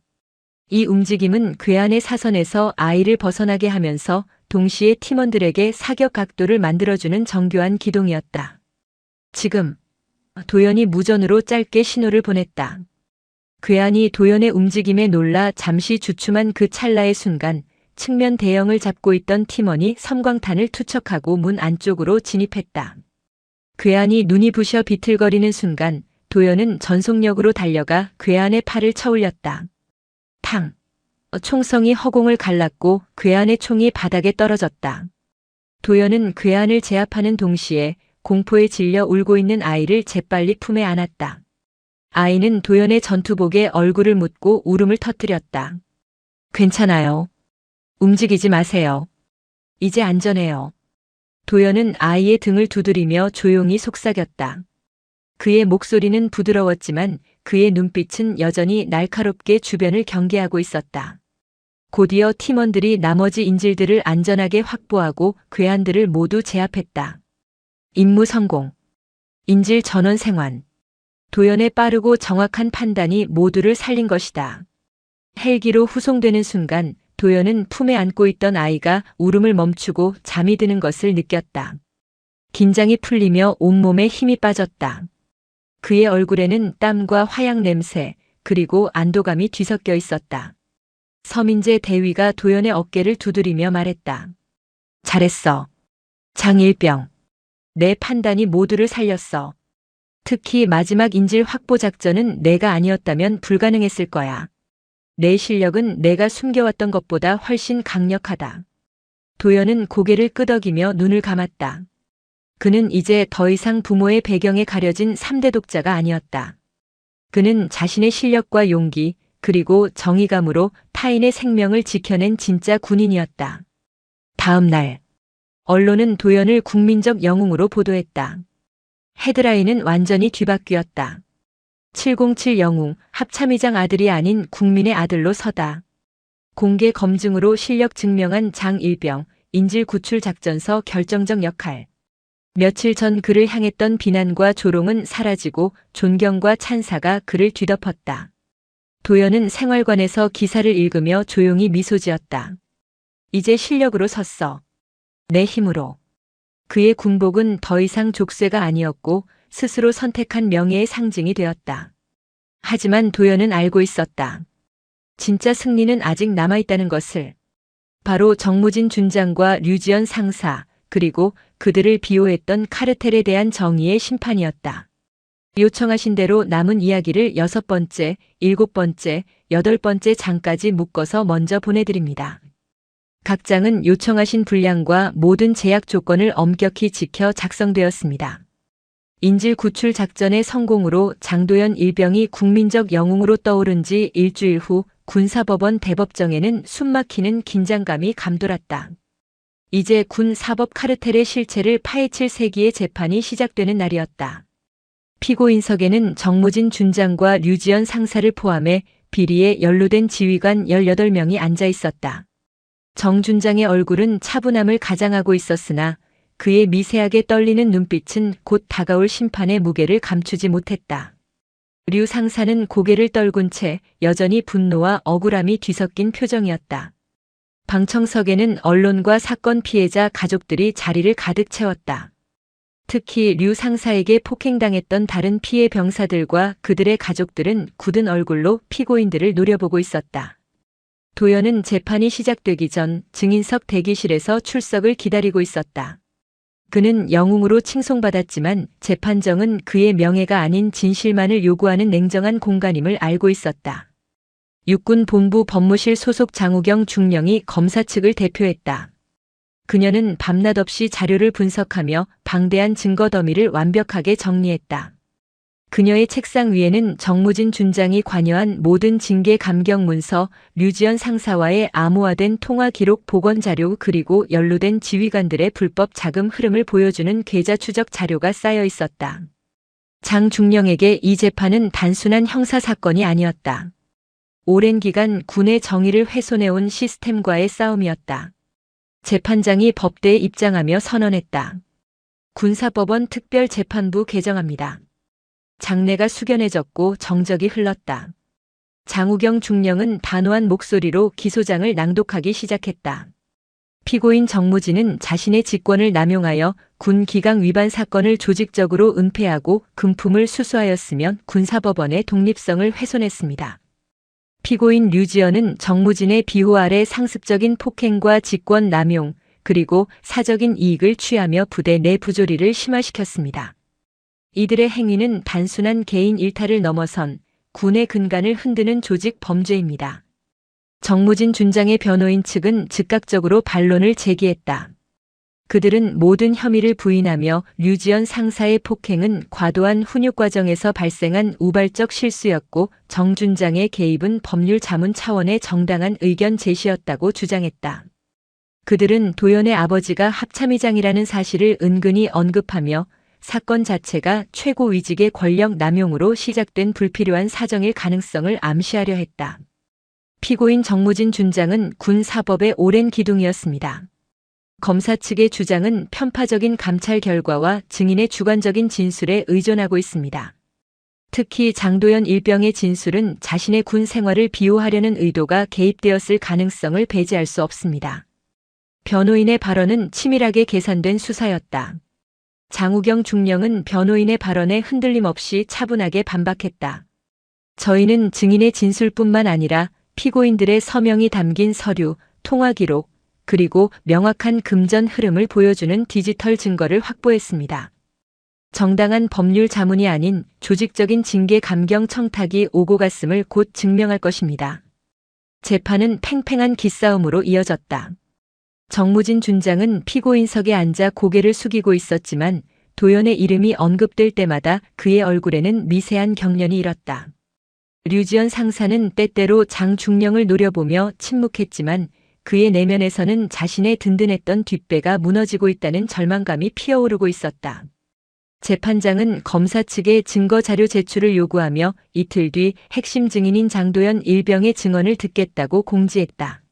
이 움직임은 괴한의 사선에서 아이를 벗어나게 하면서 동시에 팀원들에게 사격 각도를 만들어주는 정교한 기동이었다. 지금 도연이 무전으로 짧게 신호를 보냈다. 괴한이 도연의 움직임에 놀라 잠시 주춤한 그 찰나의 순간 측면 대형을 잡고 있던 팀원이 섬광탄을 투척하고 문 안쪽으로 진입했다. 괴한이 눈이 부셔 비틀거리는 순간 도연은 전속력으로 달려가 괴한의 팔을 쳐올렸다. 탕! 총성이 허공을 갈랐고 괴한의 총이 바닥에 떨어졌다. 도연은 괴한을 제압하는 동시에 공포에 질려 울고 있는 아이를 재빨리 품에 안았다. 아이는 도연의 전투복에 얼굴을 묻고 울음을 터뜨렸다. 괜찮아요. 움직이지 마세요. 이제 안전해요. 도연은 아이의 등을 두드리며 조용히 속삭였다. 그의 목소리는 부드러웠지만 그의 눈빛은 여전히 날카롭게 주변을 경계하고 있었다. 곧이어 팀원들이 나머지 인질들을 안전하게 확보하고 괴한들을 모두 제압했다. 임무 성공. 인질 전원 생還. 도연의 빠르고 정확한 판단이 모두를 살린 것이다. 헬기로 후송되는 순간 도연은 품에 안고 있던 아이가 울음을 멈추고 잠이 드는 것을 느꼈다. 긴장이 풀리며 온몸에 힘이 빠졌다. 그의 얼굴에는 땀과 화약 냄새, 그리고 안도감이 뒤섞여 있었다. 서민재 대위가 도연의 어깨를 두드리며 말했다. 잘했어. 장일병. 내 판단이 모두를 살렸어. 특히 마지막 인질 확보 작전은 내가 아니었다면 불가능했을 거야. 내 실력은 내가 숨겨왔던 것보다 훨씬 강력하다. 도연은 고개를 끄덕이며 눈을 감았다. 그는 이제 더 이상 부모의 배경에 가려진 3대 독자가 아니었다. 그는 자신의 실력과 용기, 그리고 정의감으로 타인의 생명을 지켜낸 진짜 군인이었다. 다음 날, 언론은 도연을 국민적 영웅으로 보도했다. 헤드라인은 완전히 뒤바뀌었다. 707 영웅, 합참의장 아들이 아닌 국민의 아들로 서다. 공개 검증으로 실력 증명한 장일병, 인질 구출 작전서 결정적 역할. 며칠 전 그를 향했던 비난과 조롱은 사라지고 존경과 찬사가 그를 뒤덮었다. 도연은 생활관에서 기사를 읽으며 조용히 미소 지었다. 이제 실력으로 섰어. 내 힘으로. 그의 군복은 더 이상 족쇄가 아니었고 스스로 선택한 명예의 상징이 되었다. 하지만 도연은 알고 있었다. 진짜 승리는 아직 남아있다는 것을. 바로 정무진 준장과 류지연 상사, 그리고 그들을 비호했던 카르텔에 대한 정의의 심판이었다. 요청하신 대로 남은 이야기를 6번째, 7번째, 8번째 장까지 묶어서 먼저 보내드립니다. 각 장은 요청하신 분량과 모든 제약 조건을 엄격히 지켜 작성되었습니다. 인질 구출 작전의 성공으로 장도연 일병이 국민적 영웅으로 떠오른 지 일주일 후 군사법원 대법정에는 숨막히는 긴장감이 감돌았다. 이제 군사법 카르텔의 실체를 파헤칠 세기의 재판이 시작되는 날이었다. 피고인석에는 정무진 준장과 류지연 상사를 포함해 비리에 연루된 지휘관 18명이 앉아 있었다. 정 준장의 얼굴은 차분함을 가장하고 있었으나 그의 미세하게 떨리는 눈빛은 곧 다가올 심판의 무게를 감추지 못했다. 류 상사는 고개를 떨군 채 여전히 분노와 억울함이 뒤섞인 표정이었다. 방청석에는 언론과 사건 피해자 가족들이 자리를 가득 채웠다. 특히 류 상사에게 폭행당했던 다른 피해 병사들과 그들의 가족들은 굳은 얼굴로 피고인들을 노려보고 있었다. 도연은 재판이 시작되기 전 증인석 대기실에서 출석을 기다리고 있었다. 그는 영웅으로 칭송받았지만 재판정은 그의 명예가 아닌 진실만을 요구하는 냉정한 공간임을 알고 있었다. 육군본부 법무실 소속 장우경 중령이 검사 측을 대표했다. 그녀는 밤낮 없이 자료를 분석하며 방대한 증거 더미를 완벽하게 정리했다. 그녀의 책상 위에는 정무진 준장이 관여한 모든 징계 감경 문서, 류지연 상사와의 암호화된 통화 기록 복원 자료 그리고 연루된 지휘관들의 불법 자금 흐름을 보여주는 계좌 추적 자료가 쌓여 있었다. 장 중령에게 이 재판은 단순한 형사 사건이 아니었다. 오랜 기간 군의 정의를 훼손해온 시스템과의 싸움이었다. 재판장이 법대에 입장하며 선언했다. 군사법원 특별재판부 개정합니다. 장내가 숙연해졌고 정적이 흘렀다. 장우경 중령은 단호한 목소리로 기소장을 낭독하기 시작했다. 피고인 정무진은 자신의 직권을 남용하여 군 기강 위반 사건을 조직적으로 은폐하고 금품을 수수하였으면 군사법원의 독립성을 훼손했습니다. 피고인 류지연은 정무진의 비호 아래 상습적인 폭행과 직권 남용, 그리고 사적인 이익을 취하며 부대 내 부조리를 심화시켰습니다. 이들의 행위는 단순한 개인 일탈을 넘어선 군의 근간을 흔드는 조직 범죄입니다. 정무진 준장의 변호인 측은 즉각적으로 반론을 제기했다. 그들은 모든 혐의를 부인하며 류지연 상사의 폭행은 과도한 훈육 과정에서 발생한 우발적 실수였고 정 준장의 개입은 법률 자문 차원의 정당한 의견 제시였다고 주장했다. 그들은 도연의 아버지가 합참의장이라는 사실을 은근히 언급하며 사건 자체가 최고위직의 권력 남용으로 시작된 불필요한 사정일 가능성을 암시하려 했다. 피고인 정무진 준장은 군 사법의 오랜 기둥이었습니다. 검사 측의 주장은 편파적인 감찰 결과와 증인의 주관적인 진술에 의존하고 있습니다. 특히 장도연 일병의 진술은 자신의 군 생활을 비호하려는 의도가 개입되었을 가능성을 배제할 수 없습니다. 변호인의 발언은 치밀하게 계산된 수사였다. 장우경 중령은 변호인의 발언에 흔들림 없이 차분하게 반박했다. 저희는 증인의 진술뿐만 아니라 피고인들의 서명이 담긴 서류, 통화 기록, 그리고 명확한 금전 흐름을 보여주는 디지털 증거를 확보했습니다. 정당한 법률 자문이 아닌 조직적인 징계 감경 청탁이 오고 갔음을 곧 증명할 것입니다. 재판은 팽팽한 기싸움으로 이어졌다. 정무진 준장은 피고인석에 앉아 고개를 숙이고 있었지만 도연의 이름이 언급될 때마다 그의 얼굴에는 미세한 경련이 일었다. 류지연 상사는 때때로 장 중령을 노려보며 침묵했지만 그의 내면에서는 자신의 든든했던 뒷배가 무너지고 있다는 절망감이 피어오르고 있었다. 재판장은 검사 측의 증거 자료 제출을 요구하며 이틀 뒤 핵심 증인인 장도연 일병의 증언을 듣겠다고 공지했다.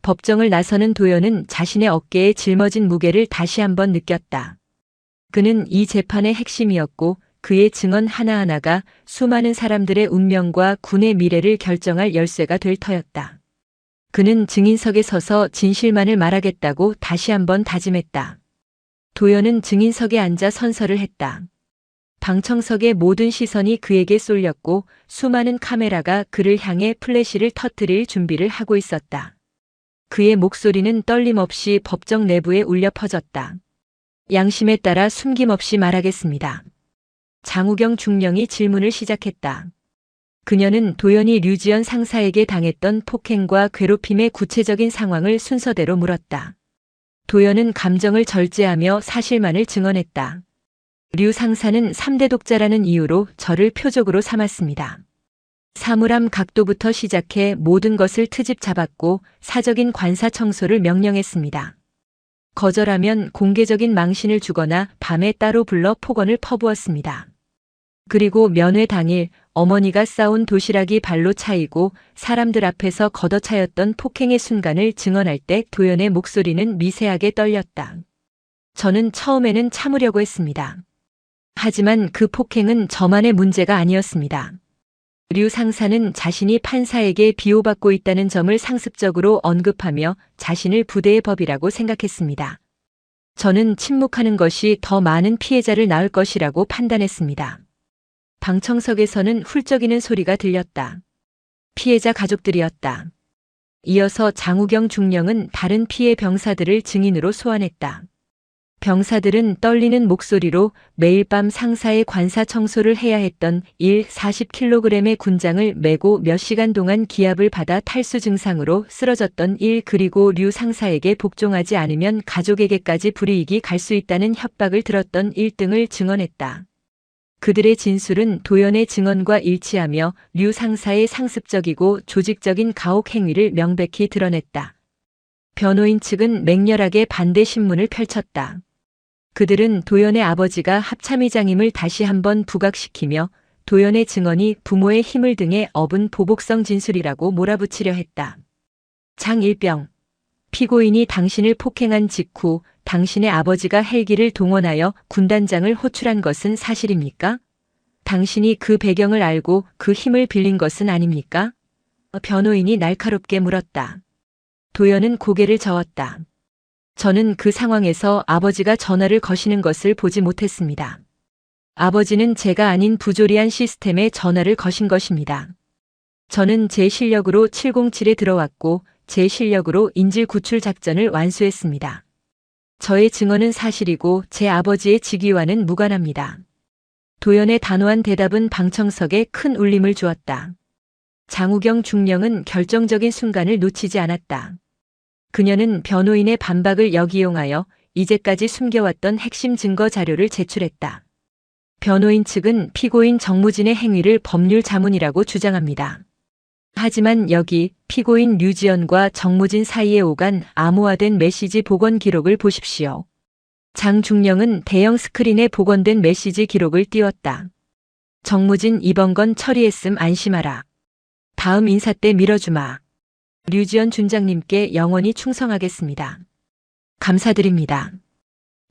법정을 나서는 도연은 자신의 어깨에 짊어진 무게를 다시 한번 느꼈다. 그는 이 재판의 핵심이었고 그의 증언 하나하나가 수많은 사람들의 운명과 군의 미래를 결정할 열쇠가 될 터였다. 그는 증인석에 서서 진실만을 말하겠다고 다시 한번 다짐했다. 도연은 증인석에 앉아 선서를 했다. 방청석의 모든 시선이 그에게 쏠렸고 수많은 카메라가 그를 향해 플래시를 터뜨릴 준비를 하고 있었다. 그의 목소리는 떨림없이 법정 내부에 울려 퍼졌다. 양심에 따라 숨김없이 말하겠습니다. 장우경 중령이 질문을 시작했다. 그녀는 도연이 류지연 상사에게 당했던 폭행과 괴롭힘의 구체적인 상황을 순서대로 물었다. 도연은 감정을 절제하며 사실만을 증언했다. 류 상사는 3대 독자라는 이유로 저를 표적으로 삼았습니다. 사물함 각도부터 시작해 모든 것을 트집 잡았고 사적인 관사 청소를 명령했습니다. 거절하면 공개적인 망신을 주거나 밤에 따로 불러 폭언을 퍼부었습니다. 그리고 면회 당일 어머니가 싸온 도시락이 발로 차이고 사람들 앞에서 걷어차였던 폭행의 순간을 증언할 때 도연의 목소리는 미세하게 떨렸다. 저는 처음에는 참으려고 했습니다. 하지만 그 폭행은 저만의 문제가 아니었습니다. 류 상사는 자신이 판사에게 비호받고 있다는 점을 상습적으로 언급하며 자신을 부대의 법이라고 생각했습니다. 저는 침묵하는 것이 더 많은 피해자를 낳을 것이라고 판단했습니다. 방청석에서는 훌쩍이는 소리가 들렸다. 피해자 가족들이었다. 이어서 장우경 중령은 다른 피해 병사들을 증인으로 소환했다. 병사들은 떨리는 목소리로 매일 밤 상사의 관사 청소를 해야 했던 40kg의 군장을 메고 몇 시간 동안 기압을 받아 탈수 증상으로 쓰러졌던 그리고 류 상사에게 복종하지 않으면 가족에게까지 불이익이 갈 수 있다는 협박을 들었던 등을 증언했다. 그들의 진술은 도연의 증언과 일치하며 류 상사의 상습적이고 조직적인 가혹 행위를 명백히 드러냈다. 변호인 측은 맹렬하게 반대 신문을 펼쳤다. 그들은 도연의 아버지가 합참의장임을 다시 한번 부각시키며 도연의 증언이 부모의 힘을 등에 업은 보복성 진술이라고 몰아붙이려 했다. 장일병, 피고인이 당신을 폭행한 직후 당신의 아버지가 헬기를 동원하여 군단장을 호출한 것은 사실입니까? 당신이 그 배경을 알고 그 힘을 빌린 것은 아닙니까? 변호인이 날카롭게 물었다. 도연은 고개를 저었다. 저는 그 상황에서 아버지가 전화를 거시는 것을 보지 못했습니다. 아버지는 제가 아닌 부조리한 시스템에 전화를 거신 것입니다. 저는 제 실력으로 707에 들어왔고 제 실력으로 인질 구출 작전을 완수했습니다. 저의 증언은 사실이고 제 아버지의 직위와는 무관합니다. 도연의 단호한 대답은 방청석에 큰 울림을 주었다. 장우경 중령은 결정적인 순간을 놓치지 않았다. 그녀는 변호인의 반박을 역이용하여 이제까지 숨겨왔던 핵심 증거 자료를 제출했다. 변호인 측은 피고인 정무진의 행위를 법률 자문이라고 주장합니다. 하지만 여기 피고인 류지연과 정무진 사이에 오간 암호화된 메시지 복원 기록을 보십시오. 장 중령은 대형 스크린에 복원된 메시지 기록을 띄웠다. 정무진 이번 건 처리했음 안심하라. 다음 인사 때 밀어주마. 류지연 준장님께 영원히 충성하겠습니다. 감사드립니다.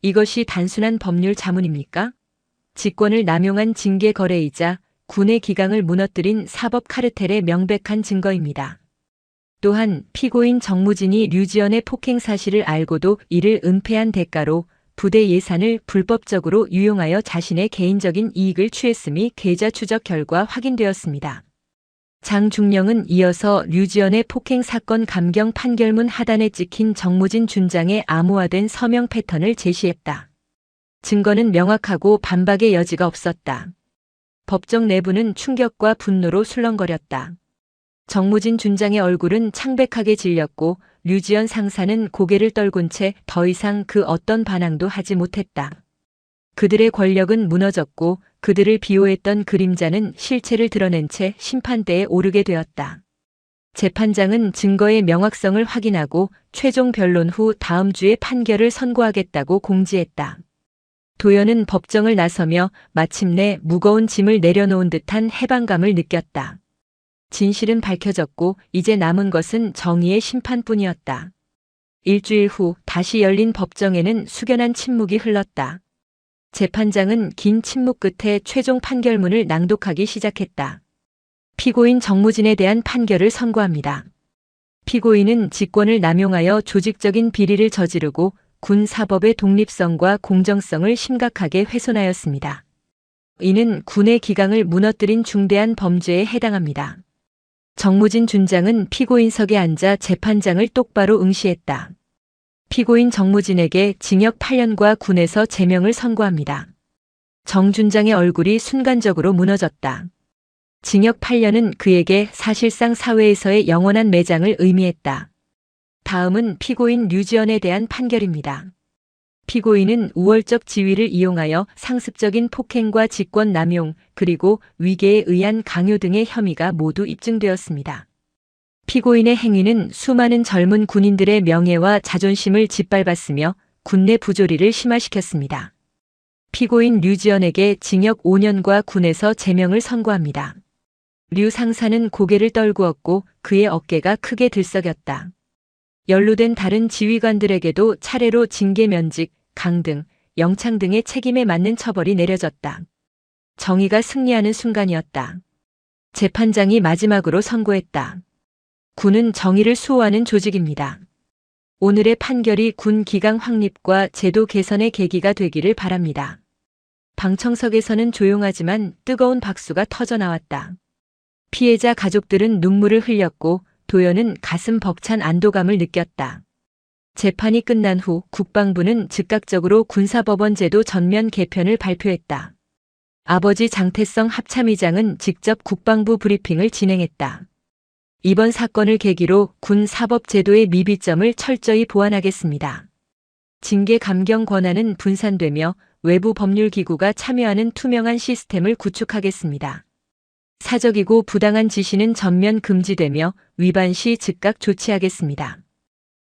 이것이 단순한 법률 자문입니까? 직권을 남용한 징계 거래이자 군의 기강을 무너뜨린 사법 카르텔의 명백한 증거입니다. 또한 피고인 정무진이 류지연의 폭행 사실을 알고도 이를 은폐한 대가로 부대 예산을 불법적으로 유용하여 자신의 개인적인 이익을 취했음이 계좌 추적 결과 확인되었습니다. 장 중령은 이어서 류지연의 폭행 사건 감경 판결문 하단에 찍힌 정무진 준장의 암호화된 서명 패턴을 제시했다. 증거는 명확하고 반박의 여지가 없었다. 법정 내부는 충격과 분노로 술렁거렸다. 정무진 준장의 얼굴은 창백하게 질렸고 류지연 상사는 고개를 떨군 채 더 이상 그 어떤 반항도 하지 못했다. 그들의 권력은 무너졌고 그들을 비호했던 그림자는 실체를 드러낸 채 심판대에 오르게 되었다. 재판장은 증거의 명확성을 확인하고 최종 변론 후 다음 주에 판결을 선고하겠다고 공지했다. 도연은 법정을 나서며 마침내 무거운 짐을 내려놓은 듯한 해방감을 느꼈다. 진실은 밝혀졌고 이제 남은 것은 정의의 심판뿐이었다. 일주일 후 다시 열린 법정에는 숙연한 침묵이 흘렀다. 재판장은 긴 침묵 끝에 최종 판결문을 낭독하기 시작했다. 피고인 정무진에 대한 판결을 선고합니다. 피고인은 직권을 남용하여 조직적인 비리를 저지르고 군 사법의 독립성과 공정성을 심각하게 훼손하였습니다. 이는 군의 기강을 무너뜨린 중대한 범죄에 해당합니다. 정무진 준장은 피고인석에 앉아 재판장을 똑바로 응시했다. 피고인 정무진에게 징역 8년과 군에서 제명을 선고합니다. 정 준장의 얼굴이 순간적으로 무너졌다. 징역 8년은 그에게 사실상 사회에서의 영원한 매장을 의미했다. 다음은 피고인 류지연에 대한 판결입니다. 피고인은 우월적 지위를 이용하여 상습적인 폭행과 직권 남용 그리고 위계에 의한 강요 등의 혐의가 모두 입증되었습니다. 피고인의 행위는 수많은 젊은 군인들의 명예와 자존심을 짓밟았으며 군내 부조리를 심화시켰습니다. 피고인 류지연에게 징역 5년과 군에서 제명을 선고합니다. 류 상사는 고개를 떨구었고 그의 어깨가 크게 들썩였다. 연루된 다른 지휘관들에게도 차례로 징계 면직, 강등, 영창 등의 책임에 맞는 처벌이 내려졌다. 정의가 승리하는 순간이었다. 재판장이 마지막으로 선고했다. 군은 정의를 수호하는 조직입니다. 오늘의 판결이 군 기강 확립과 제도 개선의 계기가 되기를 바랍니다. 방청석에서는 조용하지만 뜨거운 박수가 터져나왔다. 피해자 가족들은 눈물을 흘렸고 도연은 가슴 벅찬 안도감을 느꼈다. 재판이 끝난 후 국방부는 즉각적으로 군사법원 제도 전면 개편을 발표했다. 아버지 장태성 합참의장은 직접 국방부 브리핑을 진행했다. 이번 사건을 계기로 군 사법제도의 미비점을 철저히 보완하겠습니다. 징계 감경 권한은 분산되며 외부 법률기구가 참여하는 투명한 시스템을 구축하겠습니다. 사적이고 부당한 지시는 전면 금지되며 위반 시 즉각 조치하겠습니다.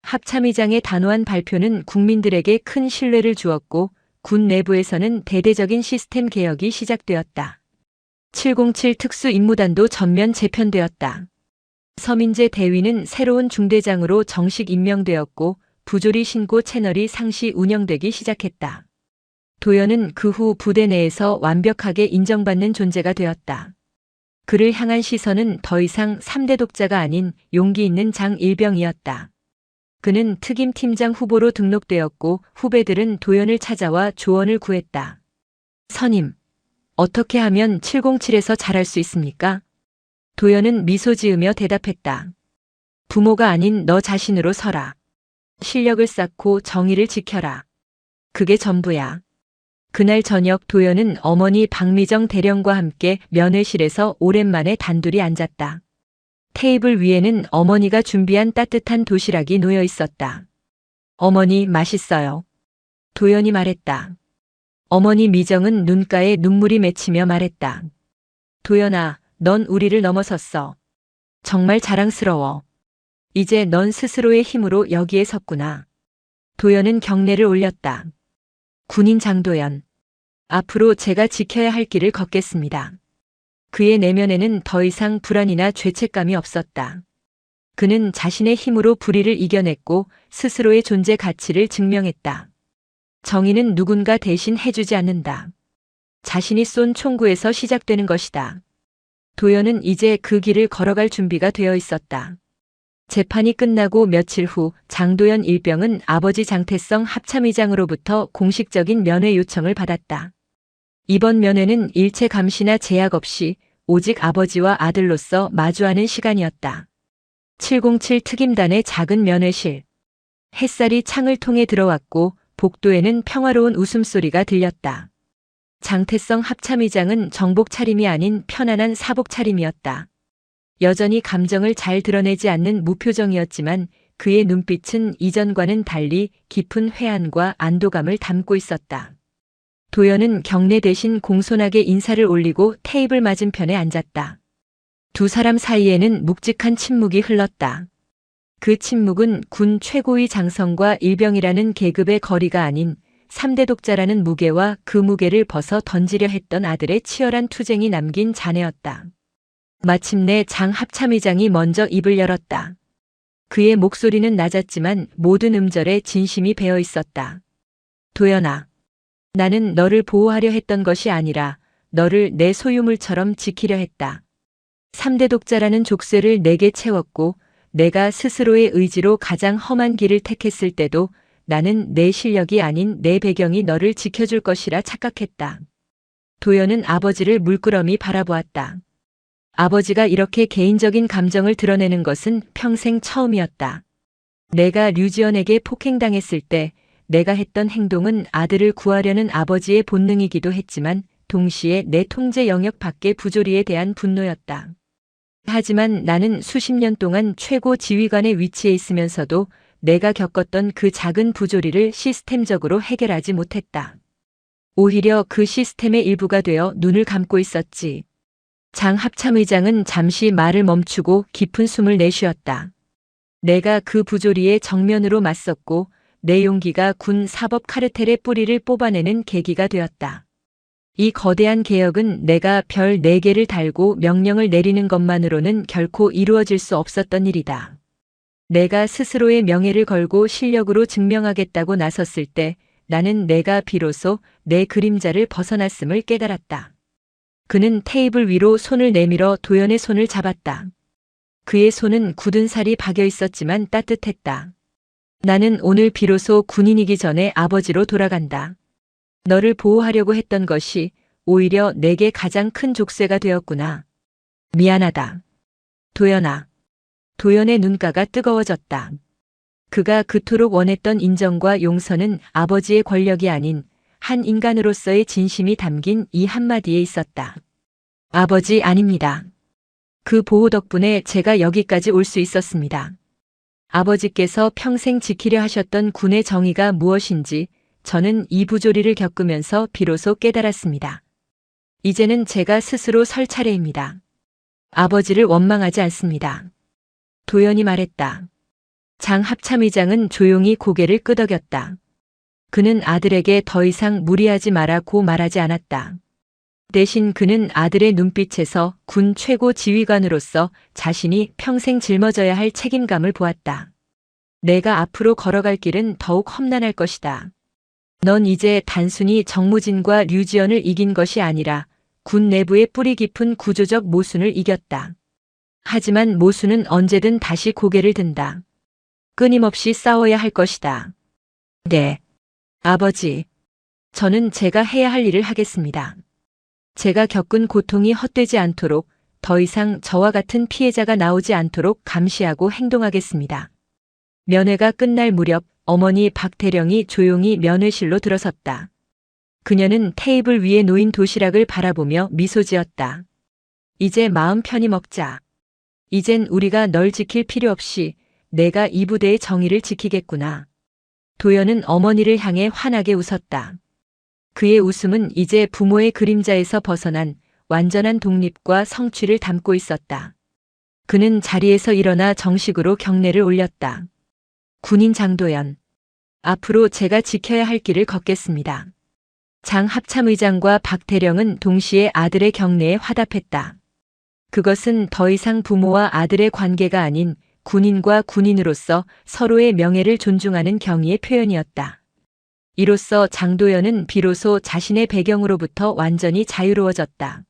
합참의장의 단호한 발표는 국민들에게 큰 신뢰를 주었고 군 내부에서는 대대적인 시스템 개혁이 시작되었다. 707 특수임무단도 전면 재편되었다. 서민재 대위는 새로운 중대장으로 정식 임명되었고 부조리 신고 채널이 상시 운영되기 시작했다. 도연은 그 후 부대 내에서 완벽하게 인정받는 존재가 되었다. 그를 향한 시선은 더 이상 3대 독자가 아닌 용기 있는 장일병이었다. 그는 특임팀장 후보로 등록되었고 후배들은 도연을 찾아와 조언을 구했다. 선임, 어떻게 하면 707에서 잘할 수 있습니까? 도연은 미소 지으며 대답했다. 부모가 아닌 너 자신으로 서라. 실력을 쌓고 정의를 지켜라. 그게 전부야. 그날 저녁 도연은 어머니 박미정 대령과 함께 면회실에서 오랜만에 단둘이 앉았다. 테이블 위에는 어머니가 준비한 따뜻한 도시락이 놓여 있었다. 어머니 맛있어요. 도연이 말했다. 어머니 미정은 눈가에 눈물이 맺히며 말했다. 도연아, 넌 우리를 넘어섰어. 정말 자랑스러워. 이제 넌 스스로의 힘으로 여기에 섰구나. 도연은 경례를 올렸다. 군인 장도연. 앞으로 제가 지켜야 할 길을 걷겠습니다. 그의 내면에는 더 이상 불안이나 죄책감이 없었다. 그는 자신의 힘으로 불의를 이겨냈고 스스로의 존재 가치를 증명했다. 정의는 누군가 대신 해주지 않는다. 자신이 쏜 총구에서 시작되는 것이다. 도연은 이제 그 길을 걸어갈 준비가 되어 있었다. 재판이 끝나고 며칠 후 장도연 일병은 아버지 장태성 합참의장으로부터 공식적인 면회 요청을 받았다. 이번 면회는 일체 감시나 제약 없이 오직 아버지와 아들로서 마주하는 시간이었다. 707 특임단의 작은 면회실. 햇살이 창을 통해 들어왔고 복도에는 평화로운 웃음소리가 들렸다. 장태성 합참의장은 정복 차림이 아닌 편안한 사복 차림이었다. 여전히 감정을 잘 드러내지 않는 무표정이었지만 그의 눈빛은 이전과는 달리 깊은 회한과 안도감을 담고 있었다. 도연은 경례 대신 공손하게 인사를 올리고 테이블 맞은편에 앉았다. 두 사람 사이에는 묵직한 침묵이 흘렀다. 그 침묵은 군 최고위 장성과 일병이라는 계급의 거리가 아닌 3대 독자라는 무게와 그 무게를 벗어 던지려 했던 아들의 치열한 투쟁이 남긴 잔해였다. 마침내 장 합참의장이 먼저 입을 열었다. 그의 목소리는 낮았지만 모든 음절에 진심이 배어 있었다. 도연아, 나는 너를 보호하려 했던 것이 아니라 너를 내 소유물처럼 지키려 했다. 3대 독자라는 족쇄를 내게 채웠고 내가 스스로의 의지로 가장 험한 길을 택했을 때도 나는 내 실력이 아닌 내 배경이 너를 지켜줄 것이라 착각했다. 도연은 아버지를 물끄러미 바라보았다. 아버지가 이렇게 개인적인 감정을 드러내는 것은 평생 처음이었다. 내가 류지연에게 폭행당했을 때 내가 했던 행동은 아들을 구하려는 아버지의 본능이기도 했지만 동시에 내 통제 영역 밖의 부조리에 대한 분노였다. 하지만 나는 수십 년 동안 최고 지휘관의 위치에 있으면서도 내가 겪었던 그 작은 부조리를 시스템적으로 해결하지 못했다. 오히려 그 시스템의 일부가 되어 눈을 감고 있었지. 장 합참의장은 잠시 말을 멈추고 깊은 숨을 내쉬었다. 내가 그 부조리에 정면으로 맞섰고 내 용기가 군 사법 카르텔의 뿌리를 뽑아내는 계기가 되었다. 이 거대한 개혁은 내가 별 4개를 달고 명령을 내리는 것만으로는 결코 이루어질 수 없었던 일이다. 내가 스스로의 명예를 걸고 실력으로 증명하겠다고 나섰을 때 나는 내가 비로소 내 그림자를 벗어났음을 깨달았다. 그는 테이블 위로 손을 내밀어 도연의 손을 잡았다. 그의 손은 굳은 살이 박여 있었지만 따뜻했다. 나는 오늘 비로소 군인이기 전에 아버지로 돌아간다. 너를 보호하려고 했던 것이 오히려 내게 가장 큰 족쇄가 되었구나. 미안하다. 도연아. 도연의 눈가가 뜨거워졌다. 그가 그토록 원했던 인정과 용서는 아버지의 권력이 아닌 한 인간으로서의 진심이 담긴 이 한마디에 있었다. 아버지 아닙니다. 그 보호 덕분에 제가 여기까지 올 수 있었습니다. 아버지께서 평생 지키려 하셨던 군의 정의가 무엇인지 저는 이 부조리를 겪으면서 비로소 깨달았습니다. 이제는 제가 스스로 설 차례입니다. 아버지를 원망하지 않습니다. 도연이 말했다. 장 합참의장은 조용히 고개를 끄덕였다. 그는 아들에게 더 이상 무리하지 마라고 말하지 않았다. 대신 그는 아들의 눈빛에서 군 최고 지휘관으로서 자신이 평생 짊어져야 할 책임감을 보았다. 내가 앞으로 걸어갈 길은 더욱 험난할 것이다. 넌 이제 단순히 정무진과 류지연을 이긴 것이 아니라 군 내부의 뿌리 깊은 구조적 모순을 이겼다. 하지만 모순은 언제든 다시 고개를 든다. 끊임없이 싸워야 할 것이다. 네. 아버지. 저는 제가 해야 할 일을 하겠습니다. 제가 겪은 고통이 헛되지 않도록 더 이상 저와 같은 피해자가 나오지 않도록 감시하고 행동하겠습니다. 면회가 끝날 무렵 어머니 박대령이 조용히 면회실로 들어섰다. 그녀는 테이블 위에 놓인 도시락을 바라보며 미소 지었다. 이제 마음 편히 먹자. 이젠 우리가 널 지킬 필요 없이 내가 이 부대의 정의를 지키겠구나. 도연은 어머니를 향해 환하게 웃었다. 그의 웃음은 이제 부모의 그림자에서 벗어난 완전한 독립과 성취를 담고 있었다. 그는 자리에서 일어나 정식으로 경례를 올렸다. 군인 장도연. 앞으로 제가 지켜야 할 길을 걷겠습니다. 장 합참의장과 박대령은 동시에 아들의 경례에 화답했다. 그것은 더 이상 부모와 아들의 관계가 아닌 군인과 군인으로서 서로의 명예를 존중하는 경의의 표현이었다. 이로써 장도연은 비로소 자신의 배경으로부터 완전히 자유로워졌다.